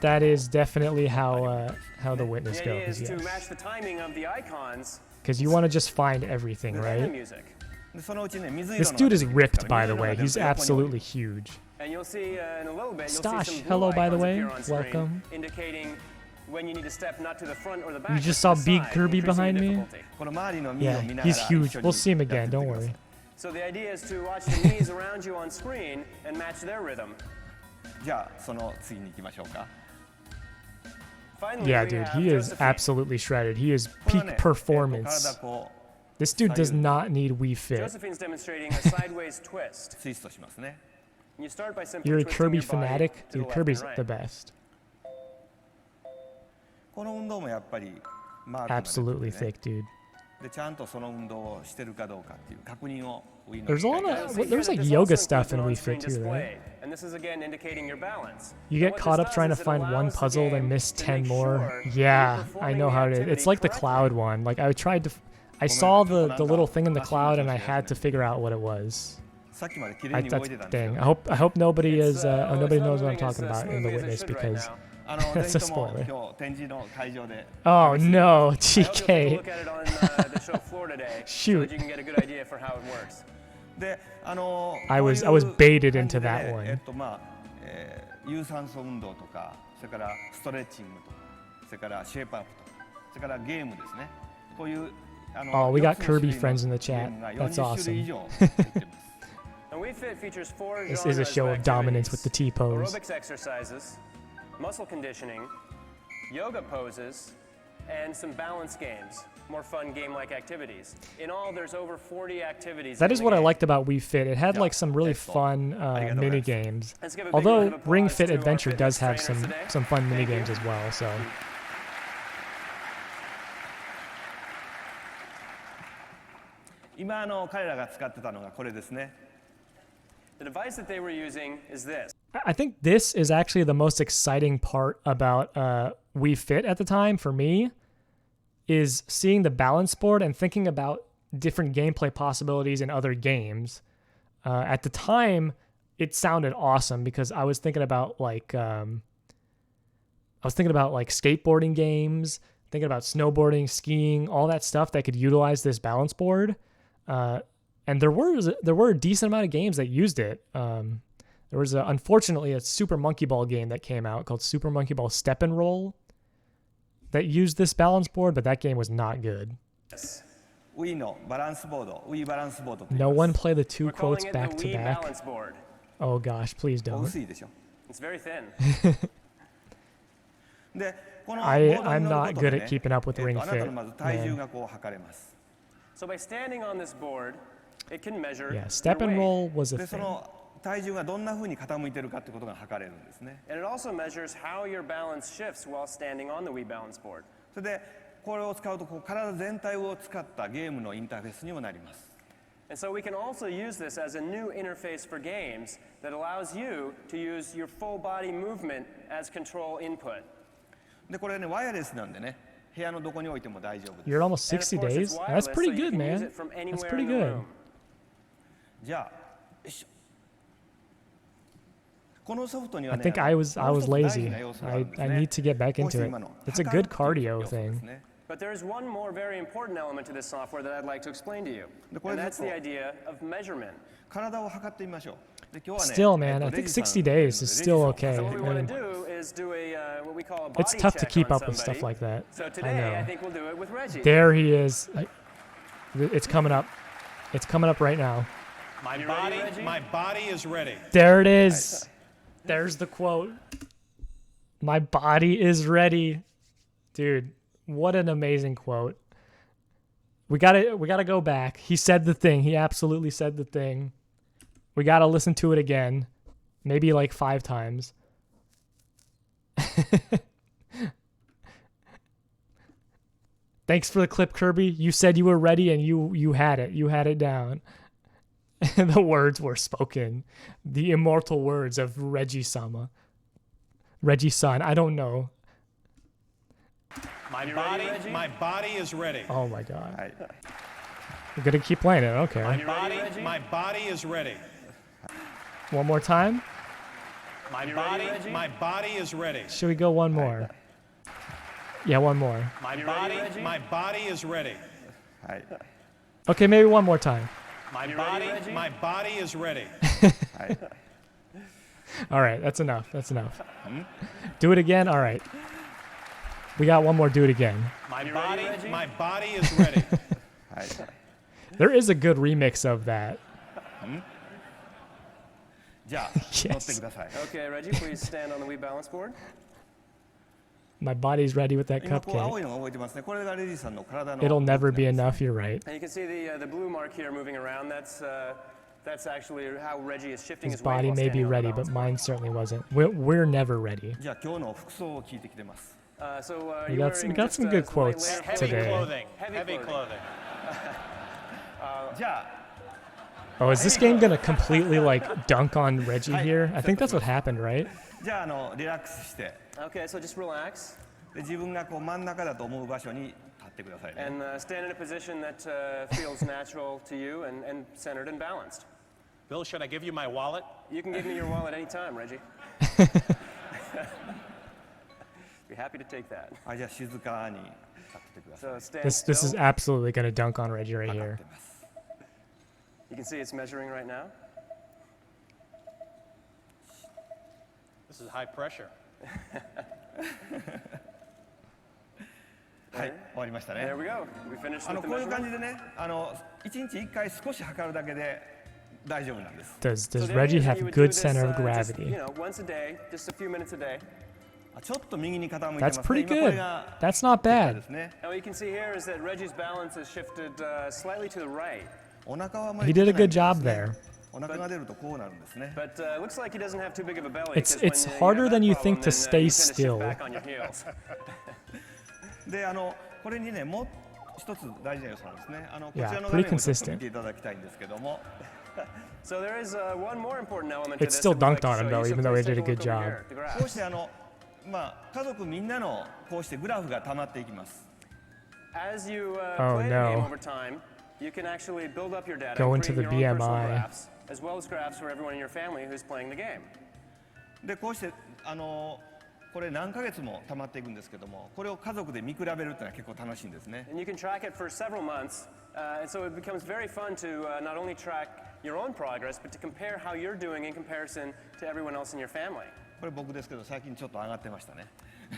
That is definitely how The Witness The idea goes, is to yes. match the timing of the icons Because you want to just find everything, and the right? music. This dude is ripped, by the way. He's absolutely huge. And you'll see in a little bit, you'll Stosh, see some blue hello, by the icons way. appear on screen, Welcome. indicating when you need to step not to the front or the back. You just but saw to the Big side, Kirby increasing behind the me? difficulty. この周りのミーを見 Yeah, ながら he's 一緒 huge. に We'll see him やって again, みて don't ください worry. So the idea is to watch the knees around you on screen and match their rhythm. じゃあその次に行きましょうか。 Finally, Yeah, we dude, have he is Josephine. absolutely shredded. He is これはね peak performance. 体こう This dude does not need Wii Fit. Josephine's demonstrating a sideways twist. ツイストしますね。 You start by simply You're a twisting Kirby your body fanatic? to the Dude, left Kirby's and right. the best. この運動もやっぱりマークが出てて Absolutely ね thick, dude. でちゃんとその運動をしてるかどうかっていう確認を Wii の There's a 機械 lot で of See here there's that like this yoga also stuff in includes an Wii on-screen Fit too, right? display, and this is again indicating your balance. You And get what caught this up trying to does is it find one allows the puzzle and game miss to 10 make more. sure that Yeah, you're I performing know the how it is. activity It's like the correctly. cloud one. Like I tried to I saw the little thing in the cloud and I had to figure out what it was. さっきまで綺麗に動い That's てたんです dang. よ I hope nobody is well, nobody it's not knows what I'm moving as, talking about in the smoothly as it witness should right because now. ぜ that's a ひとも spoiler. 今日展示の会場で Oh no, I hope you'll take a GK. look at it on the show floor today, so Shoot. that you can get a good idea for how it works. でI こ was ういう baited 感じ into で that one. まあ有酸素運動とかそれからストレッチングとかそれからシェイプアップとかそれからゲームですねこういう Oh, we got 4つの Kirby 種類の friends in the ゲー chat. ムが That's 40種類以 awesome. 上入ってます And Wii Fit features 4 This genres is a show of dominance with the activities: T-pose. aerobics exercises, muscle conditioning, yoga poses, and some balance games. More fun game-like activities. In all, there's over 40 activities. That in is the what I game. liked about Wii Fit. It had like some really fun mini games. Although Ring Fit Adventure does have some fun mini games as well. So 今彼らが使ってたのがこれですね The device that they were using is this. I think this is actually the most exciting part about Wii Fit at the time for me, is seeing the balance board and thinking about different gameplay possibilities in other games. At the time, it sounded awesome because I was thinking about like skateboarding games, thinking about snowboarding, skiing, all that stuff that could utilize this balance board. And there were a decent amount of games that used it. There was unfortunately a Super Monkey Ball game that came out called Super Monkey Ball Step and Roll that used this balance board, but that game was not good. Wii のバランスボード Wii バランスボードと言い No ます one play the two We're calling quotes it back the to Wii back. balance board. Oh gosh, please お don't. 薄いでしょ It's very thin. でこのボ I- ード I'm に乗 not ることで good ね at keeping up with Ring あなたの Fit, まず体重 man. がこう測れます So by standing on this board, it can measure Yeah, your step and weight. roll was a でそ thing. の体重がどんな風に傾いてるかってことが測れるんですね And it also measures how your balance shifts while standing on the Wii balance board. それでこれを使うとこう体全体を使ったゲームのインターフェースにもなります And so we can also use this as a new interface for games that allows you to use your full body movement as control input. でこれねワイヤレスなんでね部屋のどこに置いても大丈夫です You're almost 60 And of course, days? it's That's wireless, pretty so you good, can use man. it from That's anywhere pretty in the good. room. じゃあよいしょこのソフトには I ね think I was もう一つ大 lazy. 事な要素があ I るんです I ね need to get back こう into して it. 今の It's a 測る good っていう cardio 要素です thing. ね But there's one more very important element to this software that I'd like to explain to you. And that's the idea of measurement. 体を測ってみましょうで今日はね Still, man, I think レジさん 60 days is still okay. So what we want I to mean, do is do what we call a it's body tough to check keep on up with stuff somebody. like that. So I today, I know. think we'll do it with Reggie. There he is. It's coming up. It's coming up right now. My You ready, body, Reggie? my body is ready. There it is. There's the quote. My body is ready. Dude, what an amazing quote. We gotta go back. He said the thing. He absolutely said the thing. We gotta listen to it again. Maybe like 5 times. Thanks for the clip, Kirby. You said you were ready and you had it. You had it down. The words were spoken. The immortal words of Reggie-sama. Reggie-san, I don't know. My body is ready. Oh my god. We're gonna keep playing it, I don't care. My body is ready. One more time? My body is ready. Should we go one more? Yeah, one more. My body is ready. Okay, maybe one more time. My body is ready. All right, that's enough. That's enough. Do it again. All right. We got one more dude again. My body is ready. There is a good remix of that. じゃあ、乗ってください。 Okay, Reggie, please stand on the Wii balance board. My body's ready with that 今こう青 cupcake. いのが動いてますね。これがレジさんの体の。 It'll never be enough, you're right. And you can see the blue mark here moving around. That's actually how Reggie is shifting His his weight body while may be standing on the ready, balance but board. mine certainly wasn't. We're never ready. じゃあ今日の服装を聞いてきてます。We got some, we got some good quotes Heavy today. clothing. Heavy clothing. じゃあ。 Oh, is this game gonna completely like dunk on Reggie here? I think that's what happened, right? じゃあリラックスして。 Okay, so just relax. で自分がこう真ん中だと思う場所に立ってくださいね。 And stand in a position that feels natural to you and centered and balanced. Bill, should I give you my wallet? You can give me your wallet anytime, Reggie. Be happy to take that. あ、じゃあ静かに立ってください。 So stand This is still. absolutely gonna dunk on Reggie right here. You can see it's measuring right now. This is high pressure. はい、終わりましたね。 There we go. We finished with the こういう measurement. 感じでね、1日1回少し測るだけで大丈夫なんです。 Does So Reggie you have would do good this, center of just, gravity? you know, once a day, just a few minutes a day. ちょっと右に傾いてます That's ね。 pretty 今これ good. が That's not 結果 bad. ですね。 Now what you can see here is that Reggie's balance has shifted slightly to the right. お腹はあまり He did a 出てない good んです job ね there. お腹が出るとこうなるんですね。 But looks like he doesn't have too big of a belly. It's 'cause when it's you have harder that than you problem, think to then, stay you tend to shift still. back on your heels. でこれにねもう一つ大事な要素なんですね。こち Yeah, らの pretty 画面をちょっと consistent. 見ていただきたいんですけども。 So there is one more important element to It this. still that we'd like dunked to on him show you. though, So even though he please did a take a good look over job. here, the graph. こうして家族みんなのこうしてグラフが溜まっていきます。 As you Oh, play the game no. over time, you can actually build up your data Go and into create the your own personal BMI. graphs, as well as graphs for everyone in your family who's playing the game. でこうしてこれ何ヶ月も溜まっていくんですけども、これを家族で見比べるっていうのは結構楽しいんですね。 And you can track it for several months, and so it becomes very fun to not only track your own progress, but to compare how you're doing in comparison to everyone else in your family. これ僕ですけど最近ちょっと上がってましたね。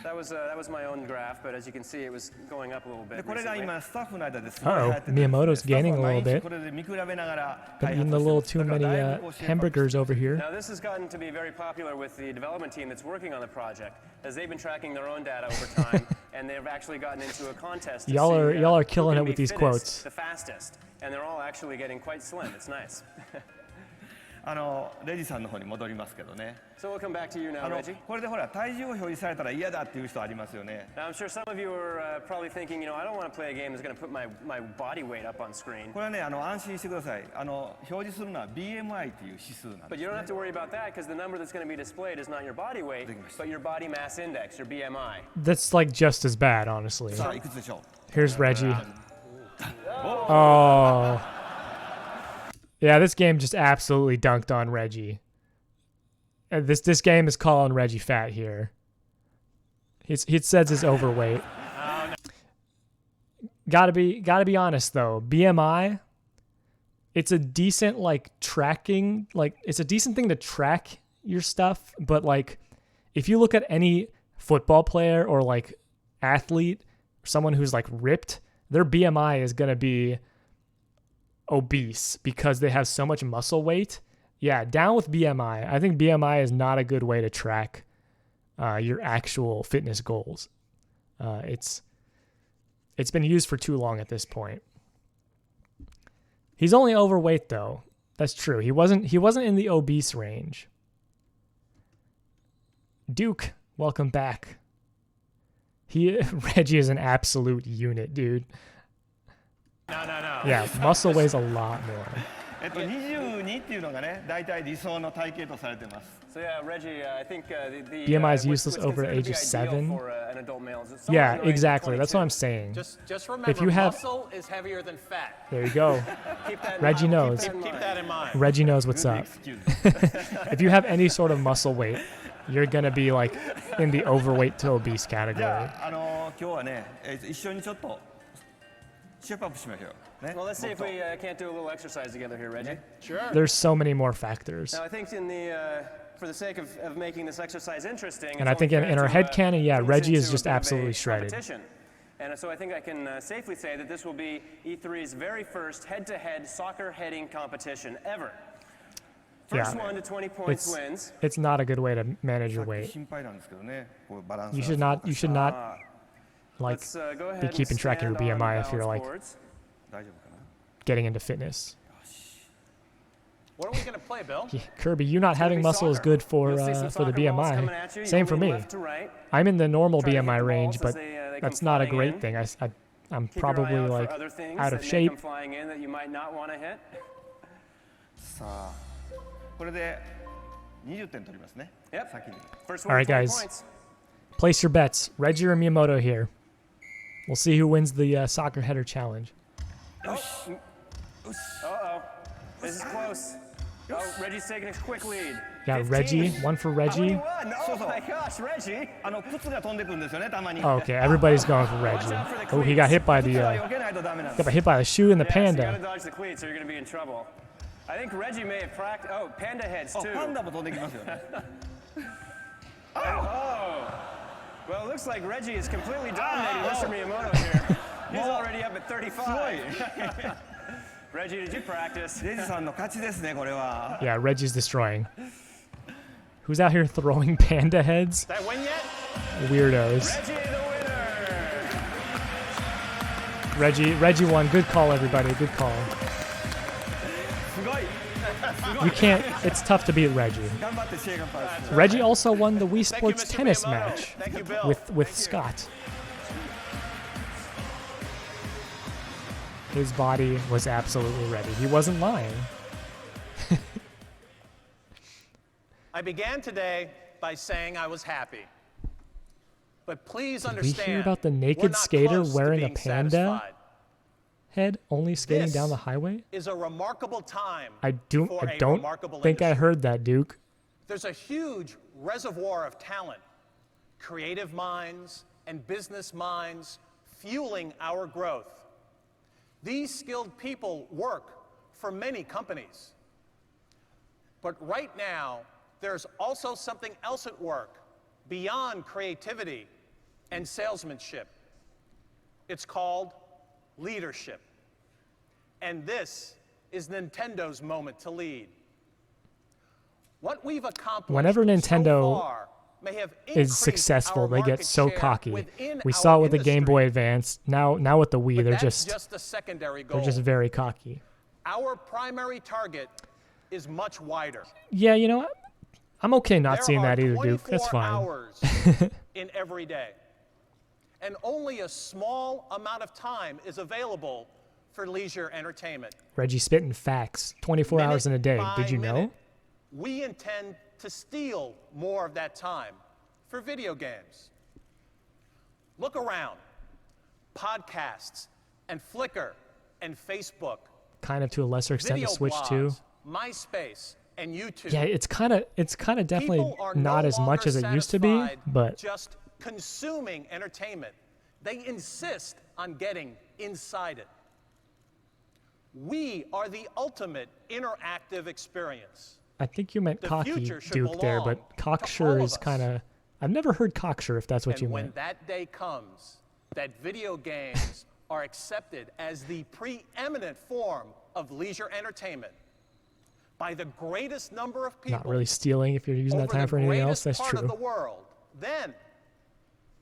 That was my own graph, but as you can see, it was going up a little で bit これが recently. 今スタッフの間ですごい流 Uh 行 oh, っててですね、 Miyamoto's スタッフ gaining は a 毎 little 日 bit. これで見比べながら Been 開 eating 発 a して little ます。 too だから many だいぶこうシェイプアップして hamburgers over here. Now this has gotten to be very popular with the development team that's working on the project, as they've been tracking their own data over time, and they've actually gotten into a contest. To Y'all see, are who killing can it with be these fittest, quotes. the fastest, and they're all actually getting quite slim. It's nice. レジさんの方に戻りますけどね。 So we'll come back to you now, Reggie. これでほら体重を表示されたら嫌だっていう人ありますよね。 Now I'm sure some of you are probably thinking, you know, I don't want to play a game that's going to put my body weight up on screen. これはね安心してください。表示するのは BMI という指数なんです、ね。 But you don't have to worry about that because the number that's going to be displayed is not your body weight, but your body mass index, your BMI. That's like just as bad, honestly. さあいくつでしょう。 Here's Reggie. Oh. Yeah, this game just absolutely dunked on Reggie. This game is calling Reggie fat here. He says he's overweight. Gotta be honest though. BMI, it's a decent tracking, it's a decent thing to track your stuff, but if you look at any football player or athlete, someone who's ripped, their BMI is gonna be obese because they have so much muscle weight. Yeah, down with BMI. I think BMI is not a good way to track your actual fitness goals. It's been used for too long at this point. He's only overweight though. That's true. He wasn't in the obese range. Duke, welcome back. Reggie is an absolute unit, dude. No. Yeah, muscle weighs a lot more. 22っていうのがね、大体理想の体型とされてます。 So yeah, Reggie, I think the BMI is what's useless over the considered age to of be ideal 7. for an adult male is someone Yeah, in the range of exactly. That's what 22. I'm saying. Just remember, If you have, muscle is heavier than fat. there you go. Keep that in Reggie mind. knows. Keep that in mind. Reggie knows what's up. If you have any sort of muscle weight, you're gonna be in the overweight to obese じゃ category. あ今日はね、一緒にちょっとシェイプアップしましょう。ね。 Well, let's see if we can't do a little exercise together here, Reggie. Sure. There's so many more factors. Now, I think for the sake of making this exercise interesting, And I think in our headcanon, yeah, Reggie is just absolutely shredded. Competition. And so I think I can safely say that this will be E3's very first head-to-head soccer heading competition ever. First one to 20 points wins. It's not a good way to manage your weight. You should not like be keeping track of your BMI if you're like getting into fitness. What are we going to play, Bill? Yeah, Kirby, you not having muscle is good for the BMI. Same for me. I'm in the normal BMI range, but that's not a great thing. I'm probably like out of shape. That you might not want to hit. さあ、これで20点取りますね。先に。 All right, guys. Place your bets. Reggie or Miyamoto here. We'll see who wins the soccer header challenge. Uh-oh. This is close. Oh, Reggie's taking a quick lead. Yeah, Reggie. One for Reggie. Oh my gosh, Reggie. Oh, okay, everybody's going for Reggie. Oh, he got hit by the shoe and the panda. You gotta dodge the cleats or you're gonna be in trouble. I think Reggie may have practiced. Oh, panda heads too. Oh. Well, it looks like Reggie is completely dominating Mr. Miyamoto here. He's already up at 35. Reggie, did you practice? Yeah, Reggie's destroying. Who's out here throwing panda heads? That win yet? Weirdos. Reggie the winner. Reggie won. Good call, everybody. Good call. You can't. It's tough to beat Reggie. Reggie also won the Wii Sports tennis match with Scott. His body was absolutely ready. He wasn't lying. I began today by saying I was happy. But please Did understand, we hear about the we're naked not skater close to wearing a being panda satisfied. head, only skating This down the highway? is a remarkable time I for a don't remarkable think I industry. heard that, Duke. There's a huge reservoir of talent, creative minds, and business minds fueling our growth. These skilled people work for many companies. But right now, there's also something else at work beyond creativity and salesmanship. It's called leadership. And this is Nintendo's moment to lead. What we've accomplished Whenever Nintendo so far may have is increased successful, our they get market so share cocky. within We our saw it with the industry. Game Boy Advance. Now with the Wii, But they're that's just a secondary goal. they're just very cocky. Our primary target is much wider. Yeah, you know what? I'm okay not There seeing are that either, Duke. That's 24 fine. hours in every day. And only a small amount of time is available for leisure entertainment. Reggie spitting facts. 24 hours in a day. by Did you know? minute, We intend to steal more of that time for video games. Look around. Podcasts and Flickr and Facebook. Kind of to a lesser extent the Video Switch too. blogs, MySpace and YouTube. Yeah, it's kind of definitely People are not no as much as longer it used to be, satisfied but just consuming entertainment. They insist on getting inside it. We are the ultimate interactive experience. I think you meant The cocky future should Duke there, belong but cocksure all is of us. kind of. I've never heard cocksure if that's what And you when meant. that day comes, that video games are accepted as the preeminent form of leisure entertainment by the greatest number of people Not really stealing if you're using that over time the for anything else. greatest That's part of the true. world, then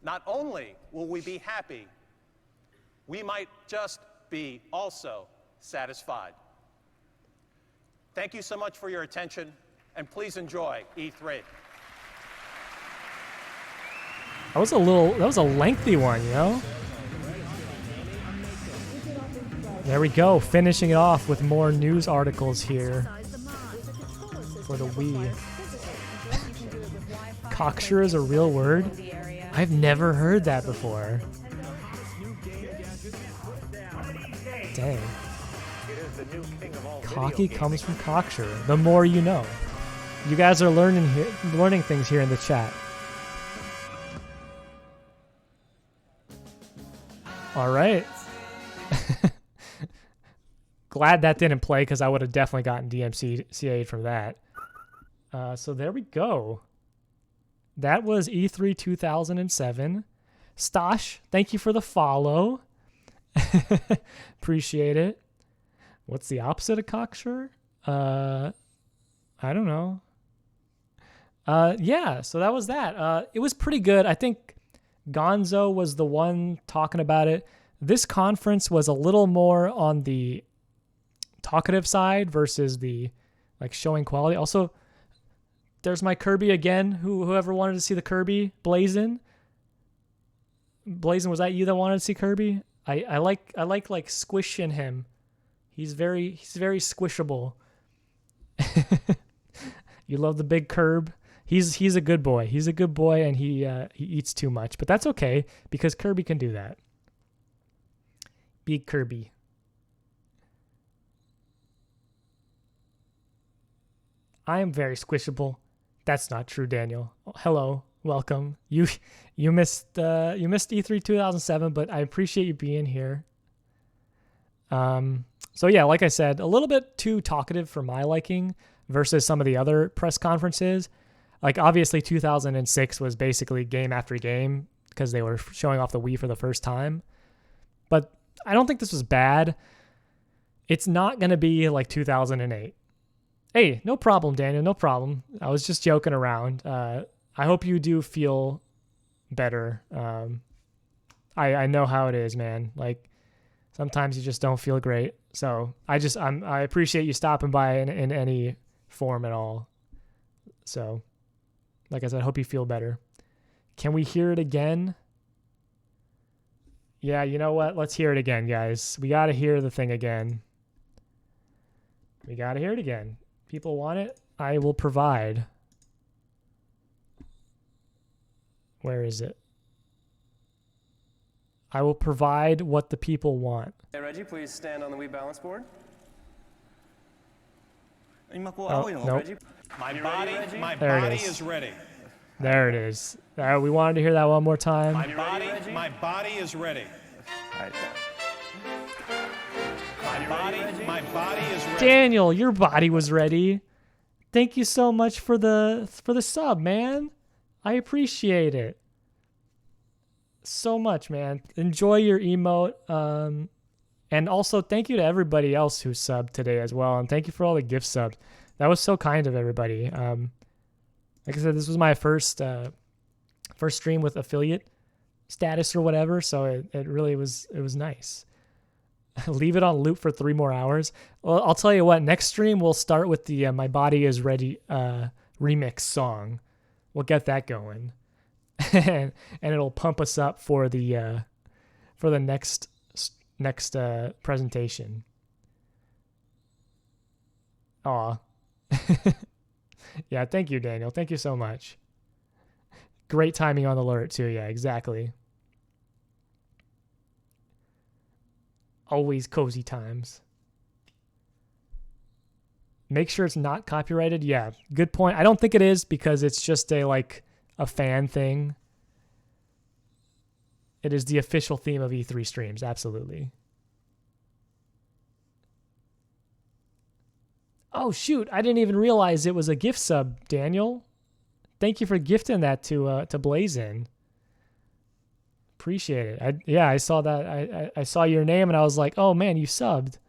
not only will we be happy, we might just be also satisfied. Thank you so much for your attention, and please enjoy E3. That was a lengthy one, you know? There we go, finishing it off with more news articles here for the Wii. Cocksure is a real word? I've never heard that before. Dang. Cocky comes from cocksure. The more you know. You guys are learning things here in the chat. All right. glad that didn't play because I would have definitely gotten DMCA'd from that. So there we go. That was E3 2007. Stosh, thank you for the follow. Appreciate it. What's the opposite of cocksure? I don't know. Yeah, so that was that. It was pretty good. I think Gonzo was the one talking about it. This conference was a little more on the talkative side versus the like showing quality. Also, there's my Kirby again. Whoever wanted to see the Kirby, Blazin, was that you that wanted to see Kirby? I like squishing him. He's very squishable. You love the big Kirb. He's a good boy. He's a good boy, and he eats too much, but that's okay because Kirby can do that. Big Kirby. I am very squishable. That's not true, Daniel. Hello, welcome. You missed E3 2007, but I appreciate you being here. So yeah, like I said, a little bit too talkative for my liking versus some of the other press conferences. Like obviously 2006 was basically game after game because they were showing off the Wii for the first time. But I don't think this was bad. It's not going to be like 2008. Hey, no problem, Daniel, no problem. I was just joking around. I hope you do feel better. I know how it is, man. Like sometimes you just don't feel great. So I appreciate you stopping by in any form at all. So like I said, I hope you feel better. Can we hear it again? Yeah, you know what? Let's hear it again, guys. We got to hear the thing again. We got to hear it again. People want it. I will provide. Where is it? I will provide what the people want. Hey, Reggie, please stand on the Wii balance board. Nope. My body is ready. There it is. We wanted to hear that one more time. My body is ready. My body is ready. Daniel, your body was ready. Thank you so much for the sub, man. I appreciate it so much, man. Enjoy your emote. And also thank you to everybody else who subbed today as well. And thank you for all the gift subs. That was so kind of everybody. Like I said, this was my first stream with affiliate status or whatever. So it really was nice. Leave it on loop for 3 more hours. Well, I'll tell you what, next stream we'll start with the My Body Is Ready remix song. We'll get that going. And it'll pump us up for the next presentation. Aw. Yeah, thank you, Daniel. Thank you so much. Great timing on the alert too. Yeah, exactly. Always cozy times. Make sure it's not copyrighted. Yeah, good point. I don't think it is because it's just a fan thing. It is the official theme of E3 streams. Absolutely. Oh, shoot. I didn't even realize it was a gift sub, Daniel. Thank you for gifting that to Blazin. Appreciate it. I saw that. I saw your name and I was like, oh, man, you subbed.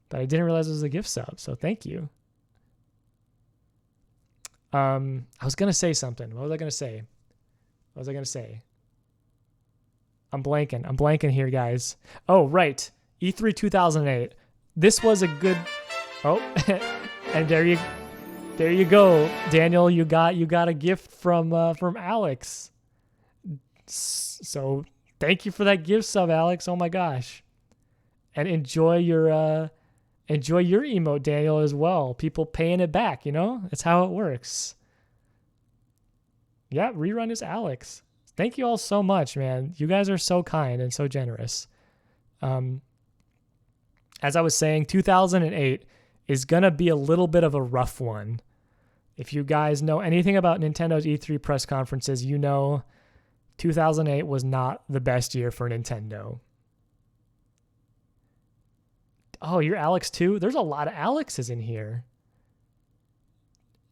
But I didn't realize it was a gift sub, so thank you. I was going to say something. What was I going to say? I'm blanking here, guys. Oh, right. E3 2008. This was a good... Oh, and there you go, Daniel. You got a gift from Alex. So thank you for that gift sub, Alex. Oh my gosh, and enjoy your emote, Daniel, as well. People paying it back, that's how it works. Yeah, rerun is Alex. Thank you all so much, man. You guys are so kind and so generous. As I was saying, 2008 is going to be a little bit of a rough one. If you guys know anything about Nintendo's E3 press conferences, 2008 was not the best year for Nintendo. Oh, you're Alex too? There's a lot of Alexes in here.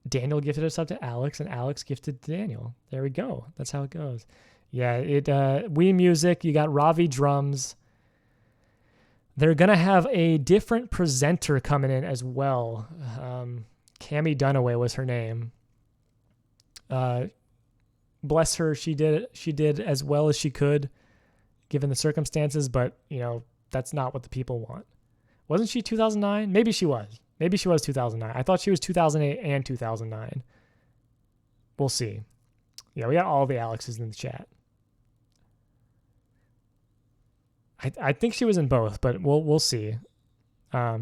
Daniel gifted us up to Alex, and Alex gifted to Daniel. There we go. That's how it goes. Yeah, Wii Music, you got Ravi drums. They're going to have a different presenter coming in as well. Cammie Dunaway was her name. Bless her, she did as well as she could given the circumstances, but you know, that's not what the people want. Wasn't she 2009? Maybe she was. Maybe she was 2009. I thought she was 2008 and 2009. We'll see. Yeah, we got all the Alexes in the chat. I think she was in both, but we'll see. But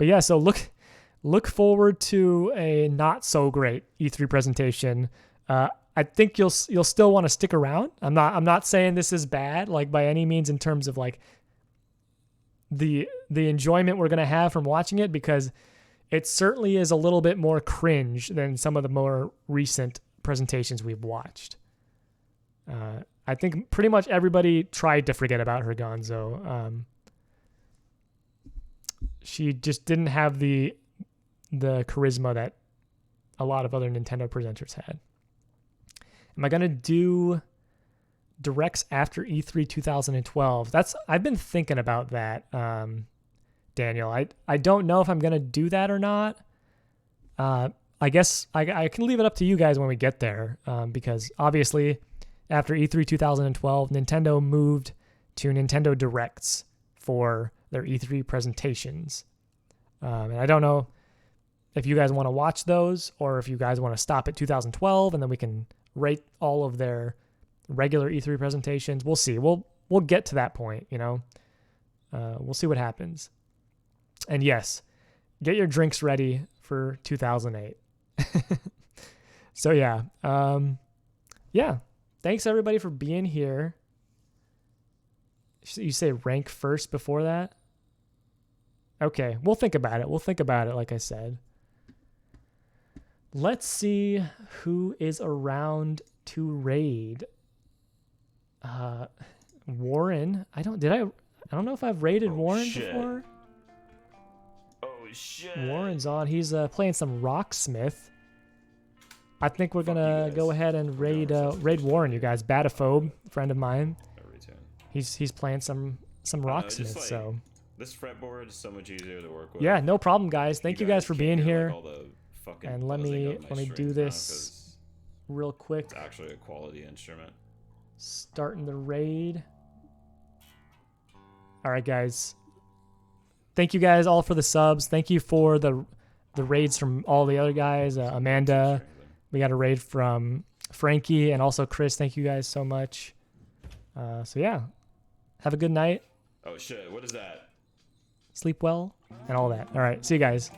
yeah, so look forward to a not so great E3 presentation. I think you'll still want to stick around. I'm not saying this is bad, like by any means in terms of like the enjoyment we're gonna have from watching it, because it certainly is a little bit more cringe than some of the more recent presentations we've watched. I think pretty much everybody tried to forget about her Gonzo. She just didn't have the charisma that a lot of other Nintendo presenters had. Am I gonna do directs after E3 2012? I've been thinking about that, Daniel. I don't know if I'm gonna do that or not. I guess I can leave it up to you guys when we get there, because obviously after E3 2012, Nintendo moved to Nintendo Directs for their E3 presentations. And I don't know if you guys want to watch those or if you guys want to stop at 2012 and then we can rate all of their regular E3 presentations. We'll see. We'll get to that point, you know. We'll see what happens. And yes, get your drinks ready for 2008. So yeah. Yeah. Thanks everybody for being here. You say rank first before that? Okay, we'll think about it. Like I said. Let's see who is around to raid. Warren. I don't know if I've raided Warren before. Oh shit. Warren's on. He's playing some Rocksmith. I think we're gonna go ahead and raid Warren, you guys. Bataphobe, friend of mine. He's playing some Rocksmith, like, so this fretboard is so much easier to work with. yeah, no problem, guys. Thank you guys for being here. Like, all the fucking and let me do this real quick. It's actually a quality instrument. Starting the raid. All right, guys. Thank you guys all for the subs. Thank you for the raids from all the other guys. Amanda, we got a raid from Frankie, and also Chris. Thank you guys so much. So yeah, have a good night. Oh shit, what is that? Sleep well and all that. All right, see you guys.